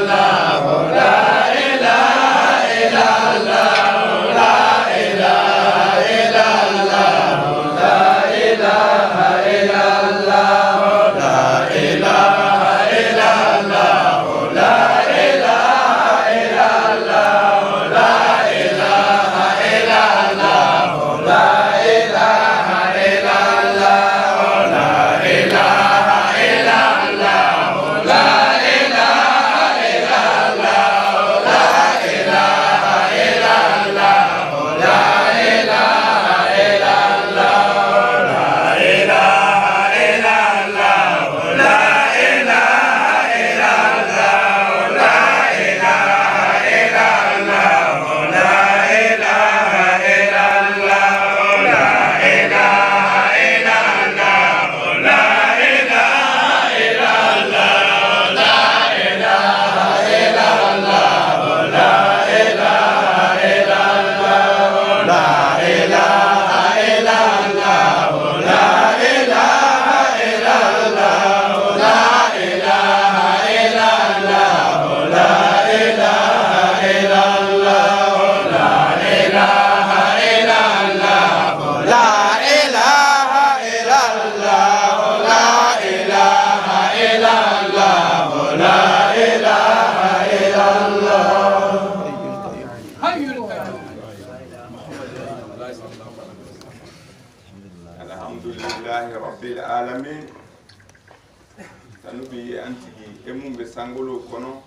La rabbil alamin tanubi antigi emumbe sangolo kono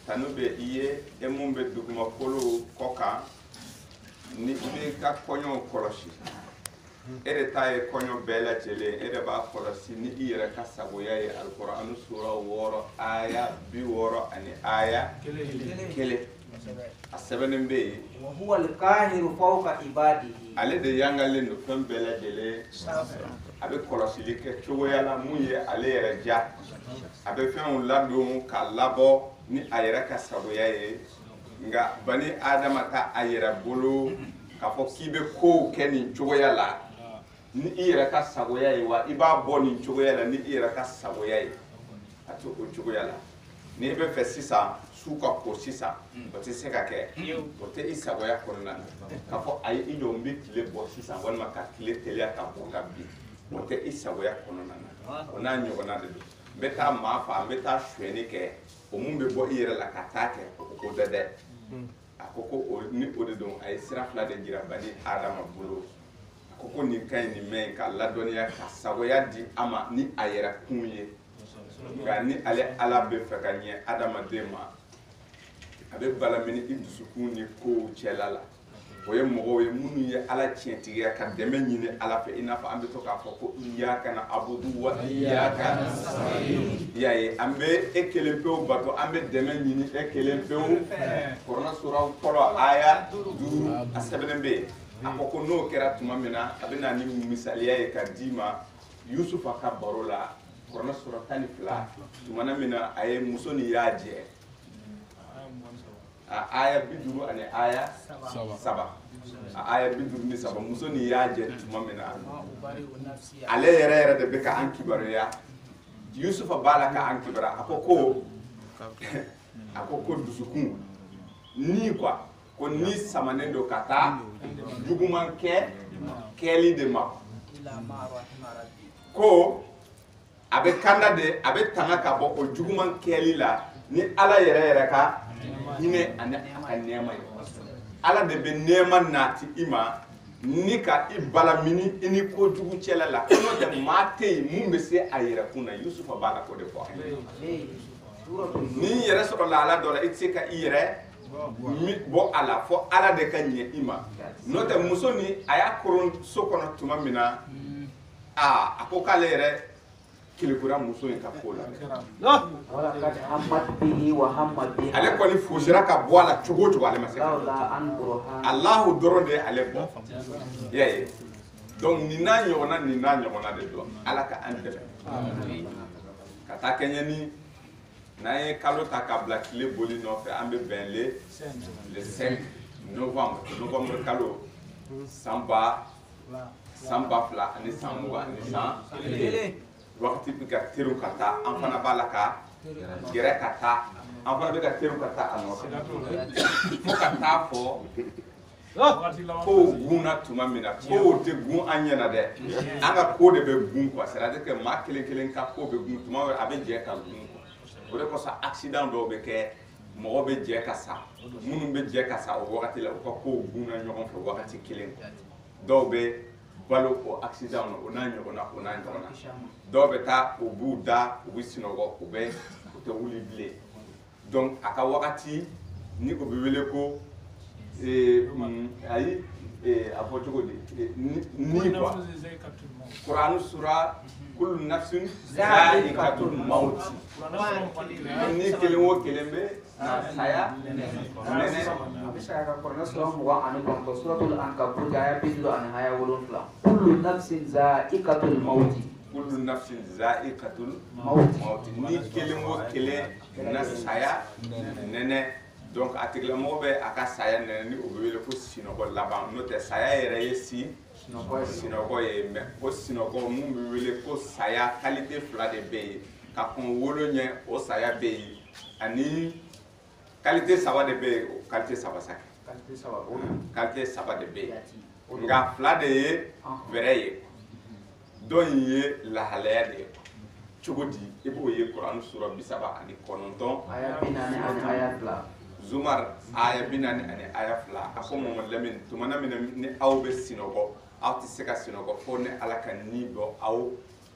tanube iye emumbe duguma kolo koka ni be ka konyo koloshi ere taye konyo bela jele ere ba koloshi ni ire ka saboya ye alquran sura woro aya bi woro ani aya kele asabenen be wa huwa al-qahiru fawqa ibadihi ale de yangale no fen bela jele abe koloshi like choya la muye ale yere ja abe fen ladum ka labo ni ayira ka saboya ye nga bani adama ta ayira bolo ka fo kibe ko keni choya la ni ira ka saboya ye wa iba boni choya la ni ira ka saboya ye ato o choya la ni be fe sisa suka ko sisa o te se ka ke o te isaboya ko na ka fo ay ido mbi kile bo sisa won ma ka kile tele ka bo ka bi o te isaboya ko na ona nyo na de beta ma fa beta shweni ke o mumbe bo ira la katake ko dede akoko ni ode don ay sira fla de gira bani adama bulo akoko ni kan ni men ka la doniya ka sagoya di ama ni ayera kunye ga ni ale ala be fakanye adama dema abe bala mini idusukun ni ko chelala oye mogo ye munu ye ala tientiya ka deme nyine ala fe ina fa ambe to ka foko iyyaka na abudu wa iyyaka nasta'in yaye ambe ekelempe bato ambe deme nyine ekelempe korona sura kolo aya du asebenembe akoko no kera tuma mina abena ni misaliya ye ka dima yusufa ka barola korona sura tanifla tuma na mina aye musoni yaje aya biduru ani aya saba aya biduru ni saba muso ni yaje tuma mina ale yere de beka an kibariya yusufa bala ka an kibara akoko dusukun ni kwa ko ni samanendo kata juguman keli de ma ko abe kanda de abe tanga ka bo o juguman keli la ni ala yere ka hine aka nema ye ala de be nema nati ima ni ka ibala mini ini ko jugu cela la kono de mate mumbe se ayira kuna yusufa bala ko de fo ni yere so la ala dola itse ka ire mi bo ala fo ala de ka nye ima note musoni aya koron sokono tuma mina akokale yere kilekura muso in ka kola wala kad hammat bihi wa hammat bihi ale ko ni fusira ka bo ala chogo ale masaka Allah doronde ale bo yaye donc ni na nyona de do ala ka ande amen kata kenyani naye kalo ta ka black le boli no fe ambe ben le 5 novembre kalo samba fla ani samba ani san wakati bi ka teru kata an fana bala ka gere kata an fana bi ka teru kata ano fo kata fo ko guna tuma mina ko te gun anyana de anga ko de be gun quoi c'est à dire que ma kelen ka ko be gun tuma abe je ka gun ko de ko sa accident do be ke mo be je ka sa munu be je ka sa o wakati la ko guna nyogon fo wakati kelen do be balo ko accident no ona nyona do be ta o buda o wisinogo o be o te wuli ble donc aka wakati ni ko be wele ko ayi apotogo de ni quoi Quran sura kullu nafsin za'iqatul maut ni kelimo kelembe saya nene bisa ka Quran sura wa an ko suratul ankabut aya bidu an haya wulun fla kullu nafsin za'iqatul maut kullu nafsin za'iqatul maut ni kelimo kele na saya nene donc atigla mobe aka saya nene ni obewele ko sinogo laban no te saya yere yesi sinogo ye me ko sinogo mu wele ko saya qualité fla de be ka kon wolo nye o saya be ani qualité saba de be qualité saba sak qualité saba de be nga fla de ye vrai ye don ye la halaya de chogodi ibo ye Quran sura bisaba ani kononton aya binani ani aya fla Zumar aya binani ani aya fla ako mo lamin tumana min ni awbe sinogo awti seka sinogo fo ne alaka ni do aw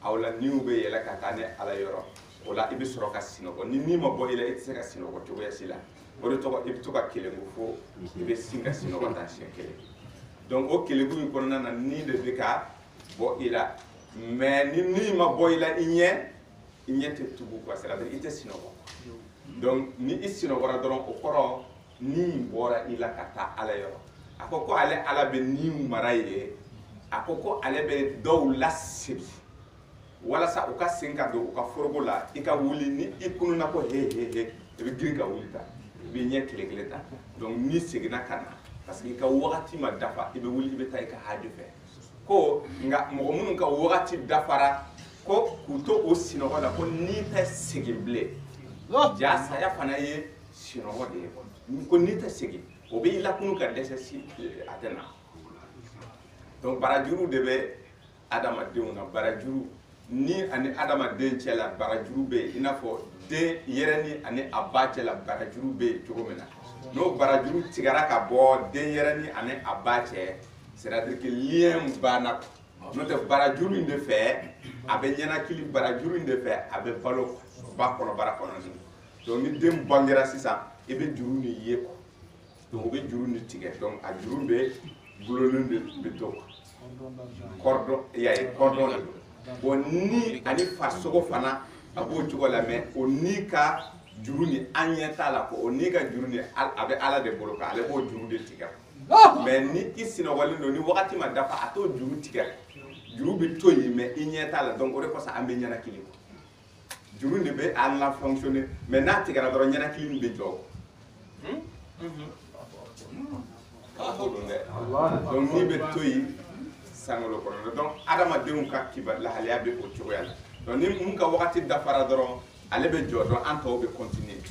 awla niw be yela ka tane ala yoro wala ibi soro ka sinogo ni ma bo ila itse ka sinogo to ya sila ori to ibi to ka kele fo ibi singa sinogo ta shekele donc o kele bu ko nana ni de ka bo ila mais ni ma bo ila inye te tubu ko c'est la ite sinogo donc ni isinogo ra doron o koro ni bora ila kata ala yoro akoko ale ala be ni maraye akoko ale be do lasib wala sa uka singa do uka forgo la ika wuli ni ikunu na ko he e be gringa wuli ta be nye kile ta donc ni sigina kana parce que ka wakati ma dafa ibe wuli be tay ka haju fe ko nga mo mun ka wakati dafara ko kuto o sinogo la ko ni ta sigible ja sa ya fana ye sinogo de ko ni ta sigi o be ila kunu ka dese si atena donc barajuru de be adama deuna barajuru ni ani adama den cela barajuru be inafo de yerani ani abba cela barajuru be jogomena no barajuru tigara ka bo de yerani ani abba ce c'est-à-dire que lien bana no te barajuru inde fe abe nyana kili barajuru inde fe abe balo ba kono barakono donc ni dem bangira sisa ebe juru ni yeko donc be juru ni tige donc a juru be bulolun de to cordon yaay cordon bon ni ani fasogo fana abo jogo la mais oni ka juru ni anyeta la ko oni ka juru ni abe ala de boloka ale bo juru de tige mais ni isino walindo ni wakati ma dafa ato juru tige juru be toyi mais inyeta la donc ore ko sa ambe nyana kili juru ne be ala fonctionner mais na tige na doro nyana kili be jogo donc ni be toyi sangolo ko donc adama deum ka kiba la haliya be o cogoyal donc ni mun ka wakati dafara doron ale be jodo anto be continuer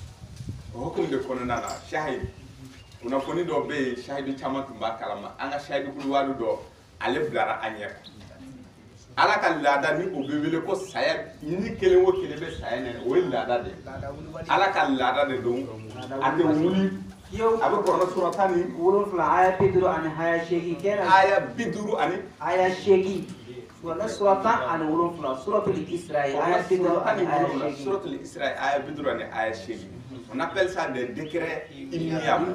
hukum de kono nana shahid una foni do be shahid chama tumba kalama anga shahid kul wadu do ale blara anya ala ka lada ni o be wele ko saya ni kele wo kele be saya ne o lada de ala ka lada de do ande wuli abe korona suratani wulun fla aya bidru an haya shegi kera aya bidru ani aya shegi wala surata an wulun fla suratul israil aya bidru an haya shegi suratul israil aya bidru an aya shegi on appelle ça des décrets immuables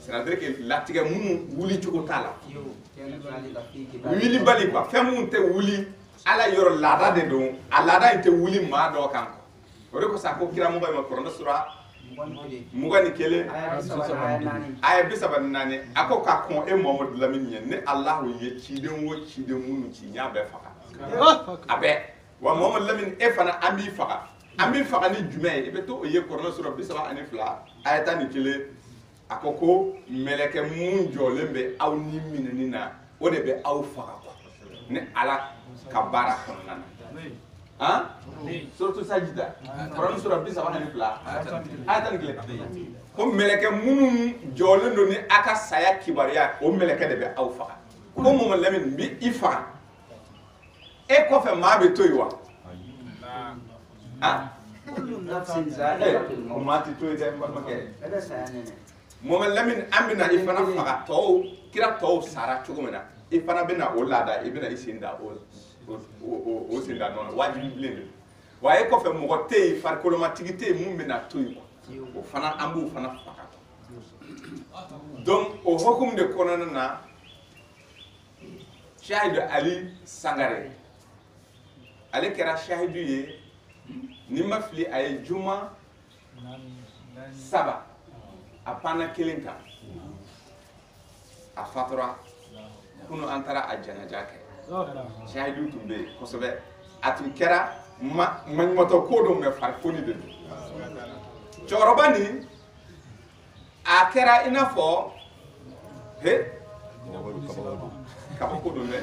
c'est-à-dire que latiga mun wuli chuko tala wili bali quoi femu te wuli ala yor lada de do alada inte wuli ma do kanko ore ko sa ko kira mo bay ma korona sura mugani kele aya bisaba nane ako ka kon e Muhammad Lamine yen ne Allah ye chiden wo chiden munu chi nya be faka abe wa Muhammad Lamine e fana ambi faka ni jume e be to ye korona sura bisaba ani fla aya tani kele akoko meleke mun jolembe aw ni minani na o de be aw faka ko ne ala kabara konana hein surtout sajida Quran sura bisaba ani fla atan kile ko meleke munun jole do ni aka saya kibariya o meleke de be aw faka ko mo lamin bi ifa e ko fe ma be toywa ah kullu nafsin za'iqatul maut mati toyde mbake ada saya nene mo lamin amina ifana faka to kira to sara chugumena ifana bena o lada ibina isinda o sinda non wajibi blende waye ko fe mo te far kolomatigité mum bena toy ko fana ambu fana faka donc au hukum de konana shahid Ali Sangare ale kera shahidu ye ni mafli ay juma saba apana kelenka a fatura kuno antara a janaja ke shahidu tumbe kosobe atum kera man moto kodo me farfoni de chorobani a kera inafo he kaba kodo me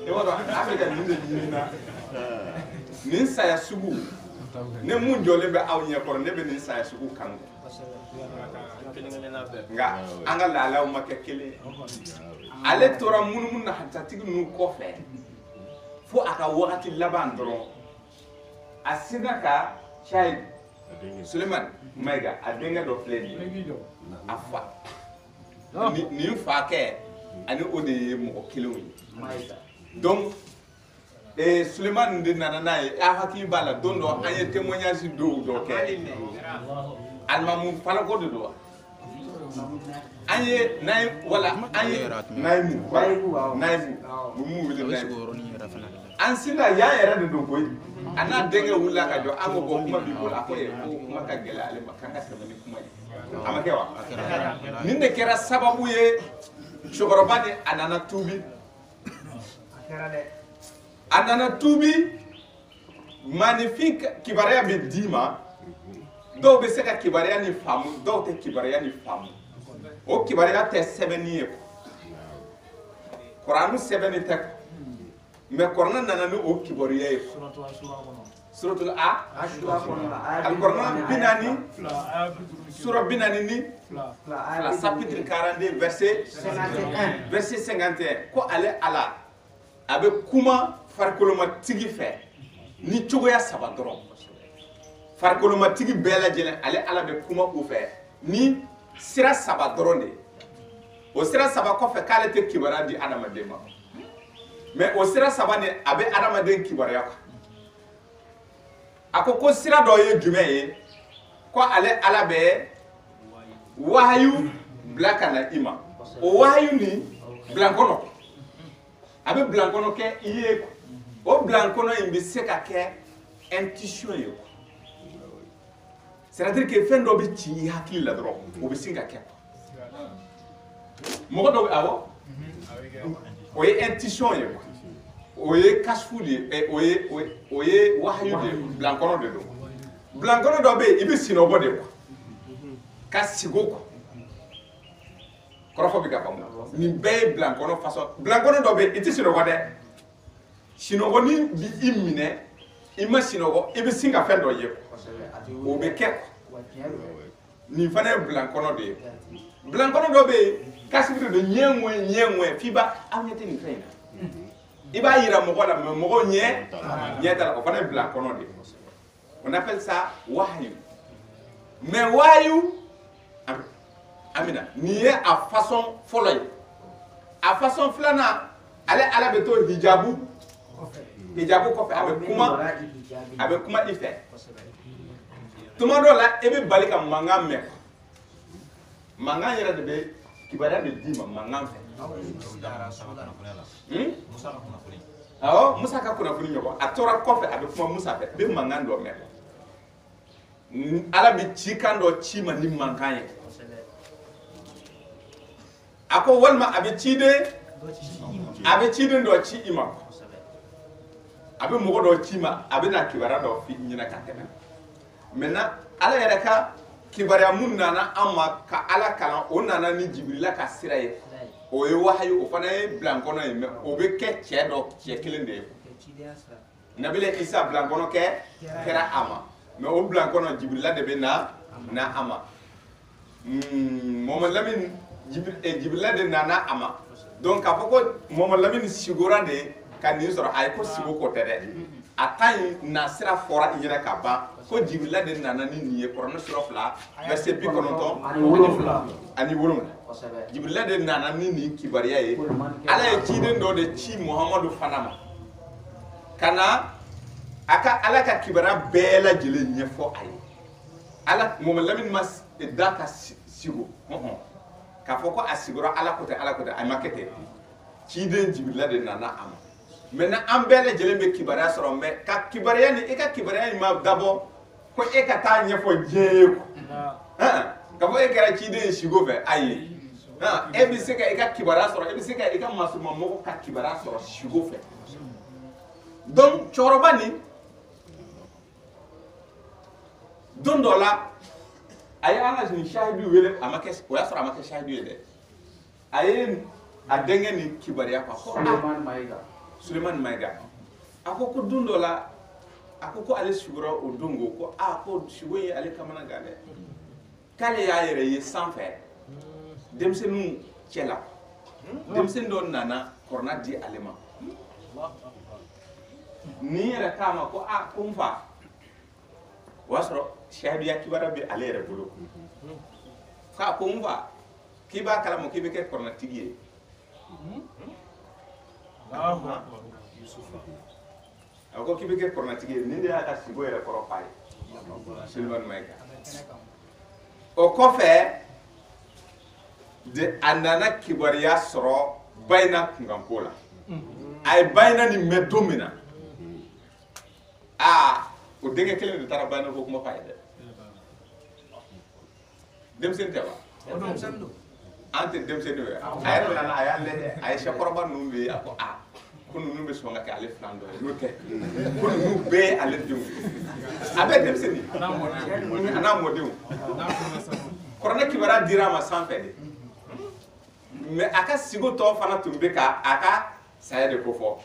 e wado afrika ninde nyina nin saya sugu ne mun jole be aw nya kor ne be nin saya sugu kango nga anga lalaw makekele ale tora mun na hatta tigi nu ko fe fo aka wakati laban dron asina ka shahid Suleiman Maiga adenga do fleni afa ni fa ke ani ode mo kilo Maiga donc et Suleiman de nana ye a hakili b'a la don dɔ an ye témoignage dɔw kɛ alimamu falako de don an ye wala an ye nayimu mun wele nayimu an sinna yan yɛrɛ de don koyi a n'a denkɛ wulila ka jɔ an ko bɔ kuma b'i bolo a ko ko kuma ka gɛlɛ ale ma k'an ka tɛmɛ ni kuma ye a ma kɛ wa nin de kɛra sababu ye cɛkɔrɔba ni a nana tuubi a nana tuubi maanifin kibaruya bɛ d'i ma dɔw bɛ se ka kibaruya ni faamu dɔw tɛ kibaruya ni faamu o kibaruya tɛ sɛbɛnni ye Kuranu sɛbɛnni tɛ mais Kurana nana ni o kibaruya ye suratul Al-Qur'an binani sura binani ni chapitre 42 verset 51 ko ale ala a bɛ kuma farikolomatigi fɛ ni cogoya saba dɔrɔn farikolomatigi bɛɛ lajɛlen ale ala bɛ kuma u fɛ ni sira saba dɔrɔn de o sira saba kɔfɛ k'ale tɛ kibaruya di adamaden ma mais o sira saba ni a bɛ adamaden kibaruya kan a ko sira dɔ ye jumɛn ye ko ale ala bɛ wahayu bila ka na i ma o wahayu ni bilankɔnɔ a bɛ bilankɔnɔ kɛ i ye o bilankɔnɔ in bɛ se ka kɛ intuition ye c'est-à-dire que fɛn dɔ bɛ ci i hakili la dɔrɔn o bɛ sin ka kɛ mɔgɔ dɔ bɛ awɔ o ye intuition ye o ye kashfu de ye o ye wahayu de ye bilankɔnɔ de don bilankɔnɔ dɔ bɛ yen i bɛ sinɔgɔ de ka sigi o kɔrɔfɔ bɛ ka faamu nin bɛɛ ye bilankɔnɔ façon bilankɔnɔ dɔ bɛ yen i tɛ sinɔgɔ dɛ sinɔgɔnin bi i minɛ i ma sinɔgɔ i bɛ sin ka fɛn dɔ ye o bɛ kɛ nin fana ye bilankɔnɔ de ye bilankɔnɔ dɔ bɛ yen kashfu de don ɲɛ f'i b'a aw ɲɛ tɛ nin fɛn in na i b'a yira mɔgɔ la mais mɔgɔ ɲɛ t'a la o fana ye bilankɔnɔ de ye on appelle ça wahayu mais wahayu amina nin ye a façon fɔlɔ ye a façon filanan ale ala bɛ to hijabu kɔfɛ a bɛ kuma i fɛ tuma dɔw la i bɛ bali ka mankan mɛn mankan yɛrɛ de bɛ kibaruya de d'i ma mankan fɛ awɔ Musa ka kunnafoni ɲɔgɔn a tora kɔfɛ a bɛ kuma Musa fɛ a bɛ mankan dɔ mɛn ala bɛ cikan dɔ ci ma ni mankan ye a ko walima a bɛ ciden dɔ ci i ma a bɛ mɔgɔ dɔ ci ma a bɛ na kibaruya dɔ f'i ɲɛna ka tɛmɛ maintenant ala yɛrɛ ka kibaruya mun nana an ma ka ala kalan o nana ni Jibirila ka sira ye o ye wahayu o fana ye bilankɔnɔ ye mais o bɛ kɛ cɛ kelen de ye Nabila Isa bilankɔnɔ kɛra a ma mais o bilankɔnɔ Jibirila de bɛ na a ma Mohamadu Lamini Jibirila de nana a ma donc k'a fɔ ko Mohamadu Lamini sigora de ka nin sɔrɔ a ye ko sigo ko tɛ dɛ a ta in na sira fɔra i ɲɛna ka ban ko Jibirila de nana ni nin ye Kuranɛ sura 2 verset 97 ani 7 Jibirila de nana ni nin kibaruya ye ala ye ciden dɔ de ci Muhamadu fana ma ka na ala ka kibaruya bɛɛ lajɛlen ɲɛfɔ a ye ala Mohamadu Lamini ma da ka sigo k'a fɔ ko a sigora ala ko tɛ a ma kɛ ten ciden Jibirila de nana a ma maintenant an bɛɛ lajɛlen bɛ kibaruya sɔrɔ mais ka kibaruya ni e ka kibaruya in ma dabɔ ko e ka taa ɲɛfɔ diɲɛ ye k'a fɔ e kɛra ciden sigo fɛ ayi e bɛ se ka e ka kibaruya sɔrɔ e bɛ se ka e ka masumamɔgɔ ka kibaruya sɔrɔ sigo fɛ donc cɛkɔrɔba nin don dɔ la a ye an ka nin sahidu wele a ma kɛ o y'a sɔrɔ a ma kɛ sahidu ye dɛ a ye a denkɛ nin kibaruya kan ko Sulemani Mayiga a ko don dɔ la a ko ale sigura o don ko ko sigo ye ale kamana gan dɛ k'ale y'a yɛrɛ ye sanfɛ denmisɛnninw cɛla denmisɛnnin dɔ nana kɔrɔna di ale ma nin yɛrɛ k'a ma ko n fa o y'a sɔrɔ sahiduya kibaruya bɛ ale yɛrɛ bolo k'a ko n fa k'i b'a kalama k'i bɛ kɛ kɔrɔnatigi ye a ko k'i bɛ kɛ kɔrɔnatigi ye nin de y'a ka sigo yɛrɛ kɔrɔ f'a ye Sulemani Mayiga o kɔfɛ a nana kibaruya sɔrɔ Bayina kunkanko la a ye Bayina nin mɛn don min na o denkɛ kelen de taara Bayina ko kuma f'a ye dɛ denmisɛnnin tɛ wa an tɛ denmisɛnnin ye a yɛrɛ nana a y'a lajɛ a ye sɛkɔrɔba ninnu bɛ yen a ko ko ninnu bɛ sɔn ka kɛ ale filan dɔ ye n'o tɛ ko ninnu bɛɛ ye ale denw a bɛɛ denmisɛnnin a n'a mɔdenw kɔrɔnɛ kibaruya dira a ma sanfɛ de mais a ka sigo tɔ fana tun bɛ ka a ka saya de ko fɔ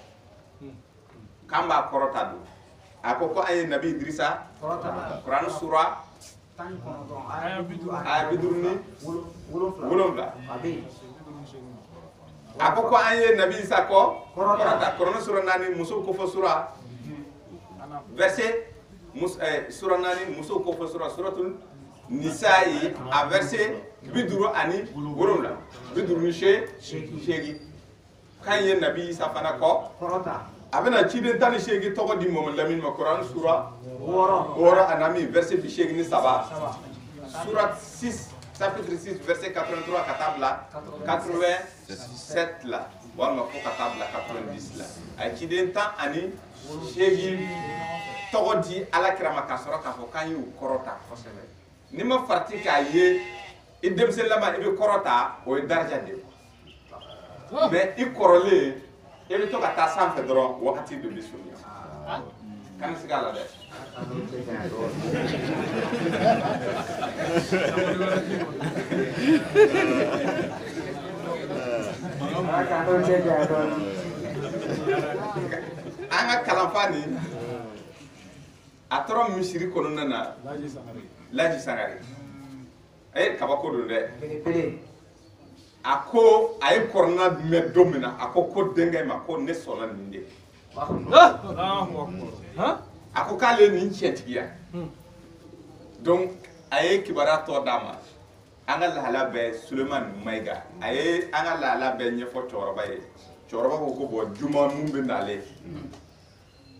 k'an b'a kɔrɔta don a ko an ye nabi Idirisa kuranɛ sura aya 57 a ko an ye nabi Isa kɔ kɔrɔta kuranɛ sura 4 muso ko fɔ sura verset sura 4 muso ko fɔ sura suratul Nisa'i a verset 57 58 kan ye nabi Isa fana kɔ a bɛna ciden 18 tɔgɔ di Mamadu Lamini ma kuranɛ sura 6 anami verset 87 surat 6 chapitre 6 verset 83 ka taa bila 87 la walima fo ka taa bila 90 la a ye ciden 18 tɔgɔ di alakira ma ka sɔrɔ k'a fɔ k'an y'u kɔrɔta kosɛbɛ ni ma farati k'a ye i denmisɛnninlama i bɛ kɔrɔta o ye daraja de ye mais i kɔrɔlen i bɛ to ka taa sanfɛ dɔrɔn wagati dɔ bɛ surunya kana sigi a la dɛ an ka kalanfa nin a tora misiri kɔnɔna na Laji Sangare a ye kabako don dɛ a ko a ye kɔrɔna mɛn don min na a ko denkɛ ma ko ne sɔnna nin de a ko k'ale nin cɛntigiya donc a ye kibaruya tɔ d'a ma an ka lahala bɛɛ Sulemani Mayiga a ye an ka lahala bɛɛ ɲɛfɔ cɛkɔrɔba ye cɛkɔrɔba ko bon juma mun bɛ nale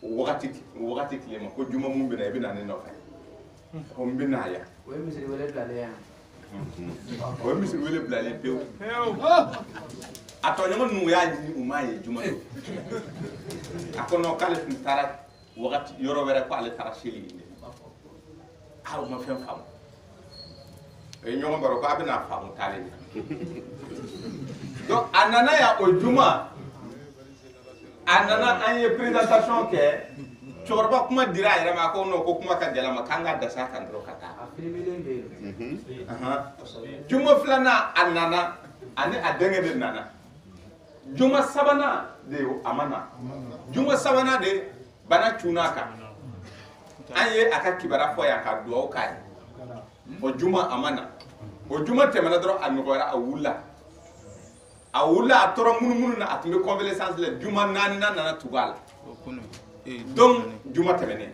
wagati tile ma ko juma mun bɛ na i bɛ na ne nɔfɛ ko n bɛ na yan o ye misiri wele bilalen yan o ye misiri wele bilalen pewu a tɔɲɔgɔn ninnu y'a ɲini u m'a ye juma don a ko non k'ale tun taara wagati yɔrɔ wɛrɛ ko ale taara seli yen de u ma fɛn faamu o ye ɲɔgɔn baro ko a bɛna faamu t'ale ɲɛ donc a nana yan o juma a nana an ye présentation kɛ cɛkɔrɔba kuma dira a yɛrɛ ma ko non ko kuma ka gɛlɛn ma k'an ka dasa kan dɔrɔn ka taa juma filanan a nana ani a denkɛ de nana juma sabanan de a ma na juma sabanan de bana cunna a kan an ye a ka kibaruya fɔ yan ka dugawu k'a ye o juma a ma na o juma tɛmɛna dɔrɔn a nɔgɔyara a wulila a tora munumunu na a tun bɛ convalescence la juma 4 nana tugu a la donc juma tɛmɛnen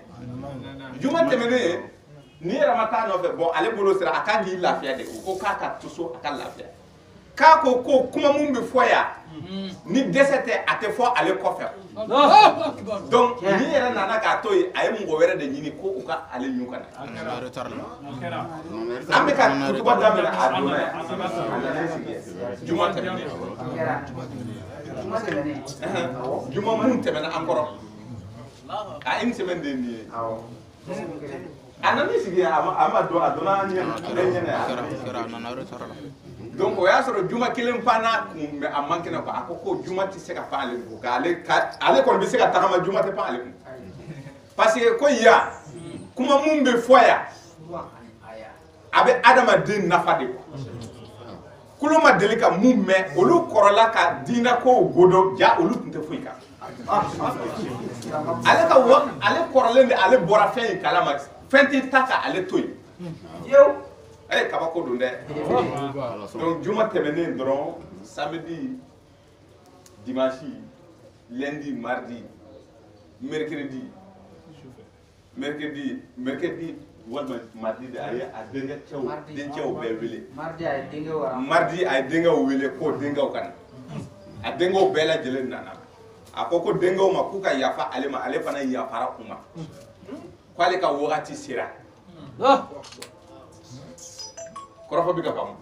ni yɛrɛ ma taa nɔfɛ bon ale bolo sera a kan k'i lafiya de o ko k'a ka to so a ka lafiya k'a ko kuma mun bɛ fɔ yan ni dɛsɛ tɛ a tɛ fɔ ale kɔfɛ donc ni yɛrɛ nana k'a to yen a ye mɔgɔ wɛrɛ de ɲini ko u ka ale ɲu ka na an bɛ ka kutuba daminɛ a donna yan a nana sigi juma tɛmɛnen juma mun tɛmɛna an kɔrɔ a une semaine de nin ye a nana sigi a ma dɔn a donna an ɲɛ donc o y'a sɔrɔ juma kelen panna kun mɛ a man kɛnɛ quoi a ko juma tɛ se ka pan ale kun ale kɔni bɛ se ka tagama juma tɛ pan ale kun parce que ko yan kuma mun bɛ fɔ yan a bɛ adamaden nafa de kulo ma deli ka mun mɛn olu kɔrɔla ka diinɛ kow godon ja olu tun tɛ foyi kan ale kɔrɔlen de ale bɔra fɛn in kalama fɛn tɛ ta ka ale to yen yewu a ye kabako don dɛ donc juma tɛmɛnen dɔrɔn samedi dimanche lundi mardi mercredi walima mardi de a ye a denkɛw bɛɛ wele mardi a ye denkɛw wele ko denkɛw ka na a denkɛw bɛɛ lajɛlen nana a ko dengaw ma k'u ka yafa ale ma ale fana yafara u ma ko ale ka wagati sera kɔrɔfɔ bɛ ka faamu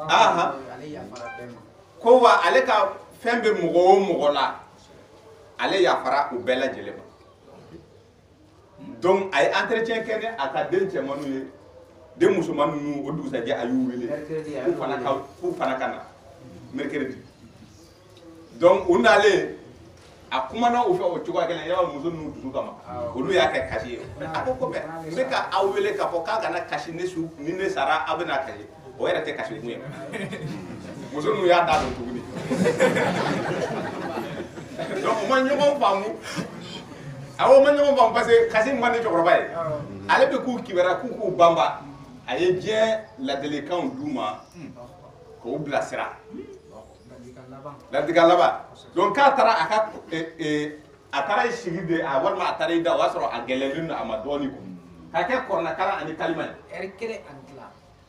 aha ko wa ale ka fɛn bɛ mɔgɔ o mɔgɔ la ale yafara u bɛɛ lajɛlen ma donc a ye entretien kɛ ni a ka den cɛmannu ye den musoman ninnu o dugusajɛ a y'u wele k'u fana ka na mercredi donc u nalen a kumana u fɛ o cogoya kelen yaba muso ninnu dusu kama olu y'a kɛ kasi ye a ko ko n bɛ ka aw wele k'a fɔ k'a kana kasi ne su ni ne sara aw bɛna kasi o yɛrɛ tɛ kasi kun ye muso ninnu y'a da don tuguni donc u ma ɲɔgɔn faamu awɔ ma ɲɔgɔn faamu parce que kasi man di cɛkɔrɔba ye ale bɛ k'u kibaruya k'u k'u banba a ye diɲɛ ladilikanw d'u ma k'o bilasira ladilikan laban donc k'a taara a ka a taara i sigi de a walima a taara i da o y'a sɔrɔ a gɛlɛyalen don a ma dɔɔnin ko k'a kɛ kɔrɔnakalan ani kalima ye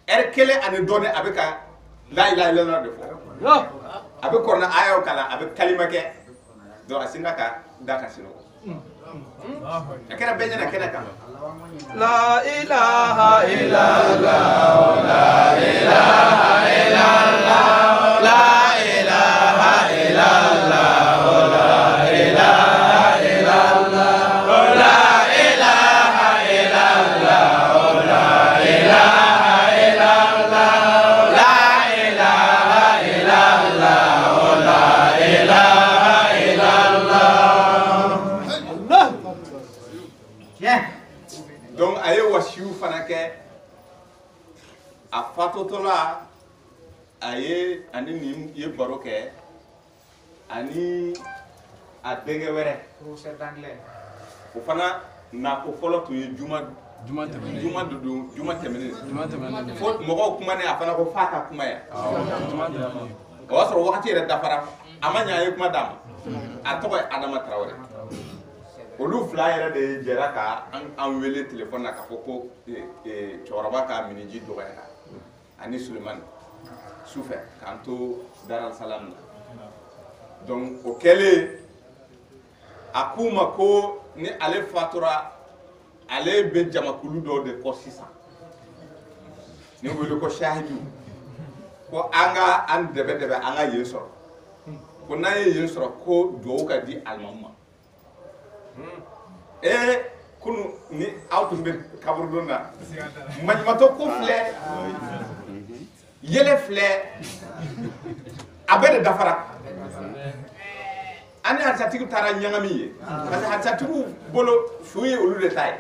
ɛri kelen ani dɔɔnin a bɛ ka la ilaha illallah de fɔ a bɛ kɔrɔna ayaw kalan a bɛ kalima kɛ donc a sin ka da ka sinɔgɔ a kɛra bɛɛ ɲɛna kɛnɛ kan La ilaha illallah, la ilaha illallah, la ilaha illallah, la ilaha illallah, la ilaha illallah, la ilaha illallah, la ilaha illallah, la ilaha illallah. Yeah. donc a ye wasiw fana kɛ a fatotɔla a ye ani nin ye baro kɛ ani a denkɛ wɛrɛ o fana nako fɔlɔ tun ye juma tɛmɛnen fo mɔgɔw kumanen a fana ko f'a ka kuma yan o y'a sɔrɔ wagati yɛrɛ dafara a ma ɲɛ a ye kuma d'a ma a tɔgɔ ye Adama Tarawele olu fila yɛrɛ de jɛra ka an wele téléphone na k'a fɔ ko cɛkɔrɔba ka miniji dɔgɔyara ani Sulemani sufɛ k'an to Daransalam na donc o kɛlen a k'u ma ko ni ale fatura ale bɛ jamakulu dɔw de kɔ sisan ni wele ko Shahidu ko an ka an dɛbɛ an ka yen sɔrɔ ko n'an ye yen sɔrɔ ko duwawu ka di alimami ma kunu ni aw tun bɛ kaburudon na maɲumatɔ ko filɛ yɛlɛ filɛ a bɛɛ de dafara an ni harisatigiw taara ɲagami ye parce que harisatigiw bolo su ye olu de ta ye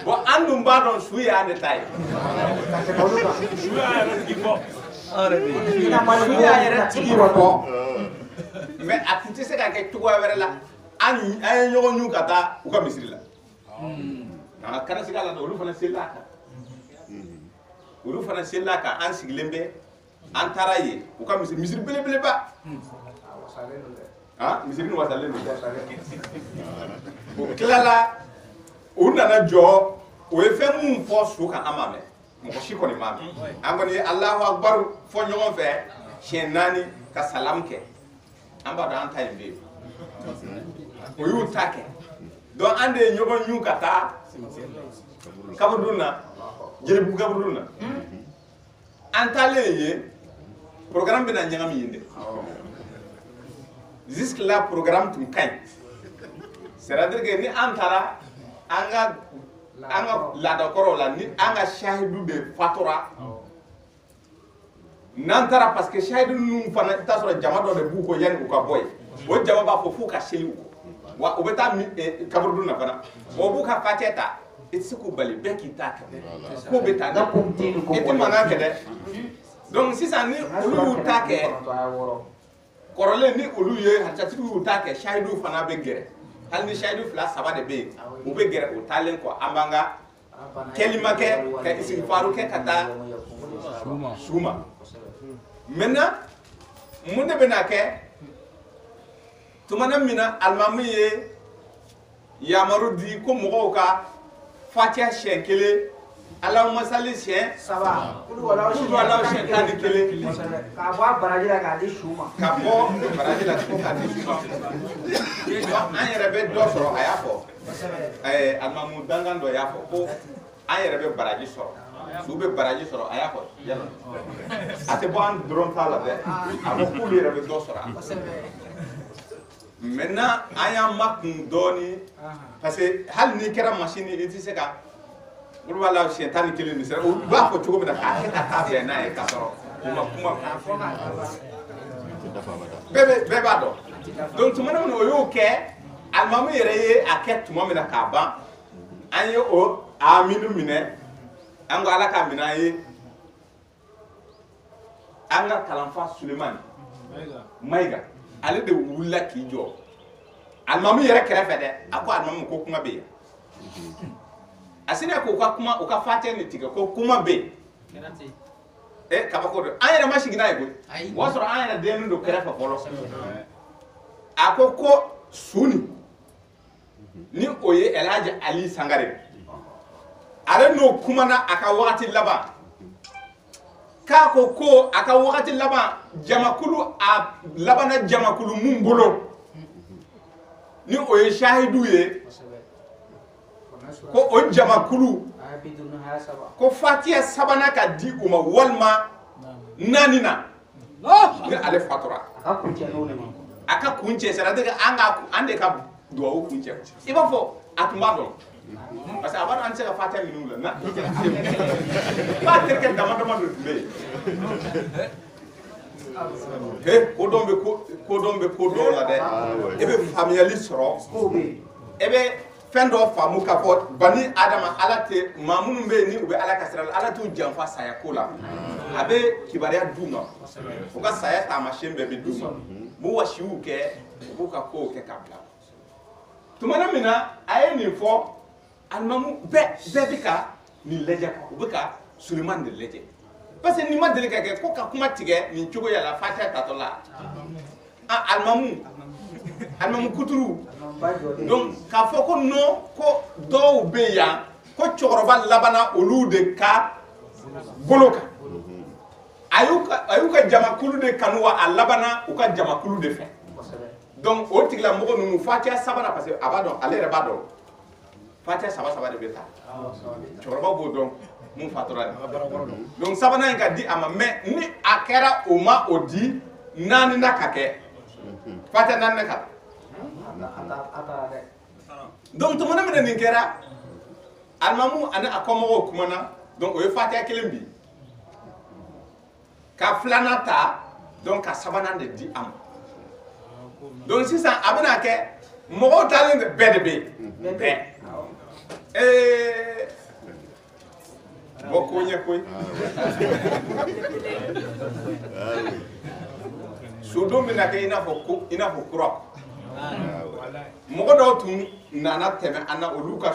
bon an dun b'a dɔn su ye an de ta ye su y'a yɛrɛ tigi bɔ mais a tun tɛ se ka kɛ cogoya wɛrɛ la an ye ɲɔgɔn ɲu ka taa u ka misiri la nka kana sigi a la olu fana selila a kan an sigilen bɛ an taara yen u ka misiri belebeleba misiri ni wasalen don o tilala u nana jɔ o ye fɛn minnu fɔ su kan an ma mɛn mɔgɔ si kɔni ma mɛn an kɔni ye Alahu Akibaru fɔ ɲɔgɔn fɛ siɲɛ 4 ka salamu kɛ an b'a dɔn an ta yen bɛ yen o y'u ta kɛ donc an de ye ɲɔgɔn ɲu ka taa kaburudon na Jelibugu kaburudon na an taalen yen programme bɛna ɲagami yen de jusque là programme tun ka ɲi c'est à dire que ni an taara an ka laadakɔrɔw la ni an ka Shahidu de fatura n'an taara parce que Shahidu ninnu fana i t'a sɔrɔ jama dɔ de b'u kɔ yanni u ka bɔ yen o jama b'a fɔ f'u ka seli u kɔ wa u bɛ taa kaburudon na fana o b'u ka fatiha ta i tɛ se k'u bali bɛɛ k'i ta kɛ k'o bɛ taa i tɛ mankan kɛ dɛ donc sisan ni olu y'u ta kɛ kɔrɔlen ni olu ye harisatigiw y'u ta kɛ Shahidu fana bɛ gɛrɛ hali ni Shahidu 2 3 de bɛ yen u bɛ gɛrɛ o taalen kɔ an b'an ka kɛlima kɛ ka istighfaru kɛ ka taa suma maintenant mun de bɛna kɛ tumana min na alimami ye yamaru di ko mɔgɔw ka fatiha siɲɛ 1 Allahumma salli siɲɛ saba kulu walaw kulu walaw siɲɛ 11 k'a bɔ a baraji la k'a di su ma ka bɔ baraji la fo k'a di su ma an yɛrɛ bɛ dɔ sɔrɔ a y'a fɔ alimamu dangan dɔ y'a fɔ ko an yɛrɛ bɛ baraji sɔrɔ su bɛ baraji sɔrɔ a y'a fɔ a tɛ bɔ an dɔrɔn t'a la dɛ a ko k'olu yɛrɛ bɛ dɔ sɔrɔ a la maintenant an y'an makun dɔɔni parce que hali n'i kɛra machine i tɛ se ka olu b'a la siɲɛ 11 nin sera u b'a fɔ cogo min na k'a kɛ ka taa fɛ n'a ye k'a sɔrɔ u ma kuma bɛɛ b'a dɔn donc tuma min o y'o kɛ alimamu yɛrɛ ye a kɛ tuma min na k'a ban an ye o aminu minɛ an ko ala k'a minɛ an ye an ka kalanfa Sulemani Mayiga ale de wulila k'i jɔ alimamu yɛrɛ kɛrɛfɛ dɛ a ko alimamu ko kuma bɛ yen a sina ko ka kuma o ka fatiha ni tigɛ ko kuma bɛ yen kabako don an yɛrɛ ma sigi n'a ye koyi o y'a sɔrɔ an yɛrɛ dennin don kɛrɛfɛ fɔlɔ a ko suni ni o ye Elhaji Ali Sangare ale n'o kumana a ka wagati laban k'a ko a ka wagati laban jamakulu a labana jamakulu mun bolo ni o ye shahidu ye ko o jamakulu ko fatiha sabana ka di u ma walima naani na ni ale fatura a ka kun cɛ c'est-à-dire an de ka duwawu kun cɛ i b'a fɔ a tun b'a dɔn parce que a b'a dɔn an tɛ se ka fatiha minnu la na ba terikɛ dama dama de tun bɛ yen ko dɔn bɛ ko dɔw la dɛ e bɛ faamuyali sɔrɔ e bɛ fɛn dɔ faamu k'a fɔ bani adama ala tɛ maa minnu bɛ yen ni u bɛ ala ka sira la ala t'u janfa saya ko la a bɛ kibaruya d'u ma u ka saya taamasiyɛn bɛɛ bɛ d'u ma m'u wasiw kɛ u b'u ka kow kɛ k'a bila tumana min na a ye nin fɔ alimamu bɛɛ bɛ ka nin lajɛ u bɛ ka Sulemani de lajɛ parce que nin ma deli ka kɛ ko ka kuma tigɛ nin cogoya la fatiha tatɔ la alimamu kuturu donc k'a fɔ ko non ko dɔw bɛ yan ko cɛkɔrɔba labana olu de ka bolo kan a y'u ka jamakulu de kanu wa a labana u ka jamakulu de fɛ donc o tigilamɔgɔ ninnu fatiha sabanan parce que a b'a dɔn ale yɛrɛ b'a dɔn fatiha saba de bɛ ta cɛkɔrɔba b'o dɔn mun fatura donc sabanan in ka di a ma mais ni a kɛra o ma o di naani na ka kɛ fatiha naani na ka donc tumana min na nin kɛra alimamu ani a kɔmɔgɔw kumana donc o ye fatiha kelen bi ka filanan ta donc ka sabanan de di a ma donc sisan a bɛna kɛ mɔgɔw talen bɛɛ de bɛ yen bɛɛ bɔ ko ɲɛ koyi sodon bɛna kɛ i n'a fɔ kura mɔgɔ dɔw tun nana tɛmɛ an na olu ka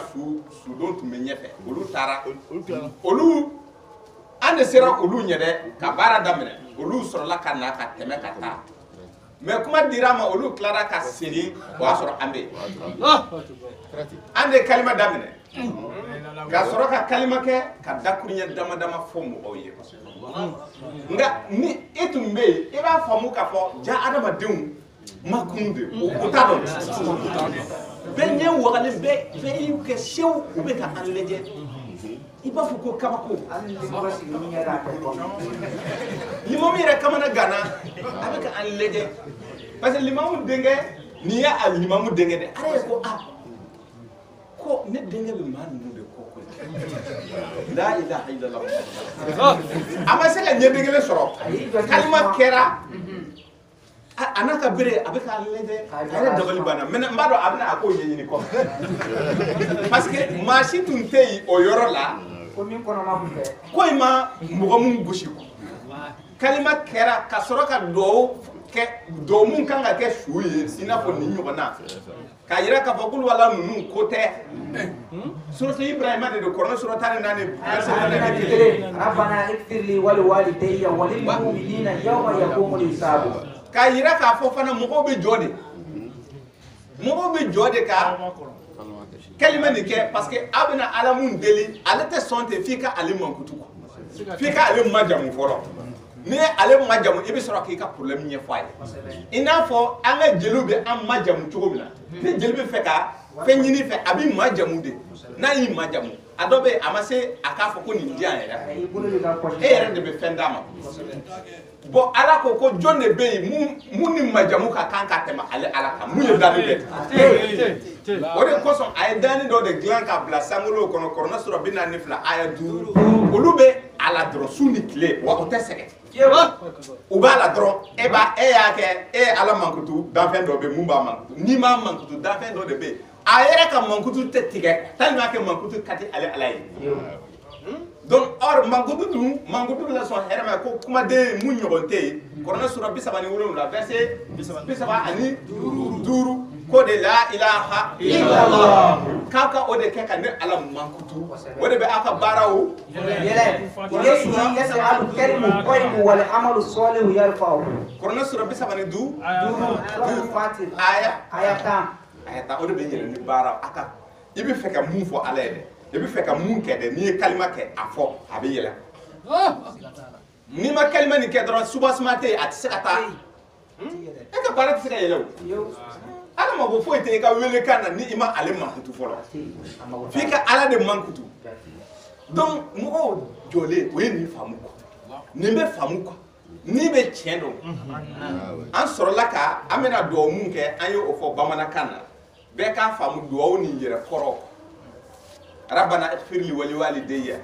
sudon tun bɛ ɲɛfɛ olu taara olu an de sera olu ɲɛ dɛ ka baara daminɛ olu sɔrɔla ka na ka tɛmɛ ka taa mais kuma dira ma olu tilara ka segin o y'a sɔrɔ an bɛ yen an de kalima daminɛ ka sɔrɔ ka kalima kɛ ka dakuruɲɛ dama dama fɔ mɔgɔw ye nka ni e tun bɛ yen i b'a faamu k'a fɔ ja adamadenw ma kun de o t'a dɔn bɛɛ ɲɛ wagalen bɛɛ y'u kɛ sew u bɛ ka an lajɛ i b'a fɔ ko kabako limamu yɛrɛ kamana gana a bɛ ka an lajɛ parce que limamu denkɛ nin ye a limamu denkɛ dɛ ala ye ko ko ne denkɛ bɛ maa ninnu de kɔ koyi la ilaha illallah a ma se ka ɲɛden kelen sɔrɔ kalima kɛra a n'a ka bere a bɛ k'a lajɛ a yɛrɛ dabali banna n b'a dɔn a bɛna a k'o ɲɛɲini kɔ parce que maa si tun tɛ yen o yɔrɔ la ko in ma mɔgɔ mun gosi kalima kɛra ka sɔrɔ ka dɔw mun kan ka kɛ su ye i n'a fɔ nin ɲɔgɔn na k'a yira k'a fɔ k'olu wala ninnu ko tɛ suratu Ibrahima de don kɔrɔnɛ sura 14 rabbana ighfirli wa liwalidayya wa lil mu'minina yawma yaqumul hisabu k'a yira k'a fɔ fana mɔgɔw bɛ jɔ de ka kalima nin kɛ parce que a bɛna ala mun deli ale tɛ sɔn ten f'i ka ale mankutu f'i ka ale majamu fɔlɔ n'i ye ale majamu i bɛ sɔrɔ k'i ka problème ɲɛfɔ a ye i n'a fɔ an ka jeliw bɛ an majamu cogo min na ni jeli bɛ fɛ ka fɛn ɲini fɛ a b'i majamu de n'a y'i majamu a dɔ bɛ yen a ma se a k'a fɔ ko nin di yan yɛrɛ e yɛrɛ de bɛ fɛn d'a ma bon ala ko ko jɔn de bɛ yen mun ni majamu ka kan ka tɛmɛ ale ala kan mun ye dani bɛɛ o de kosɔn a ye dani dɔ de dilan k'a bila sankolow kɔnɔ kɔrɔna sɔrɔ 42 aya 5 olu bɛ a la dɔrɔn su ni tile wa o tɛ sɛgɛn u b'a la dɔrɔn e y'a kɛ e ye ala mankutu danfɛn dɔ bɛ yen mun b'a mankutu n'i m'a mankutu danfɛn dɔ de bɛ yen a yɛrɛ ka mankutu tɛ tigɛ tellement que mankutu ka di ale ala ye donc or mankutu dun mankutu bɛ sɔn hɛrɛ ma ko kumaden mun ɲɔgɔn tɛ yen kɔrɔna sura 37 verset 35 ko de la ilaha illallah k'a ka o de kɛ ka ne ala mankutu o de bɛ aw ka baaraw kɔrɔna sura 35 aya o de bɛ yɛlɛ ni baara a ka i bɛ fɛ ka mun fɔ ala ye dɛ i bɛ fɛ ka mun kɛ dɛ n'i ye kalima kɛ a fɔ a bɛ yɛlɛ n'i ma kalima nin kɛ dɔrɔn soubassement tɛ yen a tɛ se ka taa e ka baara tɛ se ka yɛlɛ o ala ma ko foyi tɛ i ka wele kan na ni i ma ale mankutu fɔlɔ f'i ka ala de mankutu donc mɔgɔw jɔlen o ye nin faamu quoi nin bɛ faamu quoi n'i bɛ tiɲɛ dɔn an sɔrɔla ka an bɛna dugawu mun kɛ an ye o fɔ bamanankan na bɛɛ k'a faamu dugawu nin yɛrɛ kɔrɔ rabana ighfirli wali walidayya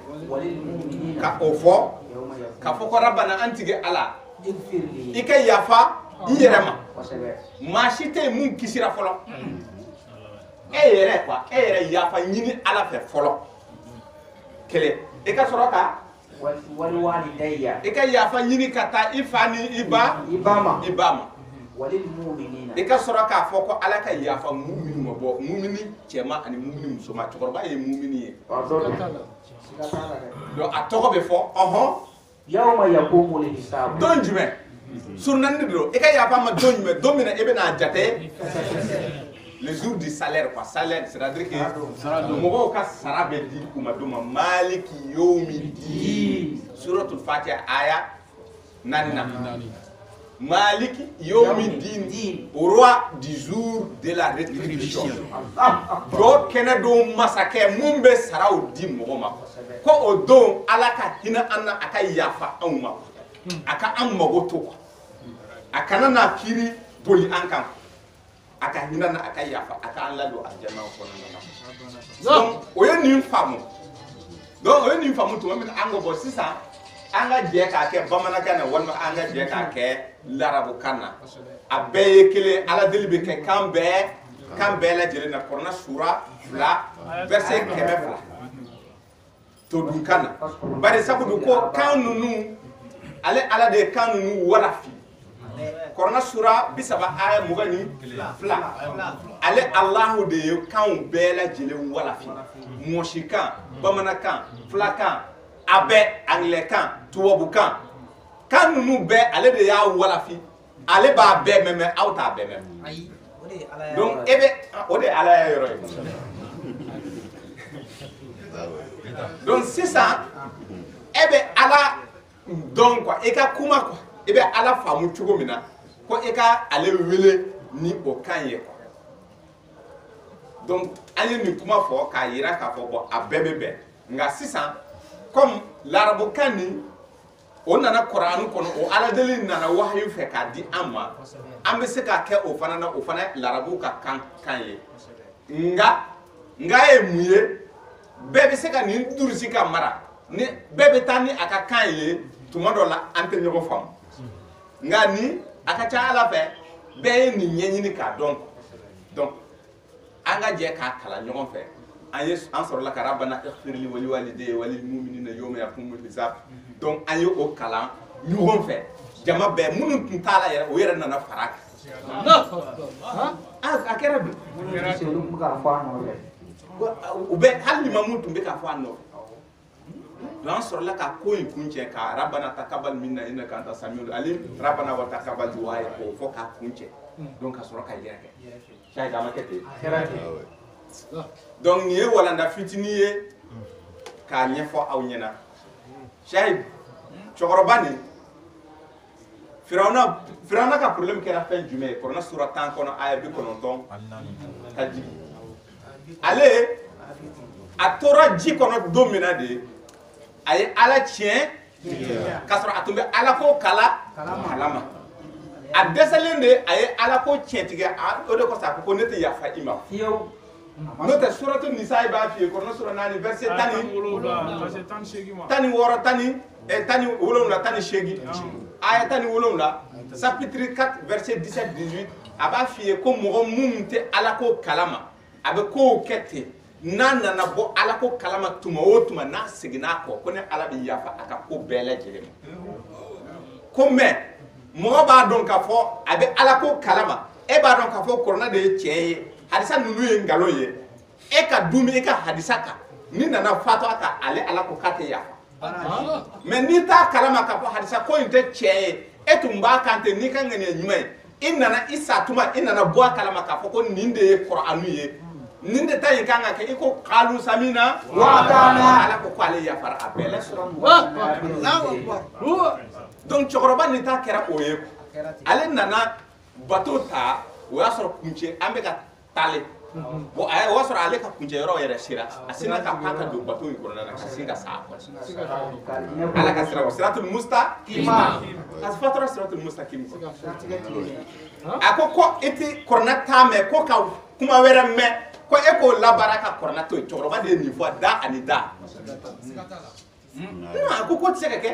ka o fɔ ka fɔ ko rabana an tigi ala i ka yafa i yɛrɛ ma maa si tɛ yen mun kisira fɔlɔ e yɛrɛ quoi e yɛrɛ yafa ɲini ala fɛ fɔlɔ kelen i ka sɔrɔ ka i ka yafa ɲini ka taa i fa ni i ba ma i ka sɔrɔ k'a fɔ ko ala ka yafa mumini ma bɔ mumini cɛma ani mumini musoma cɛkɔrɔba ye mumini ye donc a tɔgɔ bɛ fɔ don jumɛn surunani don i ka yafa ma don jumɛn don min na i bɛna jate le jour du salaire quoi salaire c'est à dire que mɔgɔw ka sara bɛ di u ma don ma maliki yomi di suratul fatiha aya 4 maliki yomi din roi du jour de la rétribution jɔ kɛnɛ don masakɛ mun bɛ saraw di mɔgɔ ma ko o don ala ka hinɛ an na a ka yafa anw ma a ka an mago to quoi a kana na kiiri boli an kan a ka hinɛ na a ka yafa a ka an ladon alijana kɔnɔna na donc o ye nin faamu tuma min an ka bɔ sisan an ka jɛ k'a kɛ bamanankan na walima an ka jɛ k'a kɛ larabukan na a bɛɛ ye kelen ala deli bɛ kɛ kan bɛɛ lajɛlen na kɔrɔna sura 2 verset 100 to dunkan na bari sabu ko kan ninnu ale ala de ye kan ninnu walafi kɔrɔna sura 30 aya 22 ale alahu de ye kanw bɛɛ lajɛlen walafi mɔsikan bamanankan filakan a bɛɛ anglɛkan tubabukan kan ninnu bɛɛ ale de y'a walafi ale b'a bɛɛ mɛn aw t'a bɛɛ mɛn donc e bɛ o de ye ala ya yɔrɔ ye donc sisan e bɛ ala dɔn quoi i ka kuma quoi i bɛ ala faamu cogo min na ko i ka ale wele ni o kan ye quoi donc an ye nin kuma fɔ k'a yira k'a fɔ bon a bɛɛ bɛ bɛn nka sisan comme larabukan nin o nana Kur'an kɔnɔ o ala deli nana wahayu fɛ k'a di an ma an bɛ se k'a kɛ o fana na o fana larabu ka kan ye nka ye mun ye bɛɛ bɛ se ka nin durusi ka mara ni bɛɛ bɛ taa ni a ka kan ye tuma dɔ la an tɛ ɲɔgɔn faamu nka ni a ka ca ala fɛ bɛɛ ye nin ɲɛɲini k'a dɔn donc an ka jɛ k'a kalan ɲɔgɔn fɛ an sɔrɔla ka rabana ighfirli wali walidayya walil mu'minina yawma yaqumul hisab donc an ye o kalan ɲɔgɔn fɛ jama bɛɛ minnu tun t'a la yɛrɛ o yɛrɛ nana fara kan a kɛra bi u bɛ hali limamu tun bɛ k'a fɔ a nɔfɛ donc an sɔrɔla ka ko in kun cɛ ka rabana taqabbal minna innaka anta samiul alim rabana wa taqabbal du'a k'o fɔ k'a kun cɛ donc ka sɔrɔ ka yɛrɛ kɛ a ma kɛ ten donc nin ye walanda fitini ye k'a ɲɛfɔ aw ɲɛna shahid cɛkɔrɔba nin firawuna ka problème kɛra fɛn jumɛn ye kuranɛ sura 10 kɔnɔ aya 90 ka jigin ale a tora ji kɔnɔ don min na de a ye ala tiɲɛ k'a sɔrɔ a tun bɛ ala ko kalama a dɛsɛlen de a ye ala ko tiɲɛ tigɛ o de kɔsɔn a ko ne tɛ yafa i ma n'o tɛ suratu nisa i b'a f'i ye kuranɛ sura 4 verset 17 aya 17 chapitre 4 verset 17-18 a b'a f'i ye ko mɔgɔ minnu tɛ ala ko kalama a bɛ kow kɛ ten n'a nana bɔ ala ko kalama tuma o tuma n'a seginna a kɔ ko ne ala bɛ yafa a ka ko bɛɛ lajɛlen ma ko mɛ mɔgɔ b'a dɔn k'a fɔ a bɛ ala ko kalama e b'a dɔn k'a fɔ kuranɛ de ye tiɲɛ ye hadisa ninnu ye nkalon ye e ka dun i ka hadisa kan ni nana fatu a kan ale ala ko k'a tɛ yafa mɛ n'i t'a kalama k'a fɔ hadisa ko in tɛ tiɲɛ ye e tun b'a kan ten n'i ka ŋaniya ɲuman ye i nana i sa tuma i nana bɔ a kalama k'a fɔ ko nin de ye kuranu ye nin de ta yin kan ka kɛ i ko kalu samina wa atana ala ko ale yafara a bɛɛ la donc cɛkɔrɔba nin ta kɛra o ye ale nana bateau ta o y'a sɔrɔ kuncɛ an bɛ ka taale bon o y'a sɔrɔ ale ka kuncɛ yɔrɔ yɛrɛ sera a sina ka pan ka don bateau in kɔnɔna na ka sin ka sa a kɔnɔ ala ka sira siratul mustaqim a fatara siratul mustaqim a ko i tɛ kuranɛ taa mɛn ko ka kuma wɛrɛ mɛn ko e k'o labaara ka kuranɛ to yen cɛkɔrɔba de ye nin fɔ da ani da a ko tɛ se ka kɛ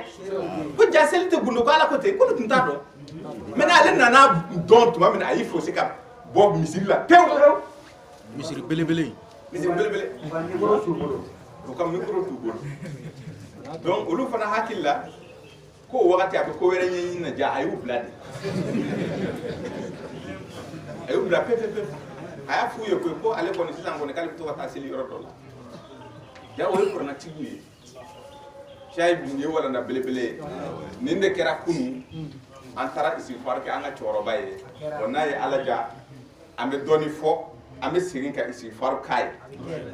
ko ja seli tɛ gundo ko ala ko ten ko ne tun t'a dɔn mɛ n'ale nana dɔn tuma min na a y'i fosi ka bɔ misiri la pewu misiri belebele u ka mikoro t'u bolo donc olu fana hakili la ko o wagati a bɛ ko wɛrɛ ɲɛɲini na ja a y'u bila de a y'u bila pewu a y'a f'u ye ko ale kɔni sisan kɔni k'ale bɛ to ka taa seli yɔrɔ dɔ la ja o ye kuranɛtigiw ye shahidu nin ye walanda belebele ye nin de kɛra kunun an taara istighfar kɛ an ka cɛkɔrɔba ye wa n'a ye ala ja an bɛ dɔɔnin fɔ an bɛ segin ka istighfar k'a ye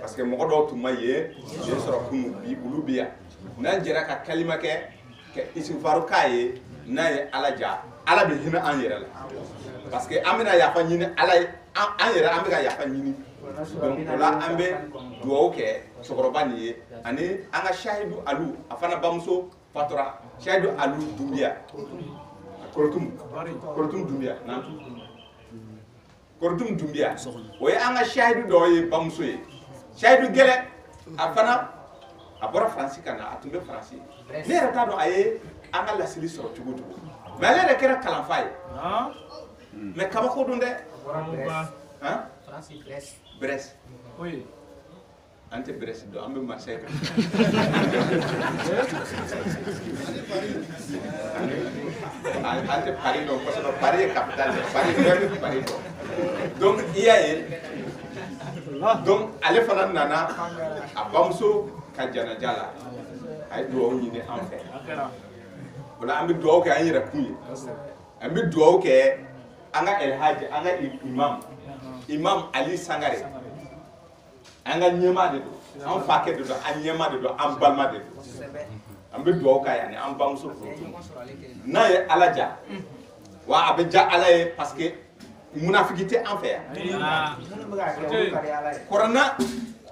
parce que mɔgɔ dɔw tun ma ye sɔrɔ kunun bi olu bɛ yan n'an jɛra ka kalima kɛ ka istighfar k'a ye n'a ye ala ja ala bɛ hinɛ an yɛrɛ la parce que an bɛna yafa ɲini ala ye an yɛrɛ an bɛ ka yafa ɲini donc o la an bɛ dugawu kɛ cɛkɔrɔba nin ye ani an ka shahidu alu a fana bamuso fatura shahidu alu dumbiya korotum dumbiya na korotum dumbiya o ye an ka shahidu dɔ ye bamuso ye shahidu gɛlɛ a fana a bɔra faransi ka na a tun bɛ faransi ne yɛrɛ t'a dɔn a ye an ka laseli sɔrɔ cogo cogo mais ale yɛrɛ kɛra kalanfa ye mais kabako don dɛ Brest an tɛ Brest dɔn an bɛ Marseille kan an tɛ Paris dɔn kosɛbɛ Paris ye capitale de Paris bɛɛ bɛ Paris dɔn donc i y'a ye donc ale fana nana a bamuso ka janaja la a ye dugawu ɲini an fɛ o la an bɛ dugawu kɛ an yɛrɛ kun ye an bɛ dugawu kɛ an ka elhaji an ka imam Ali Sangare an ka ɲɛmaa de don an fakɛ de don an ɲɛmaa de don an balima de don an bɛ dugawu k'a ye ani an bamuso n'a ye ala ja wa a bɛ ja ala ye parce que munafiki tɛ an fɛ yan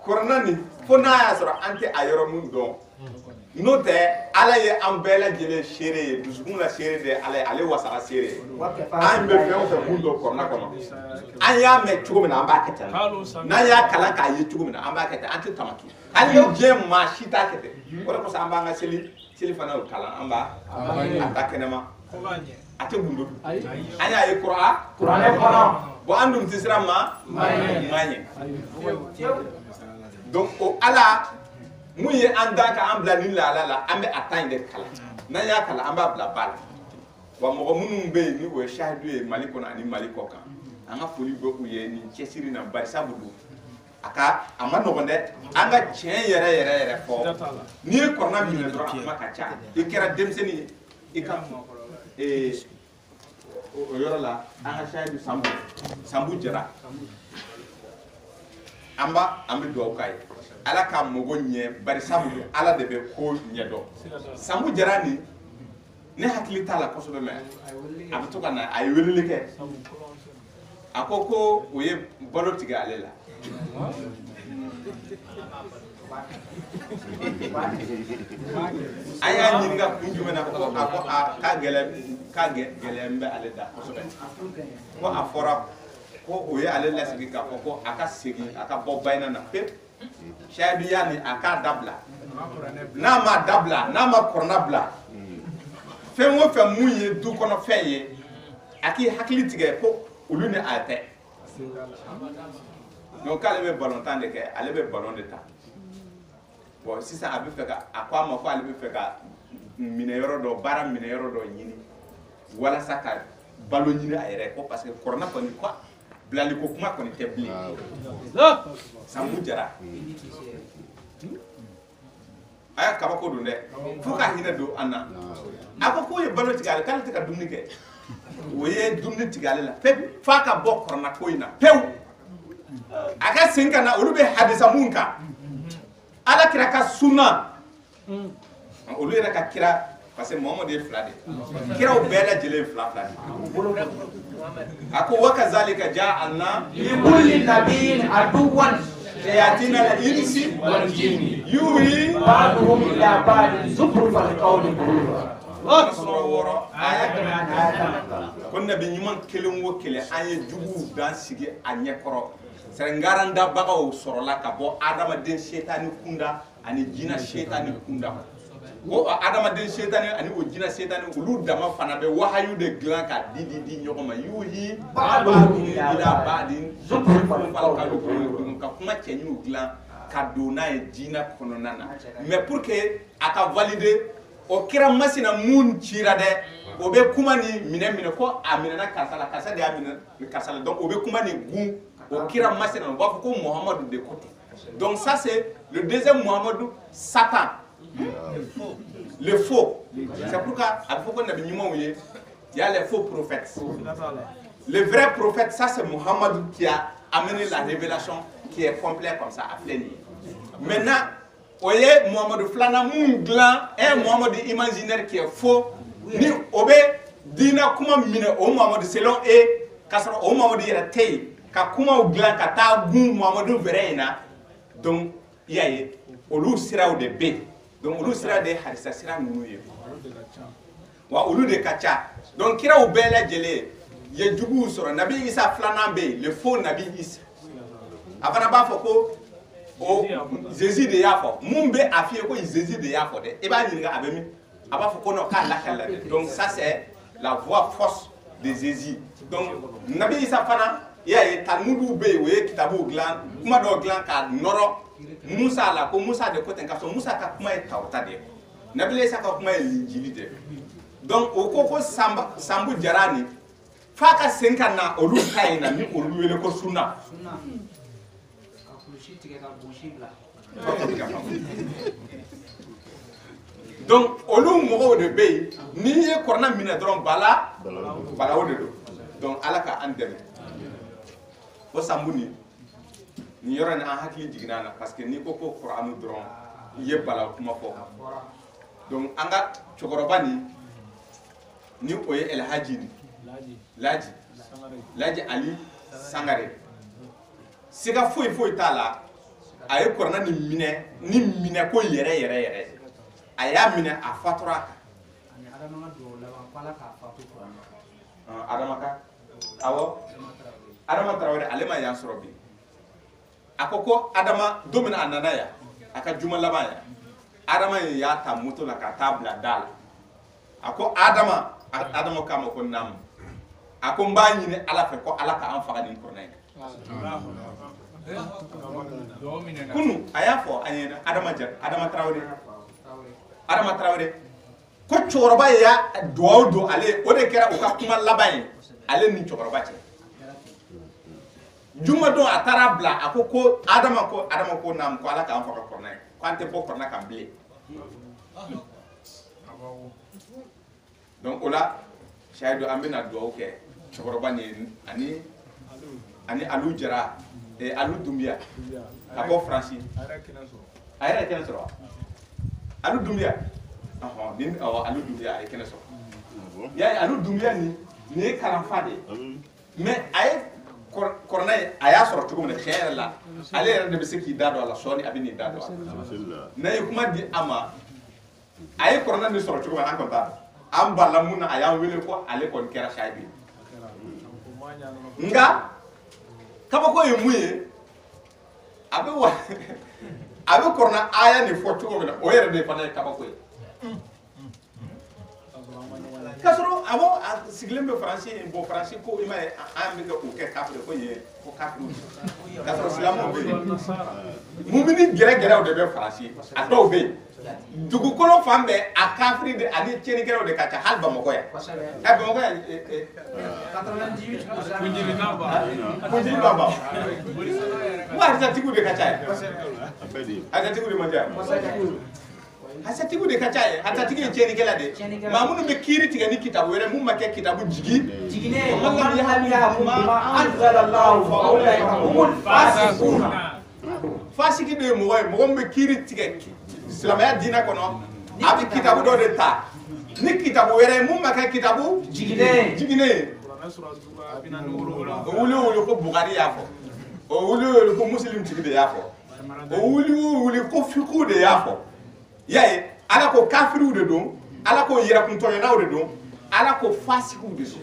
kuranɛ nin fo n'a y'a sɔrɔ an tɛ a yɔrɔ min dɔn n'o tɛ ala ye an bɛɛ lajɛlen seere ye dusukun la seere de ala ye ale wasara seere ye an bɛ fɛn o fɛn mun don kuranɛ kɔnɔ an y'a mɛn cogo min na an b'a kɛ ten n'an y'a kalan k'a ye cogo min na an b'a kɛ ten an tɛ tamaki hali ni diɲɛ maa si t'a kɛ ten o de kosɔn an b'an ka seli fana kalan an b'a ta kɛnɛma a tɛ gundo an y'a ye kuranɛ kɔnɔ bon an dun tɛ siran maa ɲɛ donc o ala mun ye an da ka an bila ni lahala la an bɛ a ta in de kalan n'an y'a kalan an b'a bila ba la wa mɔgɔ minnu bɛ yen ni o ye shahidu ye Mali kɔnɔ ani Mali kɔ kan an ka foli bɛ u ye nin cɛsiri na barisa bu a ma nɔgɔn dɛ an ka tiɲɛ yɛrɛ fɔ n'i ye kɔrɔna minɛ dɔrɔn a kuma ka ca i kɛra denmisɛnnin ye i ka o yɔrɔ la an ka shahidu Sambu Jara amba ambi do kay ala ka mogo nye bari sabu ala de be ko nye do Sambu Jarani ne hakili tala ko sobe me am to kana ay welele ke akoko oye bolo tiga alela aya nyinga kunjume na ko ka gelembe aleda ko sobe ko afora ko oye alela sigi ka ko aka sigi aka bo bayna na pep shabi yani aka dabla nama dabla nama kornabla fen wo fe munye du kono feye aki hakili tige ko ulu ne ate donc kale be ballon tan de ke ale be ballon de ta bon si ça abi fe ka akwa ma ko ale be fe ka mine yoro do bara mine yoro do nyini wala saka ballon nyini ayre ko parce que corona ko ni quoi blali ko kuma ko ni tebli Sambu Jara aya kaba ko dunde fuka hina do anna akoko ye ballon tigale kala tika dumni ke woye dumni tigale la pe fa ka bo corona ko ina pew aga senka na olube hadisa munka ala kira ka sunna olu yɛrɛ ka kira parce que Muhammad ye fila de kiraw bɛɛ lajɛlen fila de a ko wa kazalika ja'alna li kulli nabiyyin aduwwan shayatin al-insi wal jinni yuhi ba'duhum ila ba'din zukhrufal qawli ghurura sura woro kon nabi nyuman kelen wo kelen an ye jugu dan sigi a ɲɛkɔrɔ serengara bagaw sɔrɔla ka bɔ adamaden setani kunda ani jina setani kunda o adamaden setani ani o jina setani olu dama fana bɛ wahayu de dilan ka di ɲɔgɔn ma yuhi ba'duhum ila ba'din zukhrufal qawli ka kuma cɛɲiw dilan ka don n'a ye jina kɔnɔna na mais pour que a ka valider o kira masina mun cira dɛ o bɛ kuma ni minɛ ko a minɛna karisa la karisa de y'a minɛ karisa la donc o bɛ kuma ni gun o kira masina on va fɔ ko Muhammadu de côté donc ça c'est le deuxième Muhammadu Satan le faux c'est pourquoi a fɔ ko nabi ɲumanw ye il y a les faux prophètes le vrai prophète ça c'est Muhammadu qui a amené la révélation qui est complète comme ça à plein maintenant oye Muhammadu flana mun glan un Muhammadu imaginaire qui est faux ni obe dina kuma mine o Muhammadu selon et kasoro o Muhammadu yɛrɛ tɛ ka kuma glan ka taa gun Muhammadu vrai ina donc yaye olu siraw de be donc olu sira de hadisa sira nunu ye wa olu de ka ca donc kiraw bɛɛ lajɛlen ye jugu sɔrɔ nabi Isa flana be le faux nabi Isa a fana b'a fɔ ko o Jésus de y'a fɔ mun bɛ a fiyɛ ko Jésus de y'a fɔ dɛ i b'a ɲininka a bɛ min a b'a fɔ ko non k'a lakale dɛ donc ça c'est la voix force de Jésus donc nabi Isa fana i y'a ye Talmudu bɛ yen o ye kitabu dilan kuma dɔ dilan k'a nɔrɔ Musa la ko Musa de ko ten ka sɔrɔ Musa ka kuma ye Tawrata de ye nabi Isa ka kuma ye Linjili de donc o ko ko Sambu Jarani f'a ka segin ka na olu ta in na ni olu wele ko sunna. Donc olu mɔgɔw de bɛ yen n'i ye kɔrɔna minɛ dɔrɔn balaw de don donc ala ka an dɛmɛ o Sambu nin yɔrɔ in an hakili jiginna a la parce que n'i ko ko Kuranu dɔrɔn i ye bala kuma fɔ donc an ka cɛkɔrɔba nin ni o ye Elhaji Laji Ali Sangare siga foyi t'a la a ye kɔrɔna ni minɛ ko yɛrɛ a y'a minɛ a fatura Adama Traoré ale ma yan sɔrɔ bi a ko Adama don min a nana yan a ka juma laban yan Adama ye y'a ta moto la ka taa bila da la a ko Adama k'a ma ko naamu a ko n b'a ɲini ala fɛ ko ala k'an faga nin kɔrɔna in kunu a y'a fɔ an ɲɛna Adama Traoré ko cɛkɔrɔba ye duwawu don ale o de kɛra o ka kuma laban ye ale ni cɛkɔrɔba cɛ juma don a taara bila a ko Adama ko naamu ko ala k'an faga kɔrɔna in ko an tɛ bɔ kɔrɔna kan bilen donc o la sayidu an bɛna duwawu kɛ cɛkɔrɔba ni ani Alu Jara Alou Doumbia ka bɔ Faransi a yɛrɛ ye kɛnɛ sɔrɔ Alou Doumbia ni Alou Doumbia a ye kɛnɛ sɔrɔ y'a ye Alou Doumbia nin ye kalanfa de ye mais a ye kɔrɔna ye a y'a sɔrɔ cogo min na tiɲɛ yɛrɛ la ale yɛrɛ de bɛ se k'i da don a la sɔɔni a bɛ n'i da don a la n'a ye kuma di a ma a ye kɔrɔna nin sɔrɔ cogo min na an kɔni t'a dɔn an bala mun na a y'an wele ko ale kɔni kɛra sahibi nka kabako ye mun ye a bɛ kɔrɔna aya nin fɔ cogo min na o yɛrɛ de fana ye kabako ye k'a sɔrɔ a sigilen bɛ Faransi bon Faransi ko i m'a ye an bɛ k'o kɛ kafiri ko ye ko kafiri k'a sɔrɔ silamɛw bɛ yen mumini gɛrɛgɛrɛw de bɛ Faransi a dɔw bɛ yen dugukolo fan bɛɛ a kafiri de ani tiɲɛnikɛlaw de ka ca hali Bamakɔ yan Bamakɔ yan Kunjiri Baba n ko arisatigiw de ka ca yan arisatigiw de man ca yan Hasatigiw de ka ca ye hasatigi ye tiɲɛnikɛla de maa minnu bɛ kiiri tigɛ ni kitabu wɛrɛ mun ma kɛ kitabu jiginen fasiki de ye mɔgɔ ye mɔgɔ min bɛ kiiri tigɛ silamɛya diinɛ kɔnɔ a bɛ kitabu dɔ de ta ni kitabu wɛrɛ ye mun ma kɛ kitabu jiginen ye o wuli o wuli ko Bugari y'a fɔ o wuli o wuli ko Muslim tigi de y'a fɔ o wuli o wuli ko fiqhu de y'a fɔ y'a ye Ala ko kafiriw de don Ala ko yɛrɛkuntɔɲɔnaw de don Ala ko fasikiw de don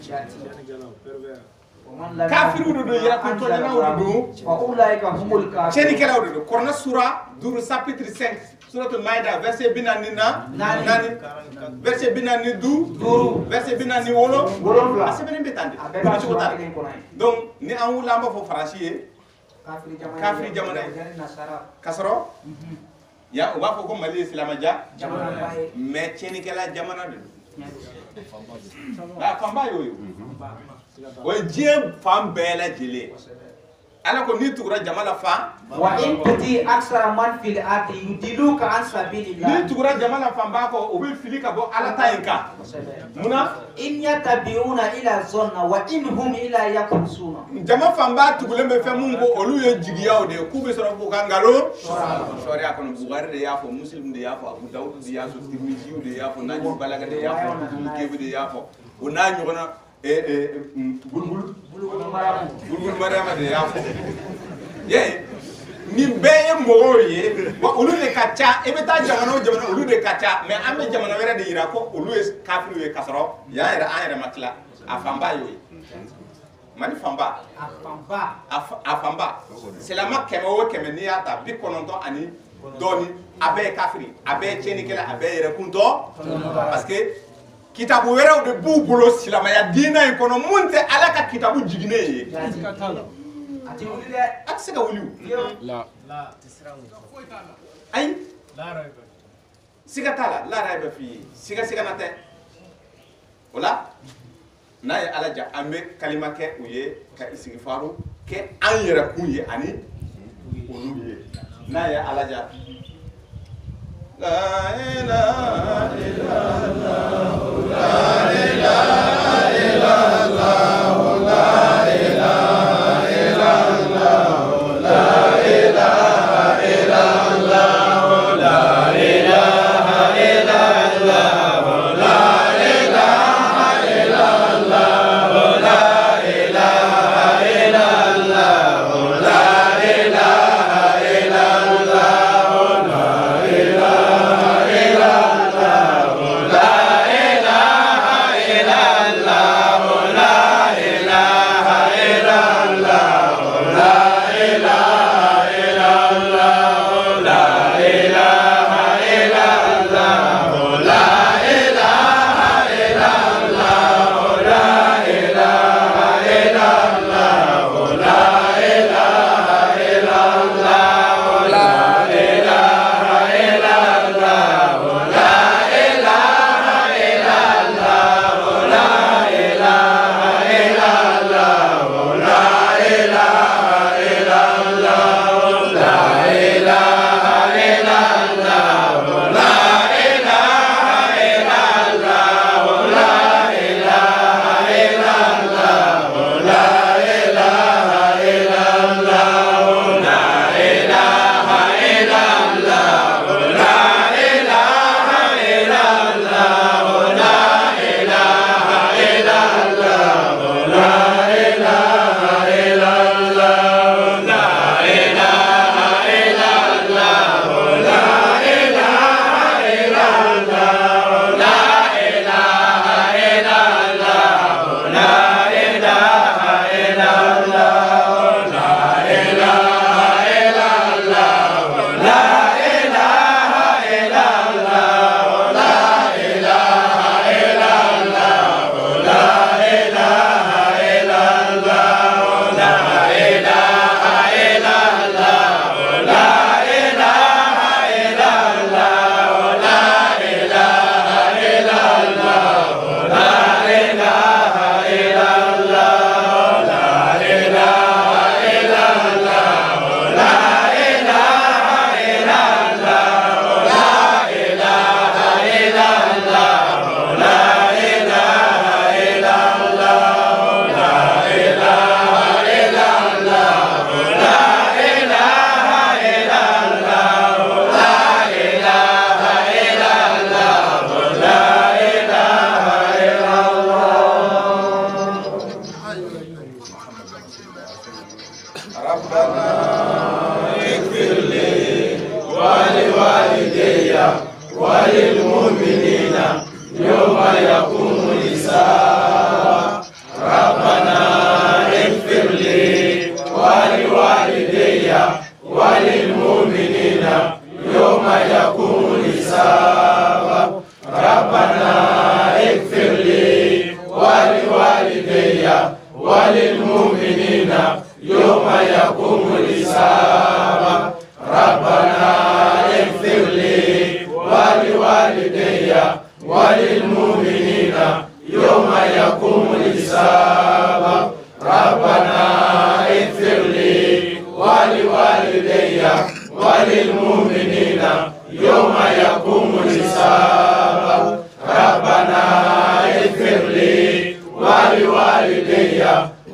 kafiriw de don yɛrɛkuntɔɲɔnaw de don tiɲɛnikɛlaw de don Kuranɛ sura 5 chapitre 5 suratul Maïda verset 44 verset 45 verset 47 a sɛbɛnnen bɛ tan de cogo t'a la donc ni an wulila an b'a fɔ Faransi ye kafiri jamana ye k'a sɔrɔ ya u b'a fɔ ko Mali ye silamɛja mais tiɲɛnikɛla jamana de don a fanba y'o ye o ye diɲɛ fan bɛɛ lajɛlen Ala ko n'i tugura jama la fan wa in tuti aksara man fil ardi yudiluka an sabilillah n'i tugura jama la fan b'a kɔ o bɛ fili ka bɔ Ala ta in kan munna in yatabi'una ila zanna wa in hum ila yakhusuna jama fan b'a tugulen bɛ fɛn mun ko olu ye jigiyaw de ye k'u bɛ sɔrɔ k'u ka nkalon sɔriya kɔnɔ Bugari de y'a fɔ Muslim de y'a fɔ Abu Dawud de y'a fɔ Tirmiziw de y'a fɔ Najib Balagha de y'a fɔ Kebi de y'a fɔ o n'a ɲɔgɔnna Bulbul Mariama de y'a fɔ ye nin bɛɛ ye mɔgɔw ye wa olu de ka ca i bɛ taa jamana o jamana olu de ka ca mais an bɛ jamana wɛrɛ de yira ko olu ye kafiriw ye k'a sɔrɔ yan yɛrɛ an yɛrɛ ma tila a fanba y'o ye Mali fanba a fanba silamɛ 100 o 100 n'i y'a ta 90 ani dɔɔni a bɛɛ ye kafiri a bɛɛ ye tiɲɛnikɛla a bɛɛ ye yɛrɛkuntɔ parce que kitabu wɛrɛw de b'u bolo silamɛya diinɛ in kɔnɔ mun tɛ Ala ka kitabu jiginen ye a tɛ se ka wuli ayi siga t'a la la yɛrɛ bɛ f'i ye siga na tɛ o la n'a ye Ala ja an bɛ kalima kɛ u ye ka istighfaru kɛ an yɛrɛkun ye ani olu ye n'a ye Ala ja La ilaha illallah la ilaha illallah la ilaha illallah la ilaha illallah la ilaha illallah la ilaha illallah la ilaha illallah la ilaha illallah la ilaha يوم يقوم الحساب ربنا اغفر لي ولوالدي وللمؤمنين يوم يقوم الحساب ربنا اغفر لي ولوالدي وللمؤمنين يوم يقوم الحساب ربنا اغفر لي ولوالدي وللمؤمنين يوم يقوم الحساب ربنا اغفر لي ولوالدي وللمؤمنين يوم يقوم الحساب ربنا اغفر لي ولوالدي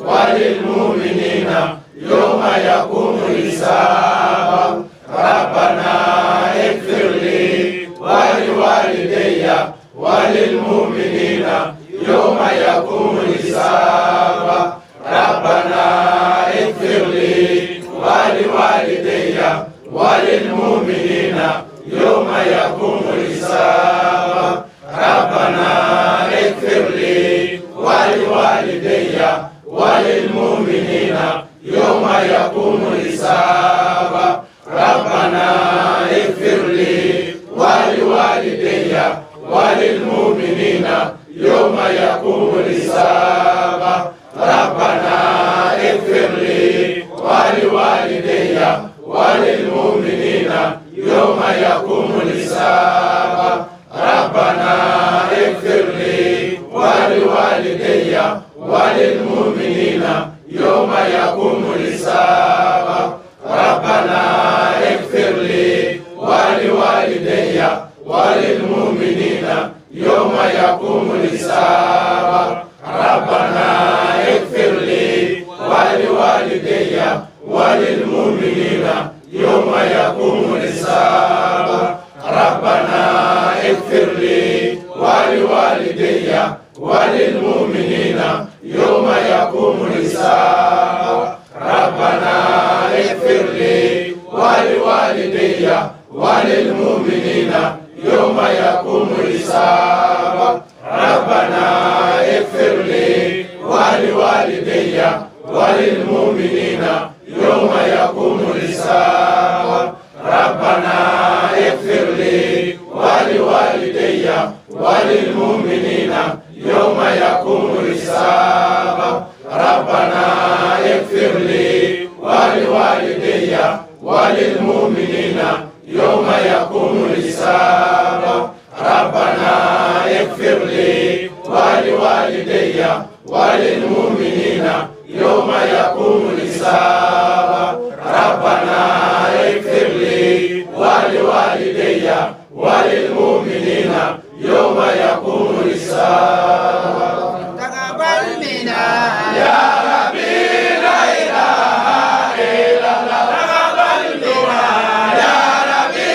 وللمؤمنين يوم يقوم الحساب ربنا اغفر لي ولوالدي وللمؤمنين يوم يقوم الحساب ربنا اغفر لي ولوالدي وللمؤمنين يوم يقوم الحساب ربنا اغفر لي ولوالدي وللمؤمنين يوم يقوم الحساب ربنا اغفر لي ولوالدي وللمؤمنين يوم يقوم الحساب ربنا اغفر لي ولوالدي وللمؤمنين يوم يقوم الحساب ربنا اغفر لي ولوالدي وللمؤمنين يوم يقوم الحساب ربنا اغفر لي ولوالدي وللمؤمنين يوم يقوم الحساب ربنا اغفر لي ولوالدي وللمؤمنين يوم يقوم الحساب ربنا اغفر لي ولوالدي وللمؤمنين يوم يقوم الحساب ربنا اغفر لي ولوالدي وللمؤمنين يوم يقوم الحساب ربنا اغفر لي ولوالدي وللمؤمنين يوم يقوم الحساب ربنا اغفر لي ولوالدي وللمؤمنين يوم يقوم الحساب ربنا اغفر لي ولوالدي وللمؤمنين يوم يقوم الحساب ربنا اغفر لي ولوالدي وللمؤمنين يوم يقوم الحساب ربنا اغفر لي ولوالدي وللمؤمنين يوم يقوم الحساب تقبل منا يا ربي لا اله الا الله تقبل منا يا ربي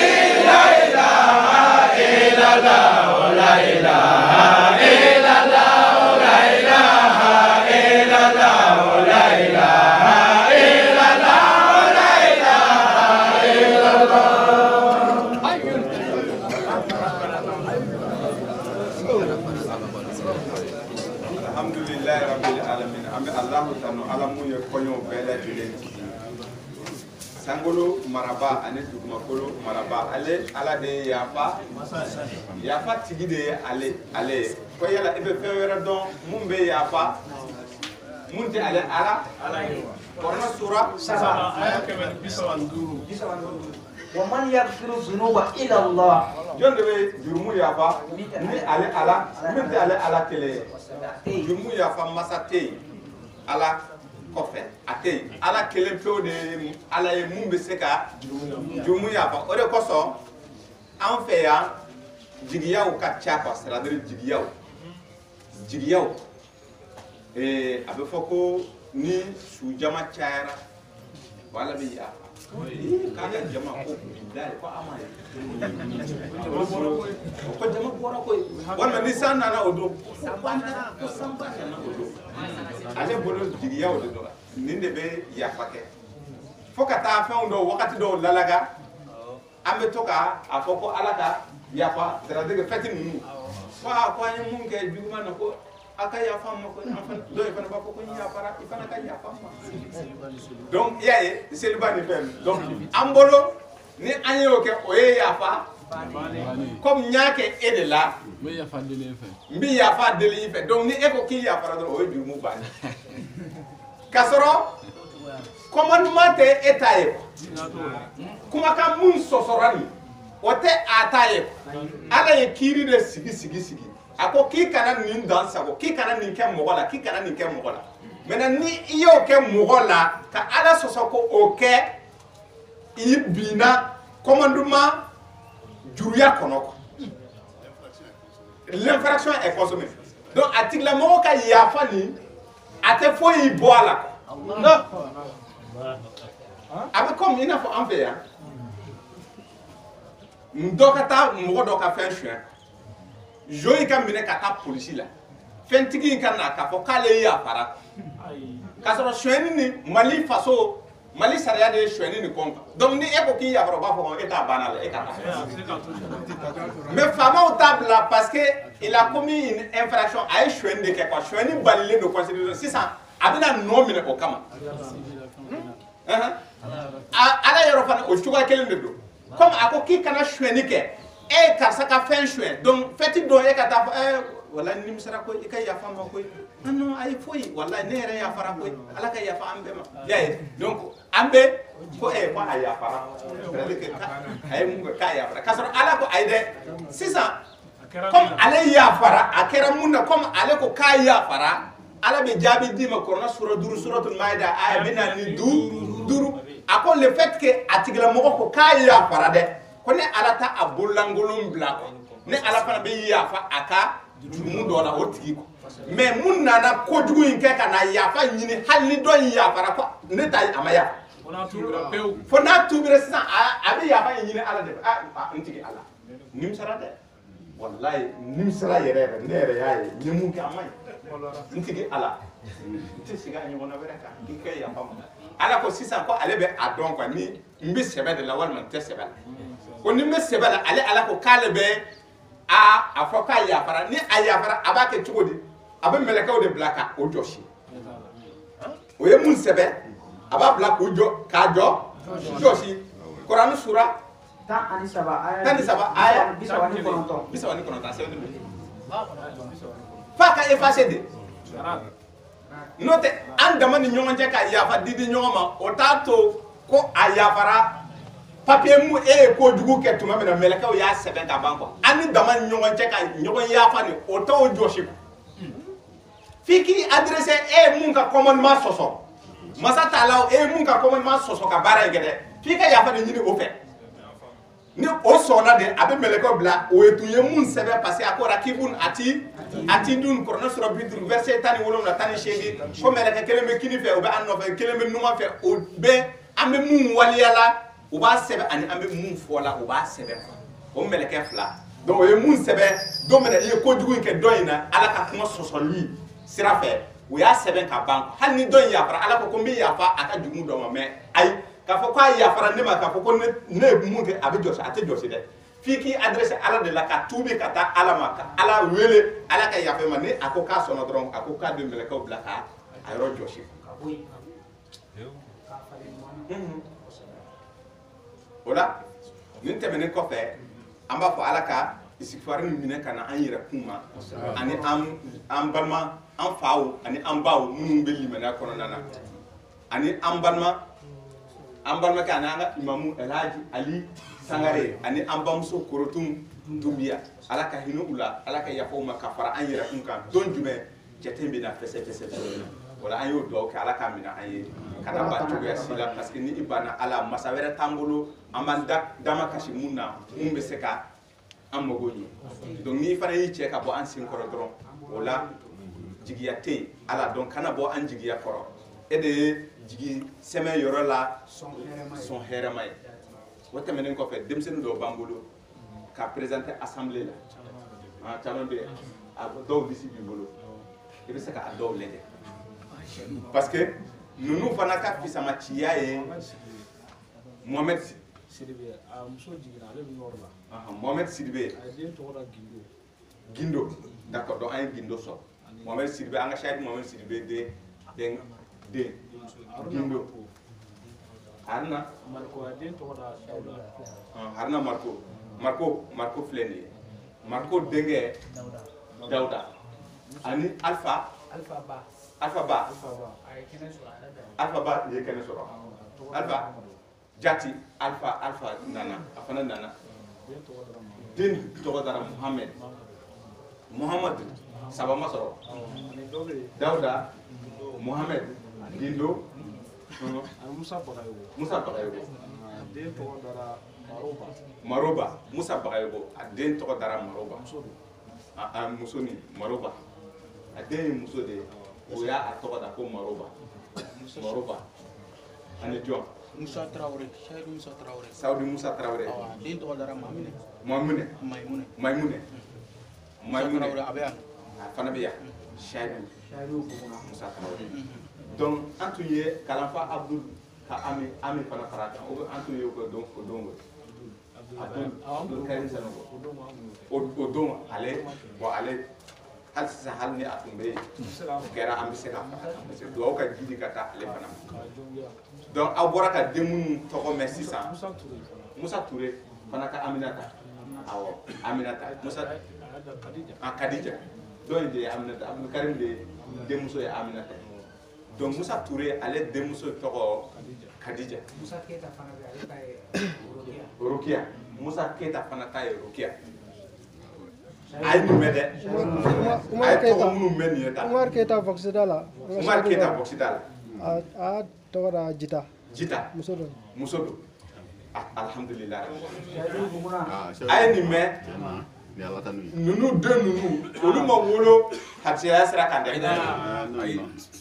لا اله الا الله لا اله الا الله لا اله الا الله لا اله الا الله لا اله الا الله alhamdulillah rabbil alamin ambe allah tanu alamu ye konyo bela jule sangolo maraba ane dugmakolo maraba ale ala de yafa tigi de ale ko yala ibe fewere don mumbe yafa munte ale ala korna sura saba aya kebe bisawanduru ومن يغفر الذنوب إلا الله jon de jurumu yafa ni ale ala munte ale ala kele jurumu yafa masate ala kɔfɛ a tɛ yen ala kelen pewu de ye ala ye mun bɛ se ka jurumu yafa o de kosɔn an fɛ yan jigiyaw ka ca quoi c'est-à-dire jigiyaw a bɛ fɔ ko ni sujama cayara wala bɛ yafa k'a ka jama ko bilayi ko an ma ye ko jama bɔra koyi walima ni san nana o don ko sanba nana o don ale bolo jigiyaw de don nin de bɛ yafa kɛ fo ka taa fɛnw dɔw wagati dɔw lalaga an bɛ to ka a fɔ ko ala ka yafa c'est-à-dire fɛti ninnu wa ko an mun ke juma na ko aka ya fama ko do ifana ba ko ya fara ifana ka ya fama donc yaye c'est le bani fem donc ambolo ni anyo ke oye ya fa comme nyake ede la mbi ya fa dele fe mbi ya fa dele fe donc ni eko ki ya fara do oye du mu bani kasoro commandement te etaye kuma ka mun sosorani ote ataye ala ye kiri de sigi ako ki kana nin dan sago ki kana nin ke mogo la ki kana nin ke mogo la maintenant ni iyo ke mogo la ka ala sosoko o ke ibina commandement juruya kono ko l'infraction est consommée donc article la mogo ka yafa ni ate fo yi boala non avec comme ina fo en fait ya ndokata mogo do ka fin chien joyi ka mine ka ta police la fentigi kan na ka fo kale ya para ka so chien ni Mali faso Mali sariya de chien ni kompa donc ni eko ki ya faro ba fo eta banal e ka mais fama au table là parce que il a commis une infraction à chien de quelque quoi chien ni balile de constitution 600 abina nomine o kama ala yoro fana o chuga kelen de do comme ako ki kana chien ni ke e karsa ka fin chouin donc feti do e ka ta wala nim sara ko e kay ya fama ko non ay foyi wala ne re ya fara ko ala kay ya fa ambe ma yaye donc ambe ko e ko ay ya fara ay mu ka ya fara kasoro ala ko ay de sisa comme ala ya fara akera munna comme ala ko ka ya fara ala be jabi dima korona sura duru suratul maida ay bena ni duru ako le fait que atigla moko ko ka ya fara de ko ne ala ta abulangolum bla ko ne ala fana be yafa aka jumu do la otigi ko mais mun nana ko jugu in ke kana yafa nyini halni do yafa ra ko ne tay amaya ona tubira pew fo na tubira sa abi yafa nyini ala de ntigi ala nim sara de wallahi nim sara yere ne yere yaye nyimu ke amay ntigi ala nti siga nyimo na bereka ke yafa ala ko sisan ko ale be adon ko ni mbi sebe de la wal man te sebe ko ni me sebala ale ala ko kale be a afoka ya fara ni aya fara abake chugodi abe meleka o de blaka o joshi o ye mun sebe aba blaka o jo ka jo joshi Quran sura tan ani saba aya bisawani kononton c'est fa ka effacer de note an dama ni ñongon je ka ya fa didi ñongoma o tato ko aya fara papier mu e ko jugu ke tuma mena meleka o ya seben ka banko ani dama ñongon je ka ñogon ya fa ni o to joshi ko fiki adressé e mun ka commandement soso masa tala e mun ka commandement soso ka bara ngede fika ya fa ni ñini o fe ni o sona de abe meleka bla o etunye mun sebe passer akora kibun ati dun korona sura bidur verset tani wolom na tani shegi ko meleka keleme kini fe o be anno fe keleme numa fe o be ambe mun waliyala o ba sebe ani ambe mun fola o ba sebe o meleka fla donc o ye mun sebe do mena ye ko jugu ke doina ala ka kuma sosoli sira fe o ya sebe ka bank hal ni don ya fara ala ko mbi ya fa aka jugu do ma me ay ka fo kwa ya fara ne ma ka fo ko ne mun ke abi josi ate josi de fiki adresse ala de la ka tubi kata ala maka ala wele ala ka ya fe ma ne akoka sono dron akoka de meleka o blaka ayro josi ola nin temene ko fe amba fo ala ka isikfar ni mine kana an yira kuma ani am balma an faaw ani an baaw mun be limana kono nana ani am balma kana nga imamu Elhaji Ali Sangare ani ambamso korotum tumbia ala ka hinu ula ala ka yafo ma kafara an yira kunkan don jume jetembe na fese wala an yo do ka ala ka mina an kana ba to ya sila parce que ni ibana ala masawere tambolo amanda dama kashi munna be seka amogoni donc ni fana yi che ka bo an sin koro dron wala jigiyate ala donc kana bo an jigiya koro e de jigi semaine yoro la son hermay wata menen ko fe demsen do bambolo ka présenter assemblée là ah talon de do disi bi bolo e be saka do lede parce que nous fana ka fi sama tiya e Mohamed Sidibé a muso jigina ale bi nord la Mohamed Sidibé a den to da gindo Gindo d'accord donc an Gindo so Mohamed Sidibé an ka Cheikh Mohamed Sidibé de Gindo harna Marco Fleni Marco denge Dauda ani Alpha Ba ye kene soro Alpha Jati Alpha Nana afana Nana din togodara Muhammad Sabama soro Dauda Muhammad Gindo Musa Bagayogo den togodara Maroba Musa Bagayogo den togodara Maroba musoni Maroba den muso de oya a togoda ko Maroba ani John Musa Traoré, Saudi Musa Traoré. Den togodara Maimune. Traoré abeya. Fana beya. Shaidu Musa Traoré. Donc antu ye kalanfa Abdul ka ami fana farata. O antu ye ko don Abdul Karim Sanogo. O don ale hal sa hal ni atumbe kera ambise ka fana. Do ka gidi kata ale fana. Donc a bɔra ka demu tɔgɔ mɛn sisan Musa Touré fana ka Aminata awɔ Aminata Musa Kadija donc de Aminata Abdul Karim de denmuso ye Aminata donc Musa Touré ale denmuso tɔgɔ Kadija Musa Keita fana bɛ ale ta ye Rukia Musa Keita fana ta ye Rukia a ye nin mɛn dɛ a ye tɔgɔ minnu mɛn nin ye tan Umar Keita Voxida la a tɔgɔ Jita muso do alhamdulillah a ye nin mɛn nunu den nunu olu ma wolo hatiya sira kan dɛ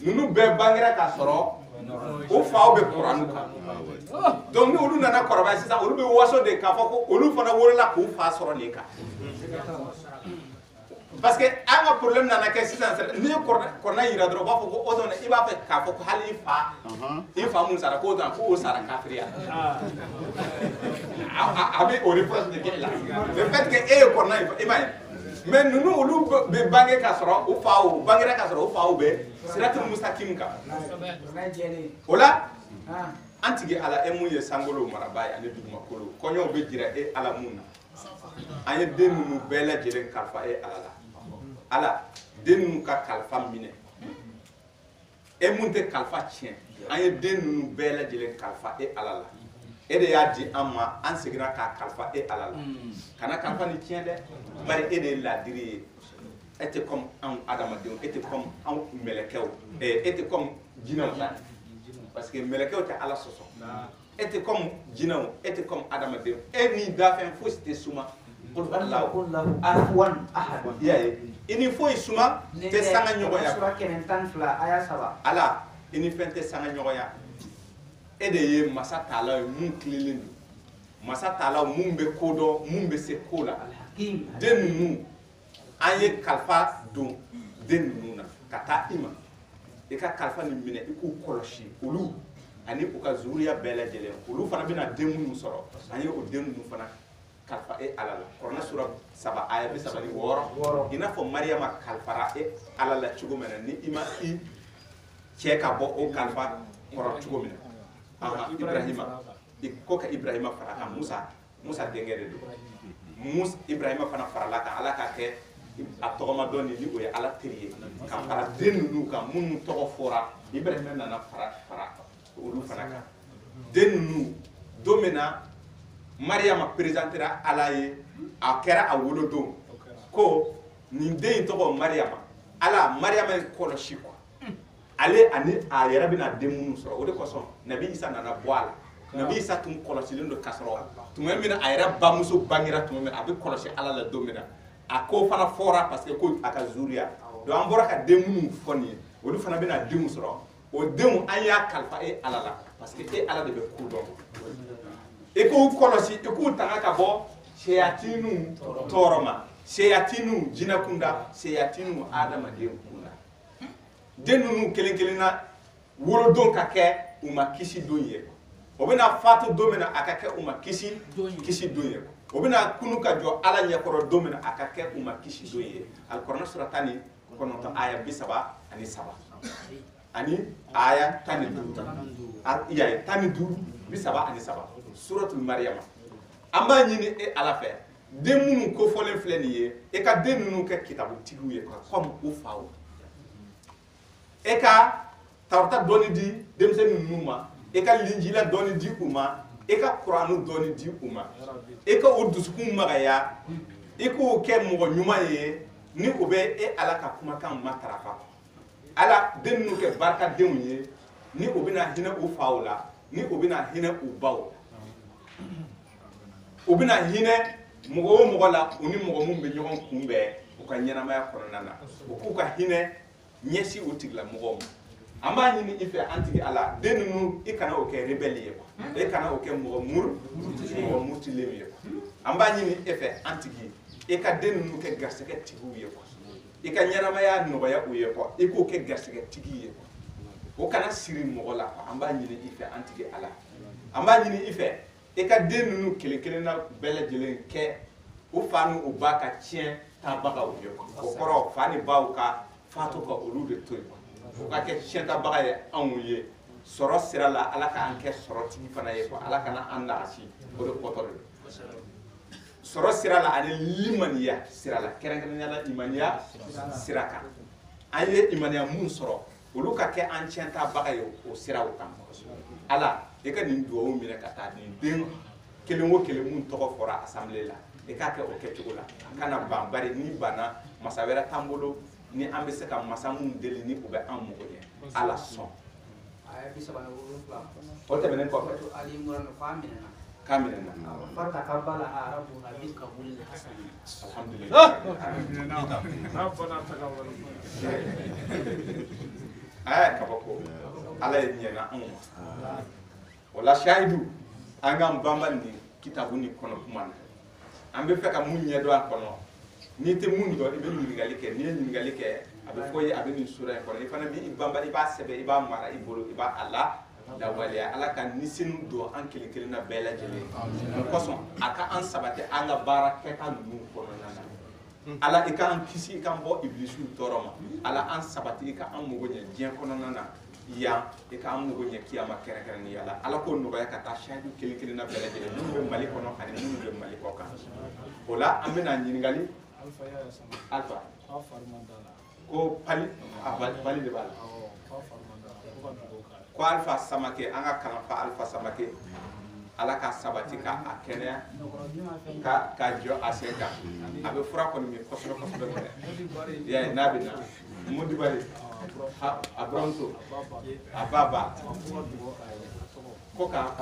nunu bɛɛ bangera ka sɔrɔ o faw bɛ Kuranu kan donc ni olu nana kɔrɔbaya sisan olu bɛ waso de k'a fɔ ko olu fana wolola k'u fa sɔrɔ nin kan parce que an ka problème nana kɛ sisan ni ye kɔrɔna yira dɔrɔn u b'a fɔ ko o dɔn i b'a fɛ k'a fɔ ko hali i fa mun sara k'o dɔn ko o sara kafiriya a bɛ o reproche de kɛ la le fait que e ye kɔrɔna i m'a ye mais ninnu olu bɛ bange ka sɔrɔ u faw bangera ka sɔrɔ u faw bɛ siratul mustaqim kan o la an tigi Ala e mun ye sankolo maraba ye ani dugumakolo kɔɲɔw bɛ jira e Ala mun na an ye den ninnu bɛɛ lajɛlen kalifa e Ala la Ala den ninnu ka kalifa minɛ e mun tɛ kalifa tiɲɛ an ye den ninnu bɛɛ lajɛlen kalifa e Ala la e de y'a di an ma an seginna k'a kalifa e Ala la kana kalifa ni tiɲɛ dɛ bari e de ye laadiri ye e tɛ comme anw adamadenw e tɛ comme anw mɛlɛkɛw e tɛ comme jinɛw ta parce que mɛlɛkɛw tɛ Ala sɔsɔ e tɛ comme jinɛw e tɛ comme adamadenw e ni dafɛn fosi tɛ suma i ni foyi suma tɛ sanga ɲɔgɔnya Ala i ni fɛn tɛ sanga ɲɔgɔnya e de ye masa taala ye mun tilenlen don masa taala mun bɛ ko dɔn mun bɛ se ko la den ninnu an ye kalifa don den ninnu na ka taa i ma i ka kalifa nin minɛ i k'u kɔlɔsi olu ani u ka zuriya bɛɛ lajɛlen olu fana bɛna den minnu sɔrɔ an ye o den ninnu fana kalifa e Ala la Kuranɛ sura 7 aya 36 i n'a fɔ Mariyama kalifara e Ala la cogo min na ni i ma i cɛ ka bɔ o kalifa kɔrɔ cogo min na Ibrahima i ko ka Ibrahima fara kan Musa denkɛ de don Ibrahima fana farala kan Ala ka kɛ a tɔgɔma dɔn ni o ye Ala teri ye ka fara den ninnu kan minnu tɔgɔ fɔra Ibrahima nana fara olu fana kan den ninnu don min na Mariyama présentera Ala ye a kɛra a wolodon ko nin den in tɔgɔ Mariyama Ala Mariyama ye kɔlɔsi quoi ale ani a yɛrɛ bɛna den minnu sɔrɔ o de kosɔn Nabi Isa nana bɔ a la Nabi Isa tun kɔlɔsilen don ka sɔrɔ tuma min na a yɛrɛ bamuso bangera tuma min na a bɛ kɔlɔsi Ala la don min na a ko fana fɔra parce que ko a ka zuriya donc an bɔra ka den minnu fɔ nin ye olu fana bɛna denw sɔrɔ o denw an y'a kalifa e Ala la parce que e Ala de bɛ ko dɔn i k'u kɔlɔsi i k'u tanga ka bɔ seyatinu tɔɔrɔ ma seyatinu jinɛ kunda seyatinu adamaden kunda den ninnu kelen kelen na wolodon ka kɛ u ma kisi don ye o bɛna fatu don min na a ka kɛ u ma kisi don ye o bɛna kunu ka jɔ ala ɲɛkɔrɔ don min a ka kɛ u ma kisi don ye alikuranɛ sura 19 aya 37 ani aya 15 iya 12 37 suratul Maryam an b'a ɲini e ala fɛ den minnu kofɔlen filɛ nin ye e ka den ninnu kɛ kitabutigiw ye comme u faw e ka tawrata dɔɔni di denmisɛnnin ninnu ma e ka linjila dɔɔni di u ma e ka kuranu dɔɔni di u ma e ka o dusukun magaya e k'o kɛ mɔgɔ ɲuman ye ni o bɛ e ala ka kumakan matarafa ala den ninnu kɛ barikadenw ye ni o bɛna hinɛ u faw la ni o bɛna hinɛ u baw o bɛna hinɛ mɔgɔ o mɔgɔ la u ni mɔgɔ mun bɛ ɲɔgɔn kunbɛn u ka ɲɛnamaya kɔnɔna na u k'u ka hinɛ ɲɛsin o tigilamɔgɔw ma an b'a ɲini i fɛ an tigi ala den ninnu i kana o kɛ rebelle ye e kana o kɛ mɔgɔ murutilen ye an b'a ɲini e fɛ an tigi e ka den ninnu kɛ garisɛgɛ tigiw ye i ka ɲɛnamaya nɔgɔya u ye i k'o kɛ garisɛgɛ tigi ye o kana siri mɔgɔ la an b'a ɲini i fɛ an tigi ala an b'a ɲini i fɛ e ka den ninnu kelen kelenna bɛɛ lajɛlen kɛ o fa ni o ba ka tiɲɛ tabagaw ye o kɔrɔ fa ni baw ka faatu ka olu de to yen o ka kɛ tiɲɛ tabaga ye anw ye sɔrɔ sira la ala k'an kɛ sɔrɔ tigi fana ye ala kana an nagasi o de kɔtɔ de sɔrɔ sira la ani limaniya sira la kɛrɛnkɛrɛnnenya la limaniya sira kan an ye limaniya mun sɔrɔ olu ka kɛ an tiɲɛ tabaga ye o siraw kan ala e ka nin duwawu minɛ ka taa nin den kelen o kelen mun tɔgɔ fɔra assemblée la e k'a kɛ o kɛcogo la kana ban bari ni banna masa wɛrɛ t'an bolo ni an bɛ se ka masa mun deli ni u bɛ an mago ɲɛ ala sɔn o tɛmɛnen kɔfɛ k'a minɛna alhamdulilayi kabako ala ye ɲɛna anw ma o la shahidu an k'an banba nin kitabu ni kɔnɔ kuma na an bɛ fɛ ka mun ɲɛdɔn a kɔnɔ n'i tɛ mun dɔn i bɛ ɲininkali kɛ n'i ye ɲininkali kɛ a bɛ fɔ ye a bɛ nin sura in kɔnɔ i fana b'i banba i b'a sɛbɛn i b'a mara i bolo i b'a la lawaleya ala ka nisini don an kelen kelenna bɛɛ lajɛlen o kosɔn a ka an sabati an ka baara kɛta ninnu kɔnɔna na ala i k'an kisi i k'an bɔ ibilisiw tɔɔrɔ ma ala an sabati i ka an mago ɲɛ diɲɛ kɔnɔna na yan i k'an mago ɲɛ kiyama kɛrɛnkɛrɛnnenya la ala k'o nɔgɔya ka taa sahidu kelen kelenna bɛɛ lajɛlen minnu bɛ mali kɔnɔ ani minnu bɛ mali kɔ kan o la an bɛna ɲininkali alfa ko pali pali de b'a la ko alfa samake an ka kalanfa alfa samake ala ka sabati ka a kɛnɛya ka jɔ a sen kan a bɛ fura kɔni min kosɛbɛ kosɛbɛ kɔnɔ ya n'a bɛ na mudibali a buramuso a baba ko ka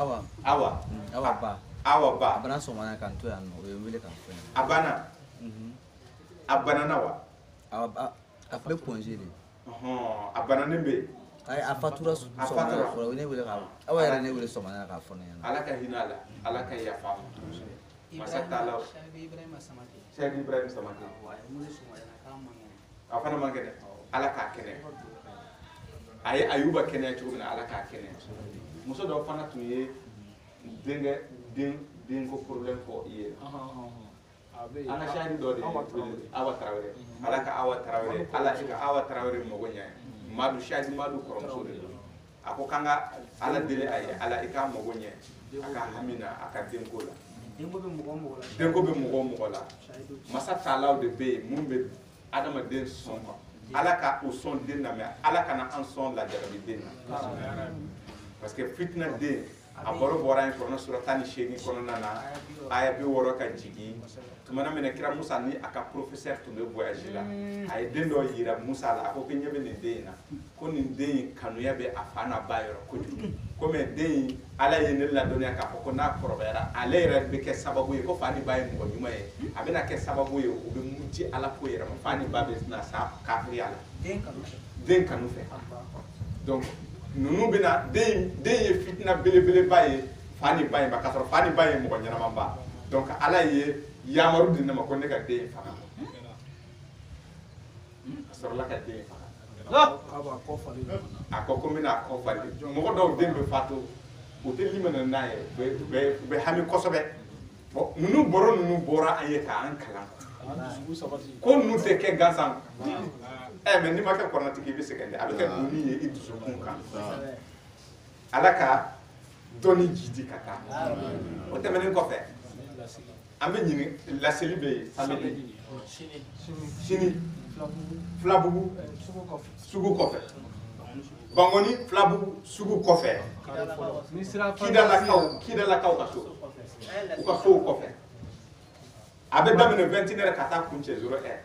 awa ba a bana sɔgɔmada kan to yan nɔ o ye wele kan fɛn a banana wa a filɛ congé de a bananen bɛ yen a fatura sɔgɔmada fɔlɔ o ne wele ka awa yɛrɛ ne wele sɔgɔmada k'a fɔ ne ɲɛna ala ka hinɛ a la ala ka yafa masa taala Cheikh Ibrahima Samake a fana man kɛnɛ ala k'a kɛnɛ a ye ayuba kɛnɛya cogo min na ala k'a kɛnɛya muso dɔ fana tun ye denko problème fɔ i ye an ka sahidi dɔ de ye awa tarawele ala ka awa tarawele ala i ka awa tarawele mago ɲɛ madu sahidi madu kɔrɔmuso de don a ko k'an ka ala deli a ye ala i k'a mago ɲɛ a ka hamina a ka denko la denko bɛ mɔgɔ o mɔgɔ la masa taalaw de bɛ yen mun bɛ adamaden sɔn ala ka o sɔn den na mɛ ala kana an sɔn lajarabi den na parce que fitina den a baro bɔra in kɔnɔ sura 18 kɔnɔna na aya 60 ka jigin tumana minɛ kira musa ni a ka professeur tun bɛ voyage la a ye den dɔ yira musa la a ko ɲɛ bɛ nin den in na ko nin den in kanuya bɛ a fa n'a ba yɔrɔ kojugu ko mɛ den in ala ye ne ladɔnniya k'a fɔ ko n'a kɔrɔbayara ale yɛrɛ bɛ kɛ sababu ye ko fa ni ba ye mɔgɔ ɲuman ye a bɛna kɛ sababu ye o bɛ muti ala ko yɛrɛ ma fa ni ba bɛ na sa kafiriya la den kanu fɛ donc ninnu bɛna den ye fitina belebeleba ye fa ni ba ye ma k'a sɔrɔ fa ni ba ye mɔgɔ ɲɛnama ba donc ala ye yamaru di ne ma ko ne ka den faga a sɔrɔla ka den faga a ko n bɛna a kɔ fali mɔgɔ dɔw den bɛ fatu o tɛ limana n'a ye u bɛ hami kosɛbɛ bon ninnu bɔra an ye k'an kalan ko ninnu tɛ kɛ gansan mais n'i ma kɛ kɔrɔnatigi i bɛ sɛgɛn dɛ a bɛ kɛ doni ye i dusukun kan ala ka dɔnni jidi ka taa o tɛmɛnen kɔfɛ an bɛ ɲini laseli bɛ yen samedi sini filabugu sugu kɔfɛ bangoni filabugu sugu kɔfɛ kidalakaw ka so u ka sow kɔfɛ a bɛ daminɛ 21h ka taa kuncɛ 0h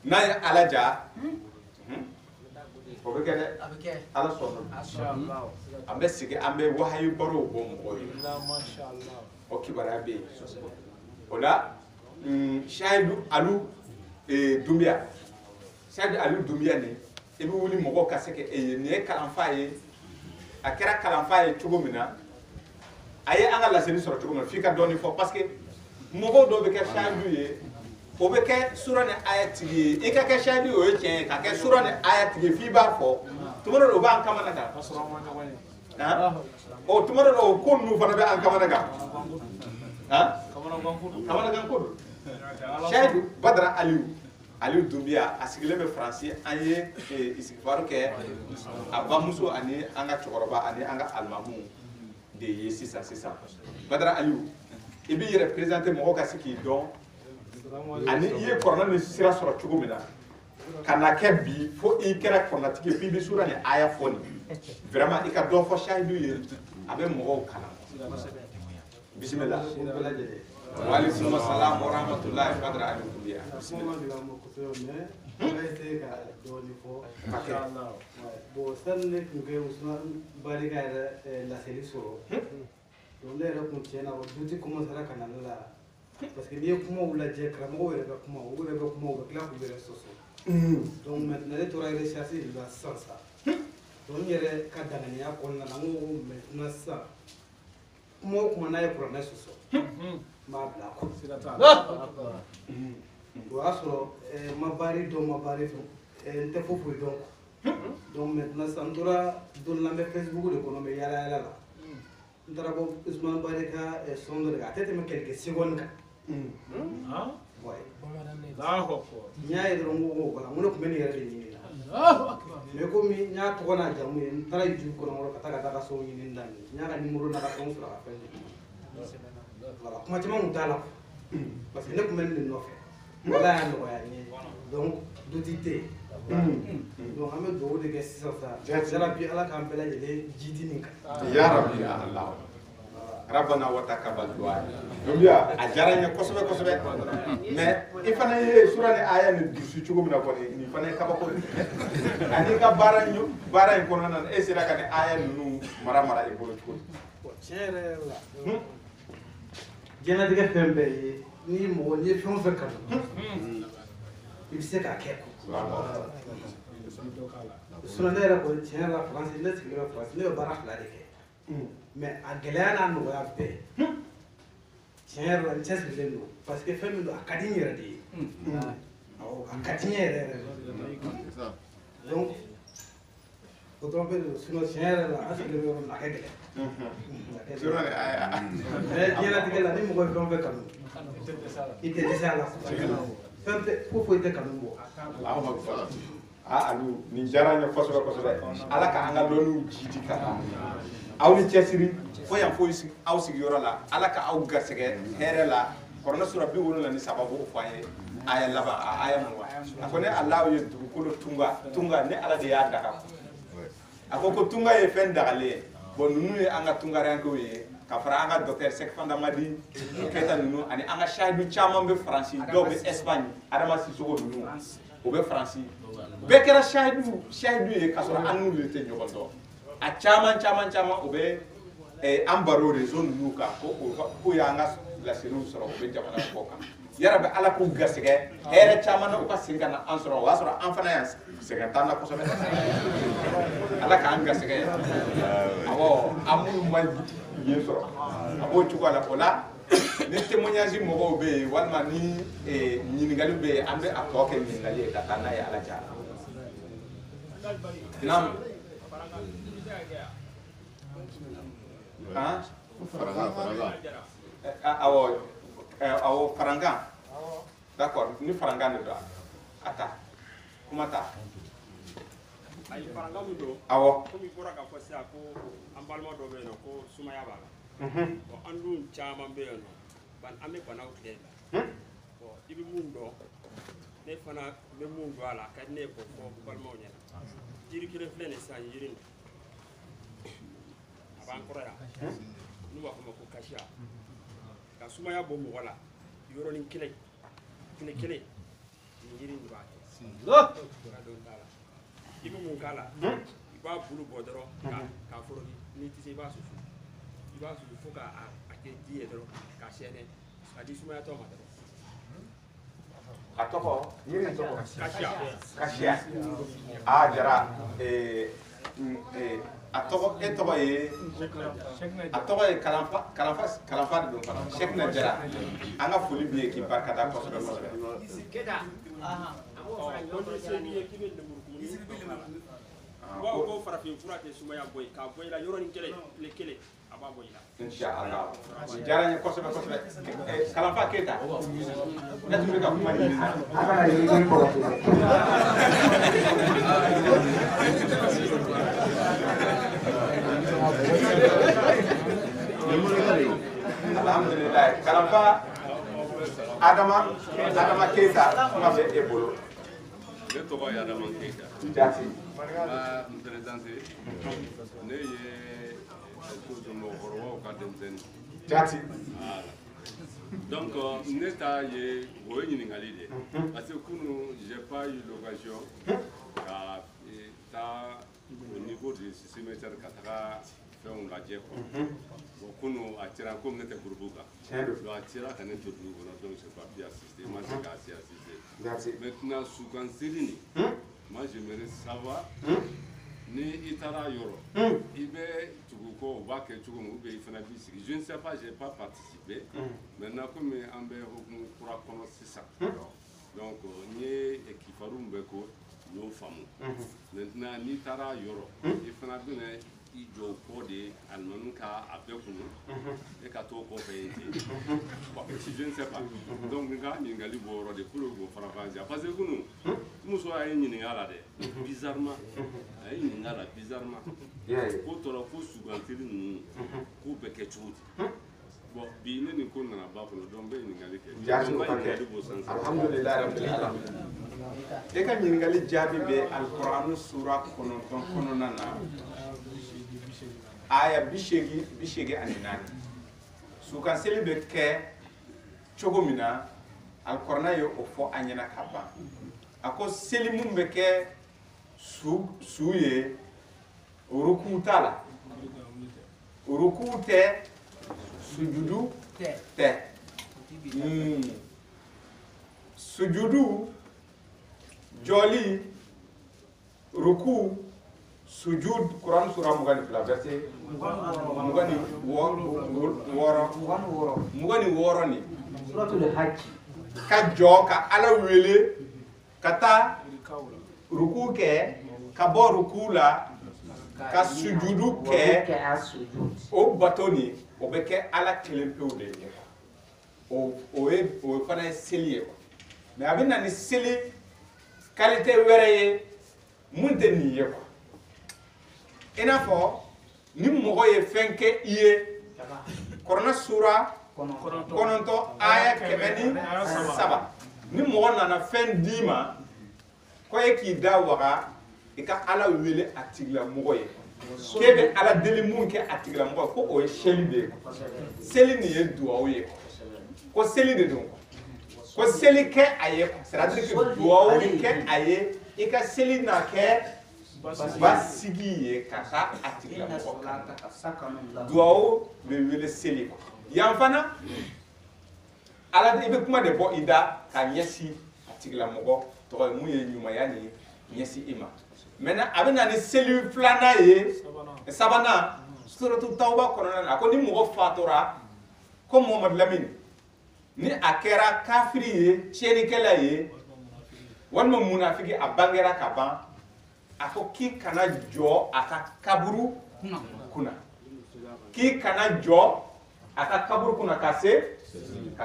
n'a ye ala ja o bɛ kɛ dɛ ala sɔnna an bɛ sigi an bɛ wahayi barow bɔ mɔgɔw ye o kibaruya bɛ yen o la Sayidu Alu Dunbiya Sayidu Alu Dunbiya nin i bɛ wuli mɔgɔw ka se ka nin ye kalanfa ye a kɛra kalanfa ye cogo min na a ye an ka laseli sɔrɔ cogo min na f'i ka dɔɔnin fɔ parce que mɔgɔw dɔw bɛ kɛ Sayidu ye o bɛ kɛ sura ni aya tigi ye i ka kɛ Sayidu o ye tiɲɛ ye ka kɛ sura ni aya tigi f'i b'a fɔ tuma dɔ la o b'an kamana kan o tuma dɔ la o ko ninnu fana bɛ an kamana kan kamana kan ko don Sayidu Badara Aliyu Dunbiya a sigilen bɛ Faransi an ye istighfaru kɛ a bamuso ani an ka cɛkɔrɔba ani an ka alimamu de ye sisan Badara Aliyu i b'i yɛrɛ présenter mɔgɔw ka se k'i dɔn ani i ye kɔrɔna ni sira sɔrɔ cogo min na ka na kɛ bi fo i kɛra kɔrɔnatigi ye f'i bɛ sura ni aya fɔ nin vraiment i ka dɔn fɔ Sayidu ye a bɛ mɔgɔw kalan bisimila waaleykum salaam wa rahmatulahi Badara Aliyu Dunbiya bon sani ne tun kɛ Usman Barika yɛrɛ laseli sɔrɔ donc ne yɛrɛ kun tiɲɛna o duti commencera ka na ne la parce que n'i ye kumaw lajɛ karamɔgɔw yɛrɛ ka kuma u yɛrɛ bɛ kuma u bɛ tila k'u yɛrɛ sɔsɔ donc maintenant ne tora recherche de la sisan donc n yɛrɛ ka danganiya kɔnɔna na n ko maintenant sisan kuma o kuma n'a ye kuranɛ sɔsɔ n b'a bila a kɔnɔ o y'a sɔrɔ ma baari dɔn ma baari dɔn n tɛ foyi dɔn donc maintenant sisan n tora don na n bɛ Facebook de kɔnɔ n bɛ yaala yaala la n taara ko Usman Barika son dɔ de kan a tɛ tɛmɛ quelques secondes kan n y'a ye dɔrɔn n ko voilà n ko ne tun bɛ nin yɛrɛ de ɲini na mais komi n y'a tɔgɔ n'a jamu ye n taara YouTube kɔnɔ ka taa ka so ɲini daminɛ n y'a ka numéro n'a ka fɛnw sɔrɔ ka fɛn de voilà kuma caman kun t'a la parce que ne tun bɛ nin de nɔfɛ ala y'a nɔgɔya n ye donc duti tɛ yen donc an bɛ dugawu de kɛ sisan yarabi ala k'an bɛɛ lajɛlen jidi nin kan yarabi ya Allah rabbana wa taqabbal du'a Dunbiya a diyara n ye kosɛbɛ kosɛbɛ mais i fana ye sura ni aya ni dusu cogo min na kɔni nin fana ye kabako ye ani ka baara in kɔnɔna na e sera ka nin aya ninnu mara i bolo cogo di tiɲɛ yɛrɛ la diɲɛlatigɛ fɛn bɛɛ ye ni mɔgɔ n'i ye fɛn o fɛn kanu i bɛ se k'a kɛ sinon ne yɛrɛ kɔni tiɲɛ yɛrɛ la Faransi ne sigilen bɛ Faransi ne bɛ baara 2 de kɛ mais a gɛlɛya n'a nɔgɔya bɛɛ tiɲɛ yɛrɛ la n cɛsirilen don parce que fɛn min don a ka di n yɛrɛ de ye a ka di n ye yɛrɛ yɛrɛ donc o dɔrɔn bɛ don sinon tiɲɛ yɛrɛ la an sigilen bɛ yɔrɔ min na a ka gɛlɛn mais diɲɛlatigɛ la ni mɔgɔ ye fɛn o fɛn kanu i tɛ dɛsɛ a la fɛn tɛ foyi tɛ kanu bɔ Alu nin diyara n ye kosɛbɛ kosɛbɛ ala ka an ka dɔnniw jidi ka taa aw ni cɛsiri fo yan fo aw sigiyɔrɔ la ala ka aw garisɛgɛ hɛrɛ la kɔrɔnɛ sura 73 b'o fɔ an ye aya laban a aya mugan a ko ne ala ye dugukolo tunga ne ala de y'a daga a ko tunga ye fɛn dagalen ye bon ninnu ye an ka tungarankew ye ka fara an ka docteur Sek Fandamadi Keta ninnu ani an ka Sayidu caman bɛ Faransi dɔw bɛ Espagne Adama Sisoko ninnu o bɛ Faransi bɛɛ kɛra Sayidu ye ka sɔrɔ an n'olu tɛ ɲɔgɔn dɔn a caman o bɛ an baro réseau ninnu kan ko y'an ka laseliw sɔrɔ o bɛ jamana kɔ kan yarabi ala k'u garisɛgɛ hɛrɛ caman na u ka segin ka na an sɔrɔ o y'a sɔrɔ an fana y'an sɛgɛn t'an na kosɛbɛ ala k'an garisɛgɛ awɔ an minnu ma yen sɔrɔ a b'o cogo la o la ni témoignage mɔgɔw bɛ yen walima ni ɲininkali bɛ yen an bɛ a tɔ kɛ ɲininkali ye ka taa n'a ye ala jara naam awo farangan d'accord ni farangan de do ata kuma ta ay farangan mu do awo komi bora ka fo sia ko ambalma do be no ko sumaya bala bon andu chama be no ban ame bana o klela bon ibi mun do ne fana be mun do ala ka ne ko fo balma o nyana jiri kire flene sa yiri aban kora ya nu wa ko kasha ka sumaya bo mo wala yoro ni kile ni yiri ni ba ibu mun kala iba bulu bodoro ka foro ni tise iba su fo ka ake die doro ka shene adi sumaya to ma doro atoko yiri toko kashia a jara atoko etoko ye atoko ye kalanfa de don fana Sheikh na jara an ka foli bi ye ki barka da kosɛbɛ ko farafin fura ke sumaya boy ka boy la yoro ni kele le kele aba boy la inshallah jara ni kosɛbɛ kalanfa keta na tun bɛ ka kuma ɲini na Ana yiri ko alhamdulillah kalanfa adama keta kuma bɛ e bolo ne tɔgɔ ye Adama Keita jati n présenté ne ye mɔgɔkɔrɔbaw ka denmisɛnnin jati donc ne ta ye o ye ɲininkali de parce que kunu j'ai pas eu l'occasion ka taa au niveau du cimetière ka taga fɛnw lajɛ quoi bon kunu a cira comme ne tɛ groupe kan donc a cira ka ne to dugu kɔnɔ donc j'ai pas pu assister ma se ka assister maintenant sukan siri ni moi j'aimerais savoir ni i taara yɔrɔ i bɛ tugu kɔ u b'a kɛ cogo min ou bien i fana b'i sigi je ne sais pas j'ai pas participé maintenant comme an bɛ hokumu kura kɔnɔ sisan donc n ye kifaru min bɛ ko n y'o faamu maintenant n'i taara yɔrɔ i fana bɛna i jɔ kɔ de alimami ka a bɛɛ kunu e ka t'o kɔfɛ yen ten je ne sais pas donc n ka ɲininkali b'o yɔrɔ de pour k'o fara fara parce que kunu muso a ye ɲininka la dɛ bizarrement a ye ɲininka la bizarrement ko tɔrɔ ko sugantili ninnu k'u bɛ kɛ cogo di bon bi ne nin ko nana ba kɔnɔ donc n bɛ ɲininkali kɛ donc n ka ɲininkali b'o sanfɛ alhamdulillah rabbil alamin e ka ɲininkali jaabi bɛ alqur'anu sura 9 kɔnɔna na aya 84 sukan seli bɛ kɛ cogo min na alqur'ana ye o fɔ an ɲɛna ka ban a ko seli mun bɛ kɛ su ye ruku t'a la ruku tɛ sujudu tɛ sujudu jɔli ruku sujud Quran surah 22 verset 26 ni suratul hajj ka jɔ ka Ala wele ka taa ruku kɛ ka bɔ ruku la ka sujudu kɛ o bato ni o bɛ kɛ Ala kelen pewu de ye o fana ye seli ye mais a bɛ na ni seli qualité wɛrɛ ye mun tɛ nin ye quoi i n'a fɔ ni mɔgɔ ye fɛn kɛ i ye Kuranɛ sura 9 aya 107 ni mɔgɔ nana fɛn d'i ma ko e k'i da waga i ka Ala wele a tigilamɔgɔ ye k'e bɛ Ala deli mun kɛ a tigilamɔgɔ ko o ye seli de ye seli nin ye duwawu ye ko seli de don ko seli kɛ a ye c'est-à-dire que duwawu kɛ a ye i ka seli n'a kɛ basigi ye ka taa a tigilamɔgɔ kan duwawu bɛ wele seli yan fana Ala i bɛ kuma de bɔ i da ka ɲɛsin a tigilamɔgɔ tɔgɔ ye mun ye ɲumanya ni ɲɛsin i ma maintenant a bɛ na ni seli filanan ye sabanan suratu tawba kɔnɔna na a ko ni mɔgɔ fatura ko Muhamadu Lamini ni a kɛra kafiri ye tiɲɛnikɛla ye walima munafiki a bangera ka ban a ko k'i kana jɔ a ka kaburu kunna k'i kana jɔ aka kaburu kuna ka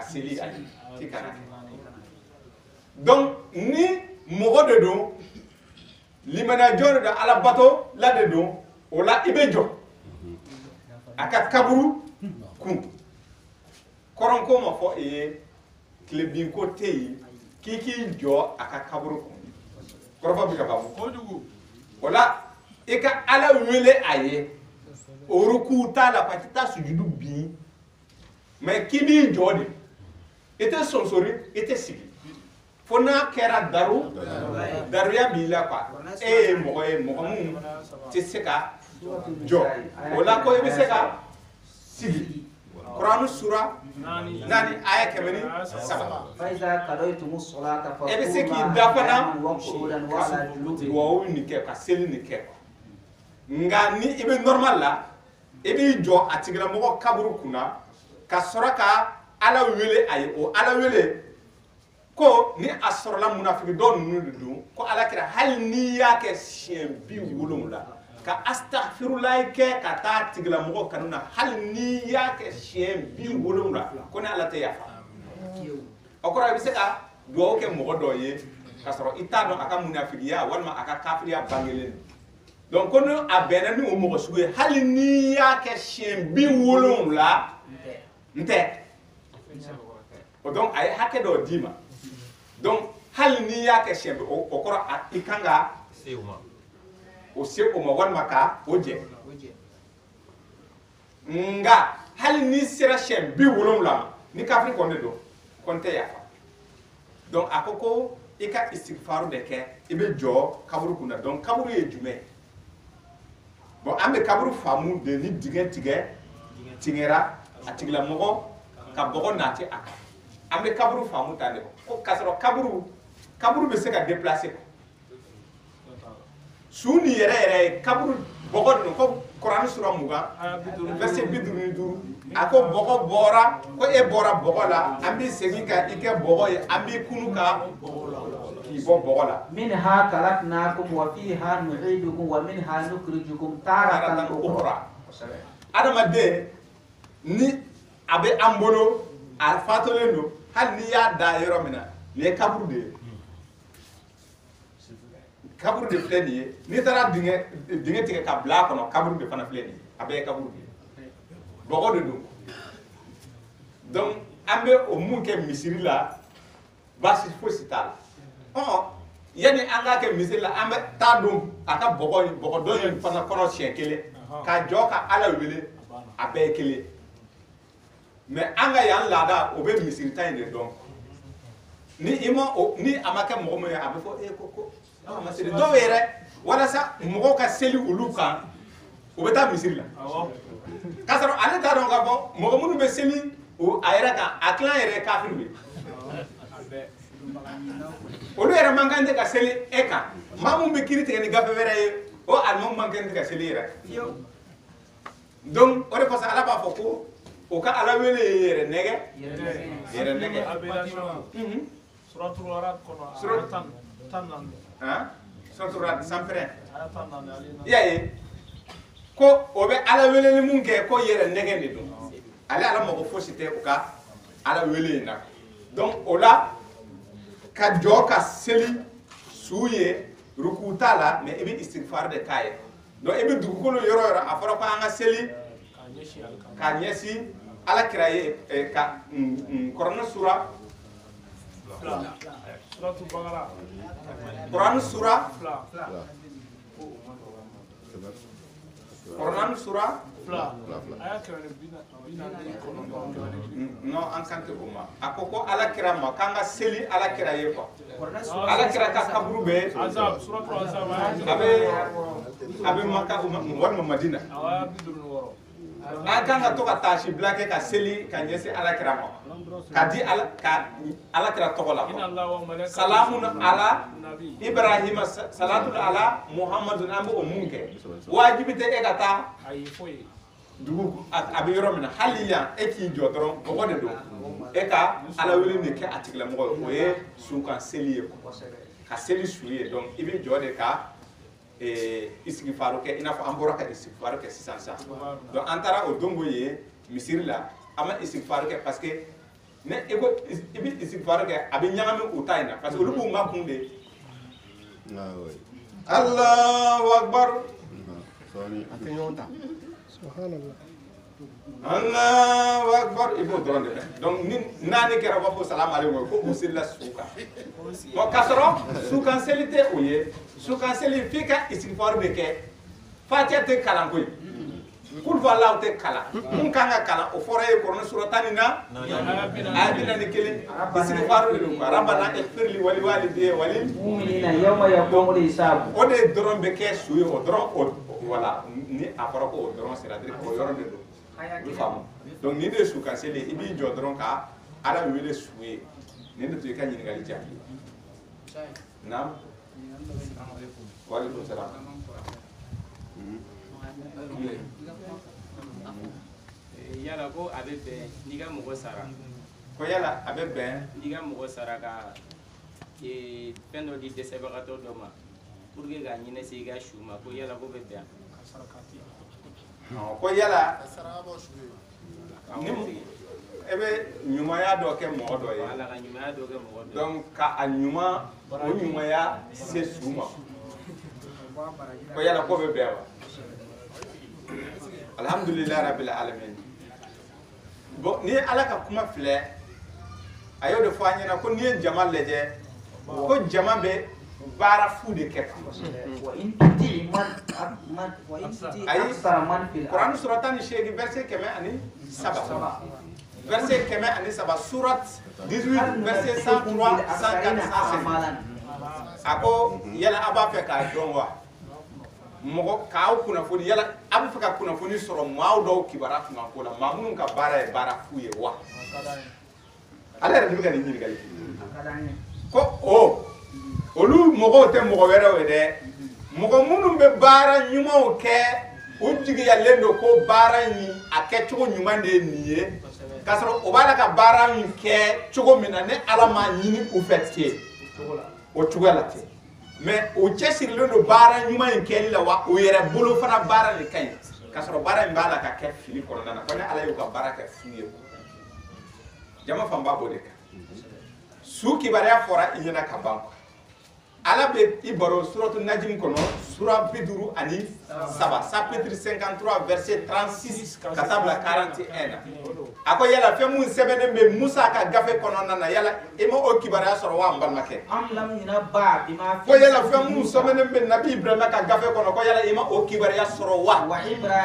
seli ali ti kana donc ni mogo de don limana joro da ala bato la de don o la ibe jo aka kaburu kun koron ko ma fo e klebin ko tei kiki jo aka kaburu kun korofo bi ka babu ko dugu wala e ka ala wele aye oruku ta la patita sujudu bi mais kibi jodi était sonsori était sigi fona kera daru ya bila kwa mogo mu ti seka jo wala ko ibe seka sigi Quran sura nani aya kemeni saba faiza kadaitum as-salata fa ebe seki dafana wo ni ke ka seli ni ke nga ni ibe normal la ibe jo atigra mogo kaburu kuna ka soraka ala wele ay o ala wele ko ni asorola munafiki don nunu du ko ala kira hal ni yake shen bi wulumla ka astaghfirullah ke ka ta tigla mogo kanuna hal ni yake shen bi wulumla ko ni ala te yafa okora bi seka do ke mogo do ye ka soro ita do aka munafiki ya walma aka kafiriya bangelen donc kono abena ni o mogo suwe hal ni yake shen bi wulumla nte donc ay hakke do dima donc hal ni yake shembe o kora ikanga seuma walma ka oje nga hal ni sera shembe wolom la ni kafri konde do konte ya donc akoko ika istighfaru de ke ibe jo kaburu kuna donc kaburu e jume bon ambe kaburu famu de ni tingera atigla mogo ka bogo nati aka ambe kaburu famu tande ko kasoro kaburu be se ka déplacer suni yere kaburu bogo no ko Quran sura muga verset biduru duru ako bogo bora ko e bora bogo la ambi segi ka ike bogo e ambi kunuka ki bogo la minha khalaqnakum wa fiha nu'idukum wa minha nukhrijukum taratan ukhra adama de ni abe ambolo al fatolendo hal ni ya da yoro mina le kaburu de fleni ni tara dinge tike ka bla kono kaburu de fana fleni abe kaburu de bogo de do donc ambe o munke misiri la basi fosital yani anga ke misiri la ambe ta dum aka bogo do yen fana kono chekele ka joka ala wele abe kele mais anga yan lada o be misiri tan de donc ni ni amaka mo mo ya abe fo koko ama sele do were wala sa mo ka seli uluka o be ta misiri la kasaro ale ta don ka fo mo mo be seli o ayra ka aklan yere kafir bi o le yere mangande ka seli eka mamu be kirite ni gafe were o almo mangande ka seli yere donc o de ko sa ala ba fo ko o ka ala wele yere nege suratul arab kono tan suratul arab sampre yaye ko o be ala wele ni munke ko yere nege ni do ala mo ko fosite o ka ala wele na donc o la ka joka seli suye rukutala mais ebi istighfar de kaye donc ebi dugukolo yoro afara ko anga seli ka nyesi ala kiraye ka Quran sura suratul baqara Quran sura Quran sura aya kere bina no an kante umma akoko ala kirama kanga seli ala kiraye ko ala kira ka kaburu be azab suratul azab abe maka wal madina aya bidurun woro akanga to ka tashi blake ka seli ka nyesi ala kirama kadi ala kira togola salamun ala ibrahim salatu ala muhammadun ambo omunke wajibi te egata ay foye dugu abi yoro mina haliya eki jodron ko de do eka ala wele ne ke atikla mo ko ye su kan seliye ko ka seli suye donc ibi jode ka istighfaru ke ina fo ambora ka istighfaru ke sisansa donc antara o dongo ye misiri la ama istighfar kɛ parce que ne eko ibi istighfar kɛ a bɛ ɲagami u ta in na parce que olu b'u ma kun de Allahu akbar Subhanallah. Allahu akbar ibo dɔrɔn de fɛ donc ni naani kɛra u b'a fɔ salamu aleykum ko u selila su kan bon k'a sɔrɔ sukanseli tɛ o ye sukanseli f'i ka istighfar de kɛ fatiha tɛ kalan koyi kul huwallahu tɛ kalan mun kan ka kalan o fɔra ye kuranɛ sura 10 na aya 41 istighfar de don rabbana ighfir li wa li walidayya wa lil mu'minina yawma yaqumul hisab o de dɔrɔn bɛ kɛ su ye o dɔrɔn o voilà ni a fɔra ko o dɔrɔn c'est-à-dire o yɔrɔ de don i faamu donc ni de su kanseli i b'i jɔ dɔrɔn ka ala wele su ye ni de to i ka ɲininkali jaabi naam wa alaikum salam yala ko a bɛ bɛn n'i ka mɔgɔ sara ko yala a bɛ bɛn n'i ka mɔgɔ sara ka fɛn dɔ di dɛsɛbagatɔ dɔ ma pour que k'a ɲinɛ se i ka su ma ko yala ko bɛ bɛn ko yala ni e bɛ ɲumanya dɔ kɛ mɔgɔ dɔ ye ala ka ɲumanya dɔ kɛ mɔgɔ dɔ donc ka a ɲuman o ɲumanya se su ma ko yala ko bɛ bɛn wa alhamdulillahi rabbil alamin bon ni ala ka kuma filɛ a y'o de fɔ an ɲɛna ko n'i ye jama lajɛ ko jama bɛ baara fu de kɛ ayi Quran sura 18 verset 107 verset 107 surat 18 verset 103 104 105 a ko yala a b'a fɛ k'a dɔn wa mɔgɔ k'aw kunnafoni yala a bɛ fɛ ka kunnafoni sɔrɔ maa dɔw kibaruya tuma ko la maa minnu ka baara ye baara fu ye wa ale yɛrɛ de bɛ ka nin ɲininkali ko olu mɔgɔw tɛ mɔgɔ wɛrɛw ye dɛ mɔgɔ minnu bɛ baara ɲumanw kɛ u jigiyalen don ko baara in a kɛcogo ɲuman de ye nin ye k'a sɔrɔ o b'a la ka baara in kɛ cogo min na ne ala m'a ɲini u fɛ ten o cogoya la ten mais o cɛsirilen don baara ɲuman in kɛli la wa o yɛrɛ bolo fana baara de ka ɲi k'a sɔrɔ baara in b'a la ka kɛ fili kɔnɔna na ko ne ala y'u ka baara kɛ fu ye jama fanba b'o de kan su kibaruya fɔra i ɲɛna ka ban ala bɛ i baro suratu najim kɔnɔ sura 57 chapitre 53 verset 36 ka taa bila 41 na a ko yala fɛn mun sɛbɛnnen bɛ musa ka gafe kɔnɔna na yala i ma o kibaruya sɔrɔ wa n balimakɛ ko yala fɛn mun sɛbɛnnen bɛ nabi ibrahima ka gafe kɔnɔ ko yala i ma o kibaruya sɔrɔ wa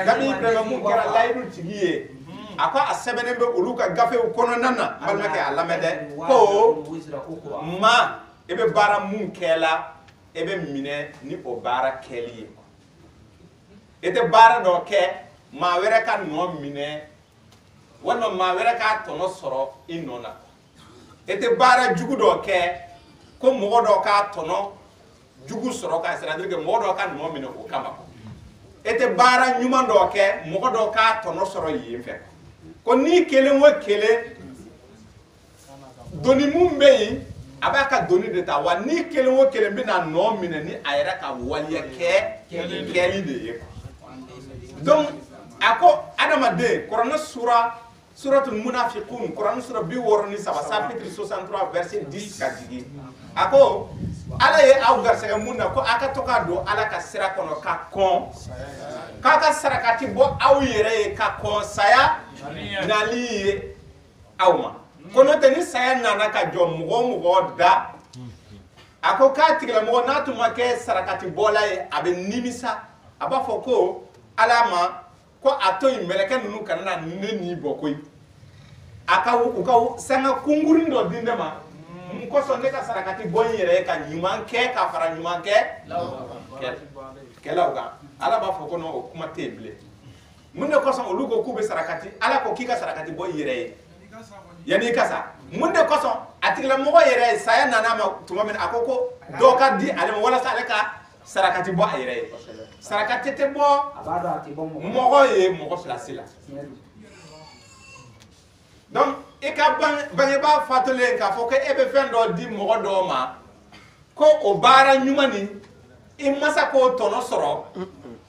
nabi ibrahima mun kɛra layidu tigi ye a ko a sɛbɛnnen bɛ olu ka gafew kɔnɔna na n balimakɛ a lamɛn dɛ ko ma e bɛ baara mun kɛla e bɛ minɛ ni o baara kɛli ye e tɛ baara dɔ kɛ maa wɛrɛ ka nɔ minɛ walima maa wɛrɛ k'a tɔnɔ sɔrɔ i nɔ na e tɛ baara jugu dɔ kɛ ko mɔgɔ dɔ k'a tɔnɔ jugu sɔrɔ k'a c'est-à-dire que mɔgɔ dɔ ka nɔ minɛ o kama e tɛ baara ɲuman dɔ kɛ mɔgɔ dɔ k'a tɔnɔ sɔrɔ yen fɛ ko ni kelen o kelen doni mun bɛ yen a b'a ka doni de ta wa ni kelen o kelen bɛna nɔ minɛ ni a yɛrɛ ka waliya kɛli de ye donc a ko adamaden kuranɛ suratul munafiqun kuranɛ sura 63 chapitre 63 verset 10 ka jigin a ko ala ye aw garisɛgɛ mun na ko a ka to ka don ala ka sira kɔnɔ ka kɔn k'a ka sarakati bɔ aw yɛrɛ ye ka kɔn saya nali ye aw ma ko n'o tɛ ni saya nana ka jɔ mɔgɔ o mɔgɔ da a ko k'a tigilamɔgɔ n'a tun ma kɛ sarakati bɔla ye a bɛ nimisa a b'a fɔ ko ala ma ko a to yen mɛlɛkɛ ninnu kana na ne ni bɔ koyi a ka u ka sanga kunkurunin dɔ di ne ma mun kosɔn ne ka sarakati bɔ n yɛrɛ ye ka ɲuman kɛ ka fara ɲuman kɛlaw kan ala b'a fɔ ko non o kuma tɛ yen bilen mun de kosɔn olu ko k'u bɛ sarakati ala ko k'i ka sarakati bɔ i yɛrɛ ye yanni i ka sa mun de kosɔn a tigilamɔgɔ yɛrɛ ye saya nana ma tuma min a ko ko dɔ ka di ale ma walasa ale ka sarakati bɔ a yɛrɛ ye sarakati tɛ bɔ mɔgɔ ye mɔgɔ filasi la donc i ka bangebaa fatulen k'a fɔ ko e bɛ fɛn dɔ di mɔgɔ dɔw ma ko o baara ɲuman nin i masa k'o tɔnɔ sɔrɔ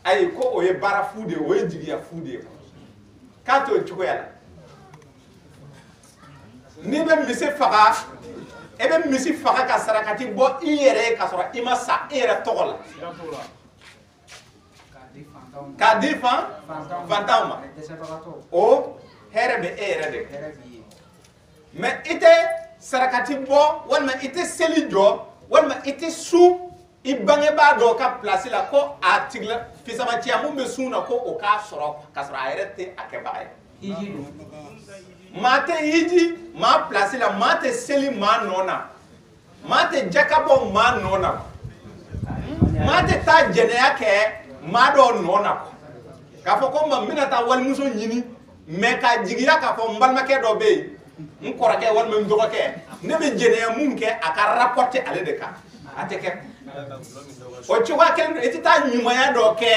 ayi ko o ye baara fu de ye o ye jigiya fu de ye k'a to o cogoya la ni bɛ misi faga e bɛ misi faga ka sarakati bɔ i yɛrɛ ye ka sɔrɔ i ma sa i yɛrɛ tɔgɔ la k'a di fantanw ma o hɛrɛ bɛ e yɛrɛ de mais i tɛ sarakati bɔ walima i tɛ seli jɔ walima i tɛ su i bangebaa dɔ ka place la ko a tigila fisamaciya mun bɛ sun na ko o k'a sɔrɔ ka sɔrɔ a yɛrɛ tɛ a kɛbaga ye maa tɛ hiji maa place la maa tɛ seli maa nɔ na maa tɛ jaka bɔ maa nɔ na maa tɛ taa jɛnɛya kɛ maa dɔ nɔ na k'a fɔ ko n bɛna taa walimuso ɲini mais ka jigiya k'a fɔ n balimakɛ dɔ bɛ yen n kɔrɔkɛ walima n dɔgɔkɛ ne bɛ jɛnɛya mun kɛ a ka rapporter ale de kan a tɛ kɛ o cogoya kelen don i tɛ taa ɲumanya dɔ kɛ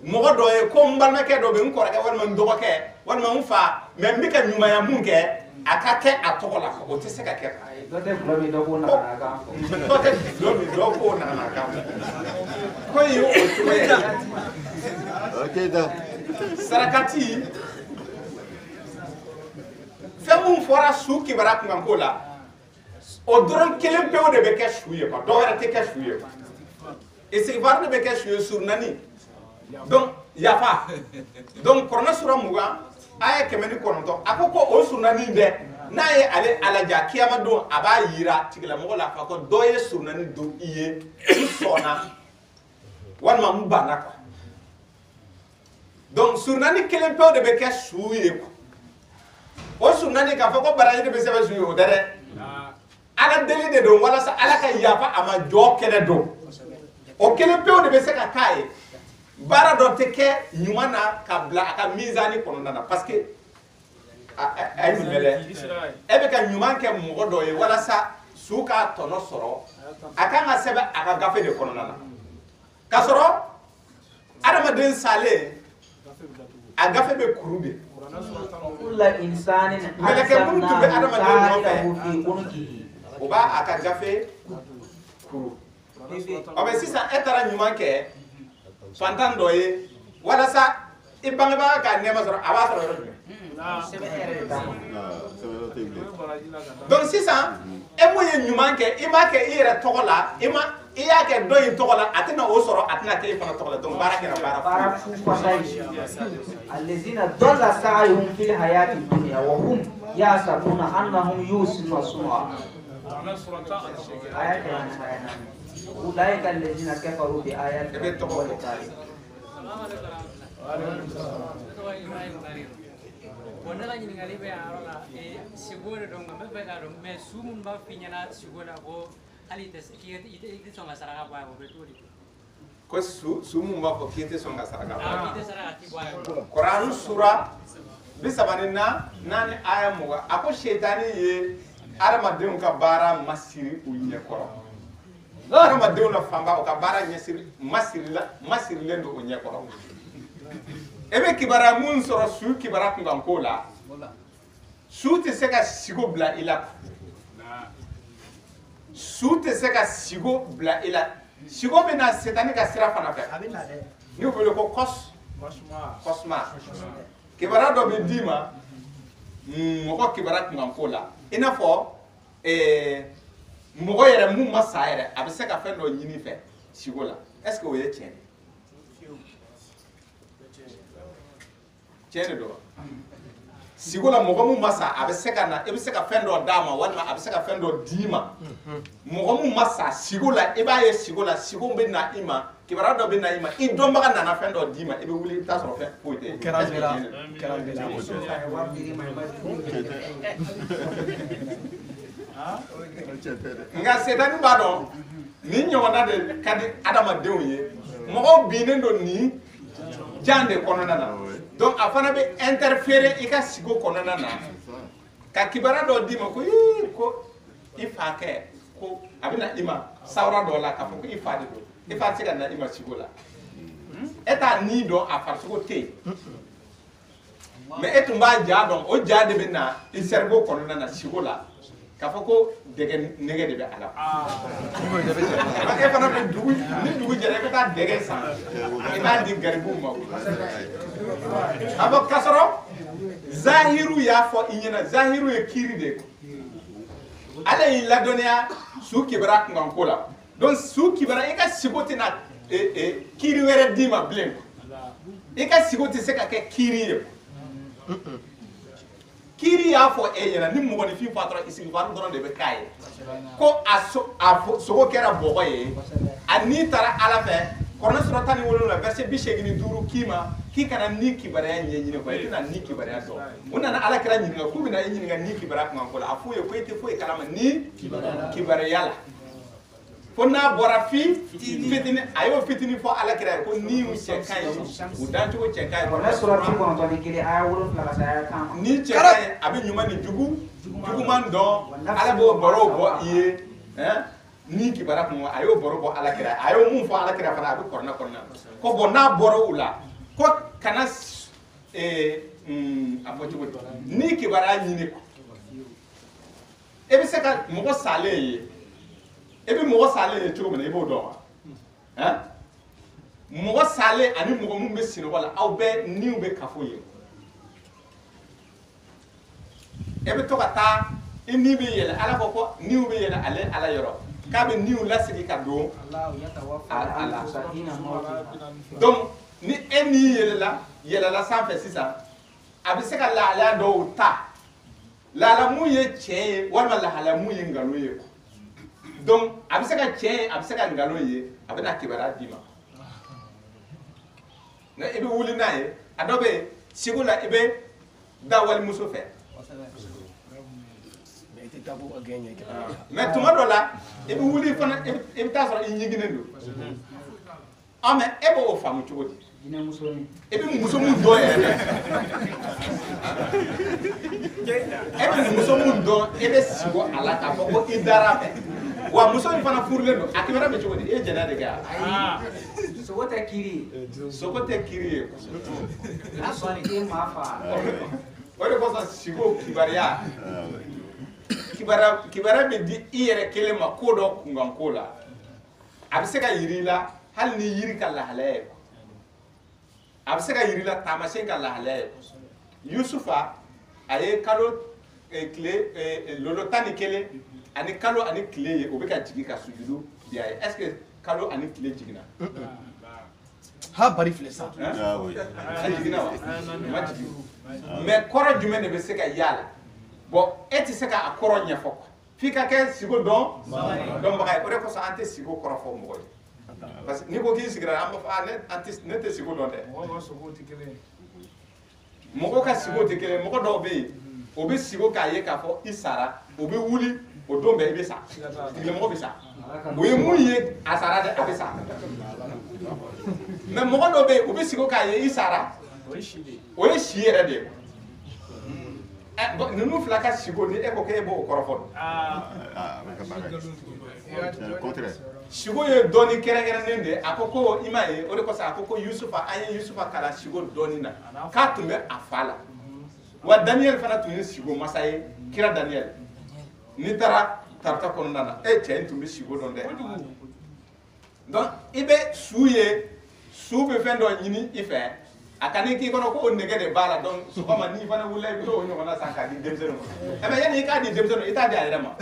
mɔgɔ dɔ ye ko n balimakɛ dɔ bɛ n kɔrɔkɛ walima n dɔgɔkɛ walima n fa mais n bɛ ka ɲumanya mun kɛ a ka kɛ a tɔgɔ la o tɛ se ka kɛ dɔ tɛ dulɔ min dɔ k'o naganakan ko in ye o cogoya ye sarakati fɛn mun fɔra su kibaruya kunkanko la o dɔrɔn kelen pewu de bɛ kɛ su ye quoi dɔ wɛrɛ tɛ kɛ su ye istighfar de bɛ kɛ su ye suru naani donc yafa donc kuranɛ sura 20 aya 109 a ko o suru naani dɛ n'a ye ale alaja kiyama don a b'a yira tigilamɔgɔ la k'a fɔ dɔ ye suru naani don i ye n sɔnna walima n banna quoi donc suru naani kelen pewu de bɛ kɛ su ye quoi o suru naani k'a fɔ ko baraji de bɛ sɛbɛn su ye o tɛ dɛ ala deli de don walasa ala ka yafa a ma jɔ kɛnɛ don o kelen pewu de bɛ se ka k'a ye baara dɔ tɛ kɛ ɲuman na ka bila a ka mizani kɔnɔna na parce que a ye nin bɛ dɛ e bɛ ka ɲuman kɛ mɔgɔ dɔ ye walasa su k'a tɔnɔ sɔrɔ a kan ka sɛbɛn a ka gafe de kɔnɔna na k'a sɔrɔ adamaden salen a gafe bɛ kuru de mɛlɛkɛ minnu tun bɛ adamaden nɔfɛ o b'a a ka gafe kuru ɔ mɛ sisan e taara ɲuman kɛ fantan dɔ ye walasa i bangebaga ka nɛɛma sɔrɔ a b'a sɔrɔ yɔrɔ jumɛn donc sisan e mun ye ɲuman kɛ i m'a kɛ i yɛrɛ tɔgɔ la i y'a kɛ dɔ in tɔgɔ la a tɛna o sɔrɔ a tɛna kɛ i fana tɔgɔ la donc baara kɛra baara الذين ضل سعيهم في الحياة الدنيا وهم يحسبون أنهم يحسنون صنعا أولئك الذين كفروا بآيات ولقائه Wondala nyingali be arola sigore dong me be garo me sumun ba pinyana sigora ko ali tes ki ite songa saraka ba ko betuli ko sumun ba ko kite songa saraka ba kite saraka ti ba Quran sura bisabanina nani aya muga ako shetani ye aramadenw ka baara masiri u ɲɛ kɔrɔ aramadenw na fanba o ka baara ɲɛsiri masirilen don o ɲɛ kɔrɔ e bɛ kibaruya mun sɔrɔ su kibaruya kunkanko la su tɛ se ka sigo bila i la su tɛ se ka sigo bila i la sigo bɛ na setani ka sira fana fɛ n'u wele ko kɔsuma kibaruya dɔ bɛ d'i ma mɔgɔ kibaruya kunkanko la i n'a fɔ mɔgɔ yɛrɛ mun ma sa yɛrɛ a bɛ se ka fɛn dɔ ɲini fɛ sigo la est-ce que o ye tiɲɛ ye tiɲɛ de don sigo la mɔgɔ mun ma sa a bɛ se ka na i bɛ se ka fɛn dɔ d'a ma walima a bɛ se ka fɛn dɔ d'i ma mɔgɔ mun ma sa sigo la i b'a ye sigo la sigo bɛ na i ma kibaruya dɔ bɛ na i ma i dɔnbaga nana fɛn dɔ d'i ma i bɛ wuli i bɛ taa sɔrɔ fɛn foyi tɛ yen nka setani b'a dɔn nin ɲɔgɔnna de ka di adamadenw ye mɔgɔw binnen don nin jan de kɔnɔna na donc a fana bɛ interférer i ka sigo kɔnɔna na ka kibaruya dɔ d'i ma ko ko i fa kɛ ko a bɛ na i ma sawura dɔ la k'a fɔ ko i fa de don i fa tɛ se ka na i ma sigo la e t'a ni dɔn a farisogo tɛ yen mais e tun b'a ja dɔn o ja de bɛ na i cerveau kɔnɔna na sigo la k'a fɔ ko dɛgɛ nɛgɛ de bɛ a la e fana bɛ dugu ni dugu jɛra i bɛ taa dɛgɛ san i b'a di garibuw ma a bɔ k'a sɔrɔ zahiru y'a fɔ i ɲɛna zahiru ye kiiri de ye ala yi ladɔniya su kibara kunkan ko la donc su kibara i ka sigo tɛna kiiri wɛrɛ d'i ma bilen i ka sigo tɛ se ka kɛ kiiri ye kiiri y'a fɔ e ɲɛna ni mɔgɔninfin fatɔra istighfar dɔrɔn de bɛ k'a ye ko a sogo kɛra bɔgɔ ye a n'i taara ala fɛ kɔrɔnɛ sura 17 verset 85 k'i ma k'i kana ni kibaruya ɲɛɲini quoi i tɛna ni kibaruya dɔn o nana ala kɛra ɲininka k'u bɛna i ɲininka ni kibaruya kunkan ko la a f'u ye ko i tɛ foyi kalama ni kibaruya la fo n'a bɔra fitini a y'o fitini fɔ ala kɛra ye ko ni u cɛ ka ɲi u dancogo cɛ ka ɲi kɔrɔnɛ sura 91 aya 7 ka se aya 10 ni cɛ ka ɲi a bɛ ɲuman ni juguman dɔn ala b'o baro bɔ i ye ni kibaruya kun a y'o baro bɔ ala kɛra a y'o mun fɔ ala kɛra fana a bɛ kɔrɔnɛ kɔnɔna ko bon n'a bɔra u la ko kana a fɔ cogo di ni kibaruya ɲini e bɛ se ka mɔgɔ salen ye e bɛ mɔgɔ salen ye cogo min na i b'o dɔn wa mɔgɔ salen ani mɔgɔ mun bɛ sinɔgɔ la aw bɛɛ niw bɛ kafo ye e bɛ to ka taa i ni bɛ yɛlɛ ala ko niw bɛ yɛlɛ ale ala yɔrɔ k'a bɛ niw lasigi ka don a la donc ni e ni yɛlɛla sanfɛ sisan a bɛ se ka lahalaya dɔw ta lahala mun ye tiɲɛ ye walima lahala mun ye nkalon ye donc a bɛ se ka tiɲɛ ye a bɛ se ka nkalon ye a bɛna kibaruya d'i ma nka i bɛ wuli n'a ye a dɔ bɛ yen segu la i bɛ da walimuso fɛ mais tuma dɔ la i bɛ wuli fana i bɛ taa sɔrɔ i ɲiginnen don mais e b'o faamu cogo di e bɛ muso mun dɔn yɛrɛ e bɛ muso mun dɔn e bɛ sigi a la k'a fɔ ko i dara fɛ wa muso in fana furulen don a kibaruya bɛ cogo di e ye jɛnɛ de kɛ wa sogo tɛ kiiri ye sogo tɛ kiiri ye n'a sɔnni e ma fa o de kosɔn sigo kibaruya bɛ di i yɛrɛ kelen ma ko dɔ kunkan ko la a bɛ se ka yiri i la hali ni yiri ka lahalaya ye a bɛ se ka yiri i la taamasiyɛn ka lahalaya ye yusufa a ye kalo tile lolo 11 ani kalo ani tile ye o bɛ ka jigin ka sujudu bi a ye est ce que kalo ani tile jiginna ha bari filɛ sa a jiginna wa ma jigin mais kɔrɔ jumɛn de bɛ se ka y'a la bon e tɛ se k'a kɔrɔ ɲɛfɔ f'i ka kɛ sigo dɔnbaga ye o de kosɔn an tɛ sigo kɔrɔ fɔ mɔgɔ ye parce que n'i ko k'i sigira an b'a fɔ ne tɛ sigo dɔn dɛ mɔgɔw ka sigo tɛ kelen mɔgɔ dɔw bɛ yen o bɛ sigo k'a ye k'a fɔ i sara o bɛ wuli o don bɛɛ i bɛ sa tigilamɔgɔ bɛ sa o ye mun ye a sara dɛ a bɛ sa mais mɔgɔ dɔw bɛ yen o bɛ sigo k'a ye i sara o ye si yɛrɛ de ye ninnu fila ka sigo ni e ko k'e b'o kɔrɔ fɔ sigo ye dɔɔni kɛrɛnkɛrɛnnen de ye a ko i m'a ye o de kosɔn a ko yusufa an ye yusufa kalan sigo dɔɔni na k'a tun bɛ a fa la wa daniyɛli fana tun ye sigo masa ye kira daniyɛli n'i taara tarata kɔnɔna na e cɛ in tun bɛ sigo dɔn dɛ donc i bɛ su ye su bɛ fɛn dɔ ɲini i fɛ a ka n'i k'i kɔnɔ ko o nɛgɛ de b'a la donc sɔgɔma n'i fana wulila i bɛ t'o ɲɔgɔnna san k'a di denmisɛnninw ma mais yanni i k'a di denmisɛnninw i t'a di a yɛrɛ ma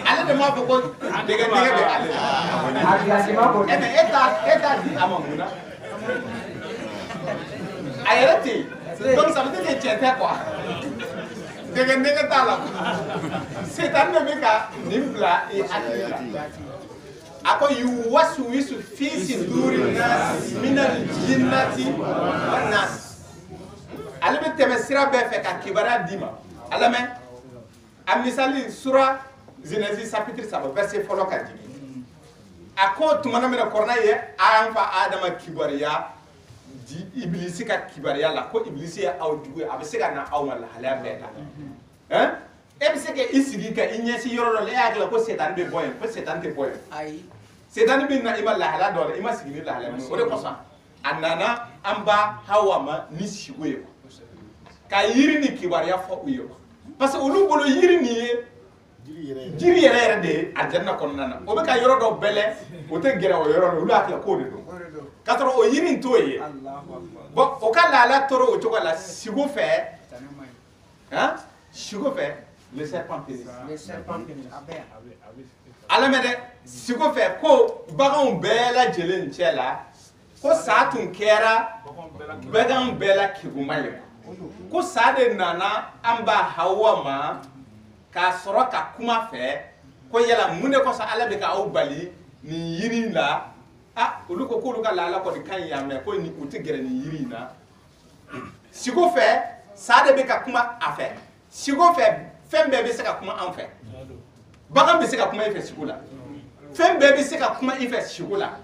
ale de m'a fɔ ko nɛgɛ bɛ ale la mais e t'a di a ma mun na a yɛrɛ tɛ yen donc ça veut dire que cɛ tɛ quoi nɛgɛ t'a la setan de bɛ ka nin bila i hakili la a ko yuwaswisu fi suduri nasi minal jinnati wan nas ale bɛ tɛmɛ sira bɛɛ fɛ ka kibaruya d'i ma a lamɛn a misali sura Genèse chapitre 3 verset fɔlɔ ka jigin a ko tuma min na kɔrɔna ye an fa Adama kibaruya di Ibilisi ka kibaruya la ko Ibilisi ye aw jugu ye a bɛ se ka na aw ma lahalaya bɛɛ la e bɛ se ka i sigi ka i ɲɛsin yɔrɔ dɔ la e y'a hakili ko setan bɛ bɔ yen ko setan tɛ bɔ yen ayi setan bɛ na i ma lahalaya dɔ la i ma sigi ni lahalaya min o de kosɔn a nana an ba Hawa ma ni sigo ye ka yiri ni kibaruya fɔ u ye parce que olu bolo yiri nin ye jiri yɛrɛ de ye alijɛnɛ kɔnɔna na o bɛ ka yɔrɔ dɔ bɛlɛ o tɛ gɛrɛ o yɔrɔ la olu hakili k'o de don k'a sɔrɔ o yiri in t'o ye bon o ka lahalaya tora o cogo la sigo fɛ sigo fɛ le serpent pénis Le serpent pénis. ala mɛ dɛ sigo fɛ ko baganw bɛɛ lajɛlen cɛ la ko sa tun kɛra baganw bɛɛ la keguma ye ko sa de nana an ba Hawa ma k'a sɔrɔ ka kuma fɛ ko yala mun de kɔsɔn ala bɛ ka aw bali nin yiri in la olu ko k'olu ka laala kɔni ka ɲi yan mɛ ko u tɛ gɛrɛ nin yiri in na sigo fɛ sa de bɛ ka kuma a fɛ sigo fɛ fɛn bɛɛ bɛ se ka kuma an fɛ bagan bɛ se ka kuma i fɛ sigo la fɛn bɛɛ bɛ se ka kuma i fɛ sigo la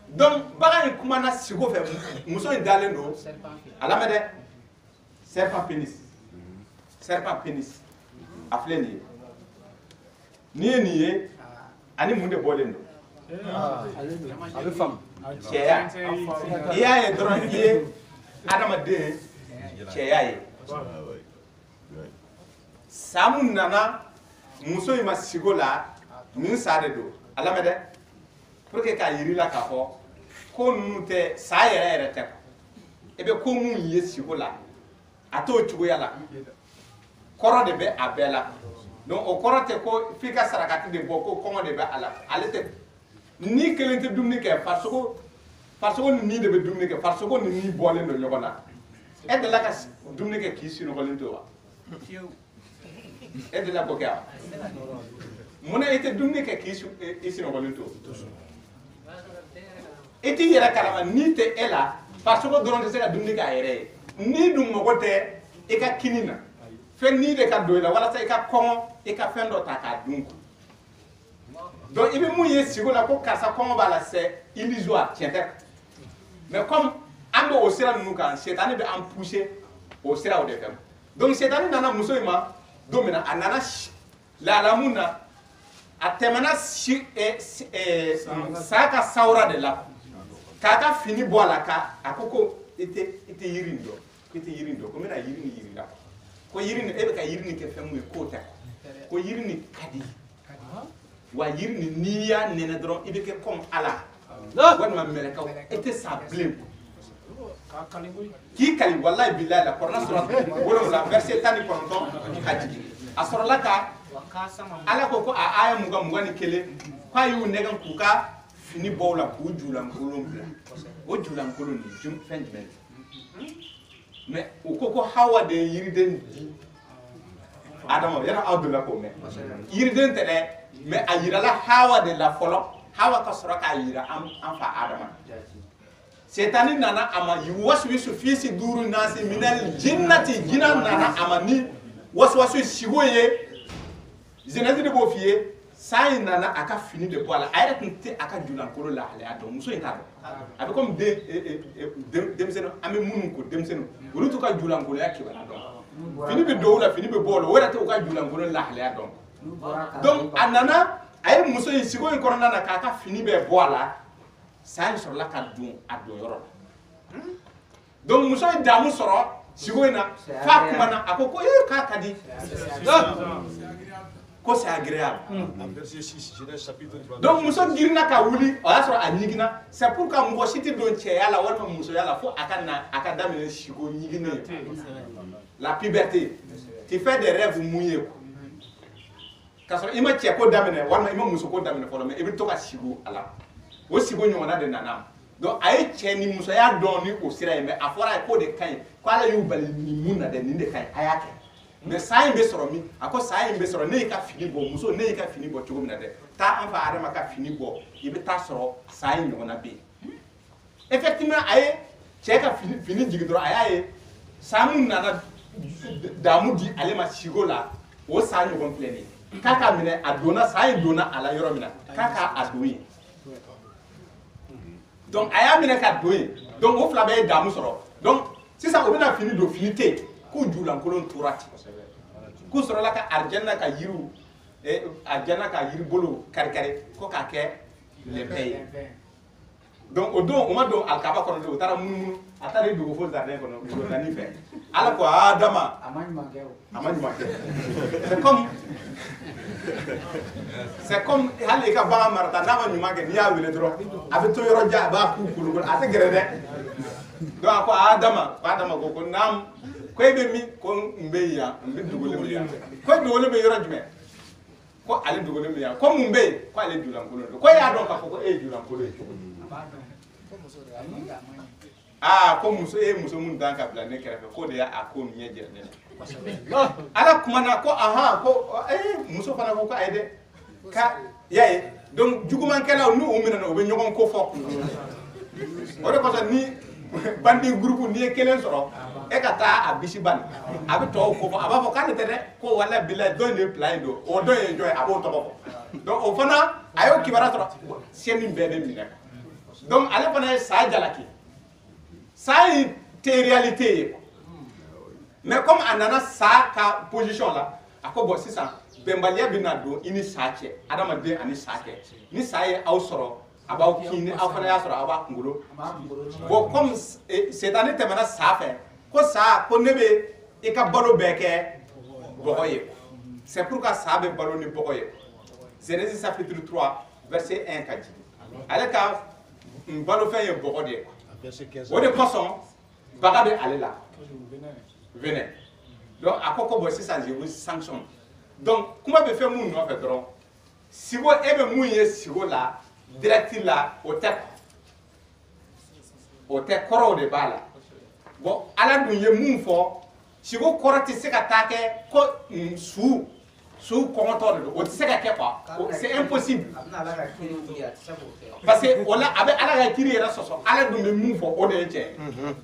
donc bagan in kuma na sigo fɛ muso in dalen don a lamɛn dɛ serpent pénis a filɛ nin ye n'i ye nin ye ani mun de bɔlen don a bɛ faamu cɛya i y'a ye dɔrɔn i ye adamaden cɛya ye sa mun nana muso in ma sigo la nin sa de don a lamɛn dɛ pour que k'a yiri la k'a fɔ ko ninnu tɛ sa yɛrɛ tɛ i bɛ ko mun ye sigo la a t'o cogoya la kɔrɔ de bɛ a bɛɛ la donc o kɔrɔ tɛ ko f'i ka sarakati de bɔ ko kɔngɔ de bɛ a la ale tɛ ni kelen tɛ dumuni kɛ farisogo ni nin de bɛ dumuni kɛ farisogo ni nin bɔlen don ɲɔgɔn na e delila ka dumuni kɛ k'i sunɔgɔlen to wa e delila k'o kɛ wa mun na i tɛ dumuni kɛ k'i sunɔgɔlen to i t'i yɛrɛ kalama ni tɛ e la farisogo dɔrɔn tɛ se ka dumuni kɛ a yɛrɛ ye ni dun mago tɛ i ka kini na fɛn ni de ka don i la walasa i ka kɔngɔ i ka fɛn dɔ ta k'a dun donc i bɛ mun ye sigo la ko karisa kɔngɔ b'a la c'est illusoire tiɲɛ tɛ mais comme an bɛ o sira ninnu kan setani bɛ an pousser o siraw de fɛ donc setani nana muso in ma don min na a nana lahala mun na a tɛmɛna sa ka sawura de la k'a ka fini bɔ a la a ko i tɛ yiri in dɔn ko n bɛna yiri nin yiri la ko yiri nin e bɛ ka yiri nin kɛ fɛn mun ye k'o tɛ ko yiri nin ka di wa yiri nin n'i y'a nɛnɛ dɔrɔn i bɛ kɛ comme Ala walima mɛlɛkɛw e tɛ sa bilen k'i kali walayi bilayi la kɔrɔna sɔrɔ 7 verset 19 ka jigin a sɔrɔla ka Ala ko a aya 21 k'a y'u nɛgɛn k'u ka fini bɔ o la k'u julankolon bila o julankolon nin fɛn jumɛn mais u ko Hawa de ye yiriden di Adama yala aw donna k'o mɛn yiriden tɛ dɛ mais a yirala Hawa de la fɔlɔ Hawa ka sɔrɔ k'a yira an fa Adama setani nana a ma waswisu fi suduri nasi minal jinnati jinna nana a ma ni waswasu sigo ye Genèse de b'o f'i ye sa in nana a ka fini de bɔ a la a yɛrɛ tun tɛ a ka julankolo lahalaya dɔn muso in t'a dɔn a bɛ comme denmisɛnnin an bɛ minnu ko denmisɛnnin olu t'u ka julankoloya kibaruya dɔn fini bɛ don o la fini bɛ bɔ o la o yɛrɛ t'u ka julankolo lahalaya dɔn donc a nana a ye muso in sigo in kɔnɔna na k'a ka fini bɛɛ bɔ a la sa in sɔrɔla ka don a don yɔrɔ la donc muso ye damu sɔrɔ sigo in na f'a kumana a ko k'a ka di ko c'est agréable donc muso girinna ka wuli o y'a sɔrɔ a ɲiginna c'est pour que mɔgɔ si tɛ don cɛya la walima musoya la fo a ka daminɛ sigo ɲiginen la puberté tu fais des rêves mouillés k'a sɔrɔ i ma cɛ ko daminɛ walima i ma muso ko daminɛ fɔlɔ mais i bɛ to ka sigo a la o sigo ɲɔgɔnna de nana donc a ye cɛ ni musoya dɔn ni o sira ye mais a fɔra a ye k'o de ka ɲi ko Ala y'u bali nin mun na dɛ nin de ka ɲi a y'a kɛ mais sa in bɛ sɔrɔ min a ko sa in bɛ sɔrɔ ne y'i ka fini bɔ muso ne y'i ka fini bɔ cogo min na dɛ taa an fa Adama ka fini bɔ i bɛ taa sɔrɔ sa in ɲɔgɔnna bɛ yen effectivement a ye cɛ ka fini jigin dɔrɔn a y'a ye sa mun nana damu di ale ma sigo la o sa ɲɔgɔn filɛ nin ye k'a ka minɛ a donna sa in donna a la yɔrɔ min na k'a ka don yen donc a y'a minɛ ka don yen donc o fila bɛɛ ye damu sɔrɔ donc sisan o bɛna fini don fini tɛ yen k'u julankolon tora ten k'u sɔrɔla ka arjana ka yiri bolo kari-kari ko k'a kɛ lɛnpɛ ye donc o don o ma don alikaba kɔnɔ de o taara munumunu a taara dogo fo jardin kɔnɔ wulonani fɛ Ala ko Adama a ma ɲuman kɛ c'est comme hali i ka bagan marata n'a ma ɲuman kɛ n'i y'a wele dɔrɔn a bɛ to yɔrɔ jan a b'a k'u kolokolo a tɛ gɛrɛ dɛ donc a ko Adama ko naam ko e be mi ko mbe ya mbe dugole mi ya ko dugole be yoro jume ko ale dugole mi ya ko mbe ko ale julan ko ko ya don ka ko e julan ko ko muso mun dan ka bila ne kɛrɛfɛ ko de ya a ko ɲɛ jɛ ne ala kuma na ko aha ko muso fana ko ayi dɛ ka yaye donc jugumankɛlaw n'u minɛna u bɛ ɲɔgɔn ko fɔ o de kosɔn ni bandi groupe n'i ye kelen sɔrɔ e ka taa a bisi bani a bɛ tɔw ko fɔ a b'a fɔ k'ale tɛ dɛ ko wala bilayi dɔ in de plan ye don o dɔ ye jɔn ye a b'o tɔgɔ fɔ donc o fana a y'o kibaruya sɔrɔ siyɛni bɛɛ bɛ minɛ donc ale fana ye sa jalaki sa in tɛ réalité ye mais comme a nana sa ka position la a ko bon sisan bɛnbaliya bɛ na don i ni sa cɛ adamaden ani sa cɛ ni sa ye aw sɔrɔ a b'aw kin ni aw fana y'a sɔrɔ a b'a kunkolo bon comme seetani tɛmɛna sa fɛ ko sa ko ne bɛ i ka balo bɛɛ kɛ bɔgɔ ye c'est pourquoi sa bɛ balo ni bɔgɔ ye Genèse chapitre 3 verset 1 ka jigin ale ka balofɛn ye bɔgɔ de ye o de kosɔn baga bɛ ale la venin donc a ko ko bon sisan je vous sanctionne donc kuma bɛ fɛn mun nɔfɛ dɔrɔn sigo e bɛ mun ye sigo la direct la o tɛ kɔrɔw de b'a la bon ala dun ye mun fɔ sigo kɔrɔ tɛ se ka taa kɛ ko su kɔngɔtɔ de don o tɛ se ka kɛ quoi c'est impossible parce que o la a bɛ ala ka kiri yɛrɛ sɔsɔ ala dun bɛ mun fɔ o de ye tiɲɛ ye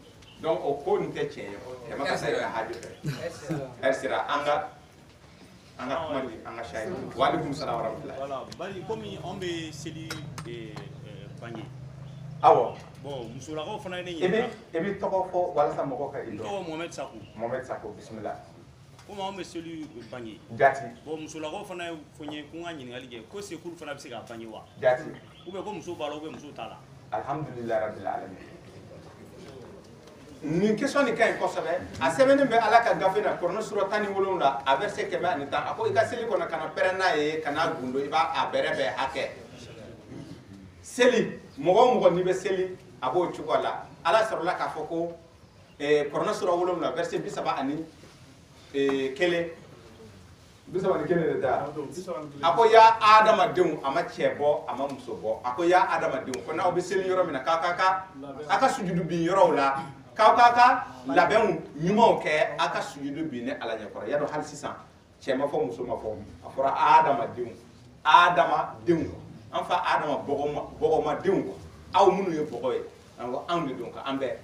donc o ko nin tɛ tiɲɛ ye jama ka se ka hajj fɛ ɛri sera an ka kuma di an ka shayi waaleykum salaam wa rahmatulah. voilà bari komi an bɛ seli bange. awɔ. bon musolakaw fana ye ne ɲininka. i bɛ tɔgɔ fɔ walasa mɔgɔw ka i dɔn. n tɔgɔ Mohamed Sakɔ. Mohamed Sakɔ bisimila. komi an bɛ seli bange. Jati. bon musolakaw fana ye fɔ n ye ko n ka ɲininkali kɛ ko sekuru fana bɛ se ka bange wa. Jati. ou bien ko muso b'a la ou bien muso t'a la. alhamdulilayi rabbil alamin. nin question nin ka ɲi kosɛbɛ a sɛbɛnnen bɛ ala ka gafe na kɔrɔnɛ sura 17 a verset 110 a ko i ka seli kɔnɔ kana pɛrɛn n'a ye kana gundo i b'a bɛrɛ bɛɛ hakɛ seli mɔgɔ o mɔgɔ n'i bɛ seli a b'o cogo la ala sɔrɔla k'a fɔ ko kɔrɔnɛ sura 7 verset 31 de da a ko ya adamadenw a ma cɛ bɔ a ma muso bɔ a ko ya adamadenw ko n'aw bɛ seli yɔrɔ min na k'a ka sujudu bin yɔrɔw la k'aw k'a ka labɛnw ɲumanw kɛ a ka sujudu bin ni ala ɲɛkɔrɔ yadɔ hali sisan cɛ ma fɔ muso ma fɔ a fɔra adamadenw an fa adama bɔgɔmadenw aw minnu ye bɔgɔ ye anw de don ka an bɛɛ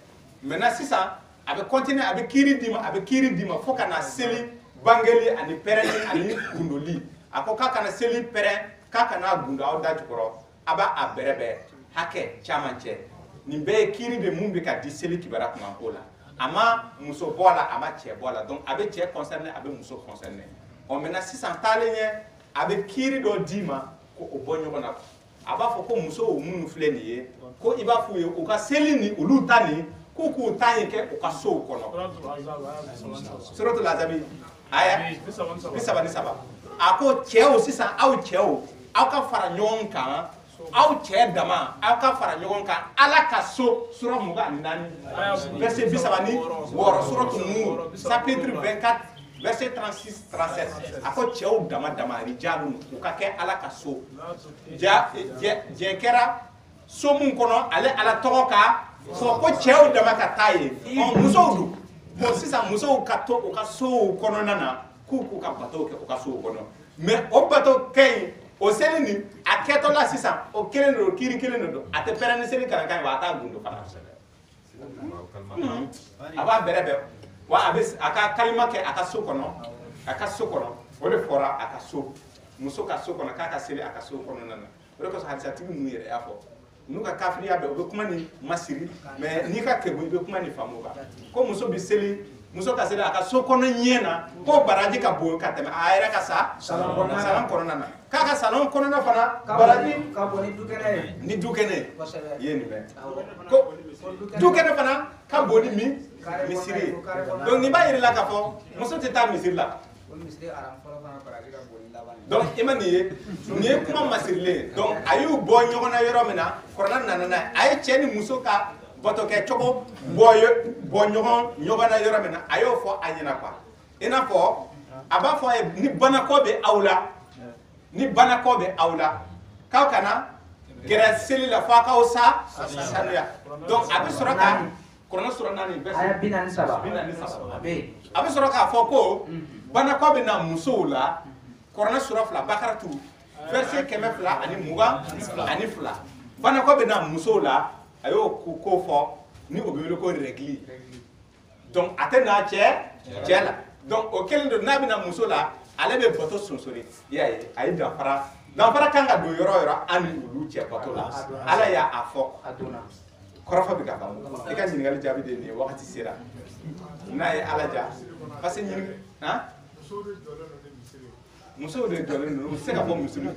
maintenant sisan a bɛ continuer a bɛ kiiri d'i ma fo ka na seli bangeli ani pɛrɛnni ani gundoli a ko k'a kana seli pɛrɛn k'a kana gundo aw da jukɔrɔ a b'a a bɛrɛbɛn hakɛ caman cɛ nin bɛɛ ye kiiri de mun bɛ ka di seli kibaruya kunkan ko la a ma muso bɔ a la a ma cɛ bɔ a la donc a bɛ cɛ concerné a bɛ muso concerné maintenant sisan taalen ɲɛ a bɛ kiiri dɔ d'i ma ko o bɔ ɲɔgɔn na a b'a fɔ ko musow minnu filɛ nin ye ko i b'a f'u ye u ka seli ni olu ta nin k'u ta in kɛ u ka sow kɔnɔ suratul azabi aya 37 a ko cɛw sisan aw cɛw aw ka fara ɲɔgɔn kan aw cɛ dama aw ka fara ɲɔgɔn kan ala ka so sura 24 verset 36 suratul nur chapitre 24 verset 36-37 a ko cɛw dama rijalu u ka kɛ ala ka so jɛn kɛra so mun kɔnɔ ale ala tɔgɔ ka fɔ ko cɛw dama ka taa ye musow don bon sisan musow ka to u ka sow kɔnɔna na k'u ka bateau kɛ u ka sow kɔnɔ mais o bateau kɛ yen o seli nin a kɛtɔla sisan o kelen de don kiiri kelen de don a tɛ pɛrɛn ni seli kalankan ye wa a t'a gundo fana a b'a bɛrɛbɛn wa a ka kalima kɛ a ka so kɔnɔ o de fɔra a ka so muso ka so kɔnɔ k'a ka seli a ka so kɔnɔna na o de kosɔn hadisatigi ninnu yɛrɛ y'a fɔ n'u ka kafiriya bɛ u bɛ kuma ni masiri mais n'i ka kɛbu i bɛ kuma ni faamu kan ko muso bɛ seli muso ka seli a ka so kɔnɔ ɲɛ na ko baraji ka bon ka tɛmɛ a yɛrɛ ka salon kɔnɔna na k'a ka salon kɔnɔna fana baraji ka bon ni dukɛnɛ ye ni dukɛnɛ i ye nin mɛn ko dukɛnɛ fana ka bon ni misiri ye donc nin b'a yira la k'a fɔ muso tɛ taa misiri la donc i ma nin ye kuma masirilen donc a y'u bɔ ɲɔgɔn na yɔrɔ min na kɔrɔla nana n'a ye a ye cɛ ni muso ka bato kɛ cogo bɔ ɲɔgɔn na yɔrɔ min na a y'o fɔ a ɲɛna quoi i n'a fɔ a b'a fɔ a ye ni banakɔ bɛ aw la ni banakɔ bɛ aw la k'aw kana gɛrɛ seli la fo a k'aw sanuya donc a bɛ sɔrɔ ka kuranɛ sura 4 bɛ aya 43 a bɛ sɔrɔ k'a fɔ ko banakɔ bɛ na musow la kuranɛ sura 2 bakaratu verset 222 banakɔ bɛ na musow la a y'o ko fɔ ni o bɛ wele ko règle donc a tɛ n'a cɛ la donc o kelen don n'a bɛ na muso la ale bɛ bato sonsori i y'a ye a ye danfara kan ka don yɔrɔ o yɔrɔ an ni olu cɛ bato la ala y'a fɔ kɔrɔfɔ bɛ ka ban i ka ɲininkali jaabi de nin ye wagati sera n'a ye ala ja parce que musow de jɔlen don u tɛ se ka bɔ misiri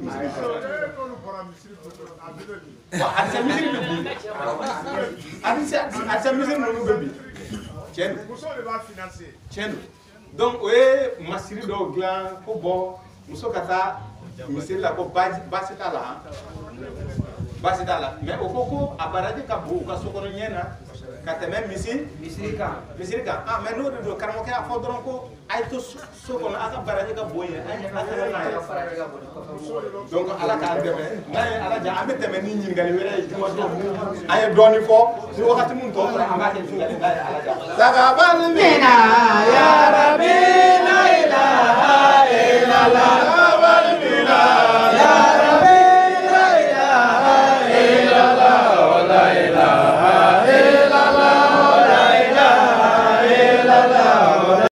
a tɛ se misiri bɛ bin a tɛ se misiri ninnu bɛ bin tiɲɛ don donc o ye masiri dɔw dilan ko bɔ muso ka taa misiri la ko baasi t'a la mais o ko ko a baraji ka bon u ka sokɔnɔ ɲɛ na ka tɛmɛ misiri kan mais n'o de don karamɔgɔkɛ y'a fɔ dɔrɔn ko a ye to so kɔnɔ a ka baraji ka bon yen a tɛmɛ n'a ye donc ala k'an dɛmɛ n'a ye ala ja an bɛ tɛmɛ ni ɲininkali wɛrɛ ye juma don an ye dɔɔnin fɔ ni wagati min tɔ tora an b'a kɛ ɲininkali n'a ye ala ja. Sagabani mina ya Rabbi la ilaha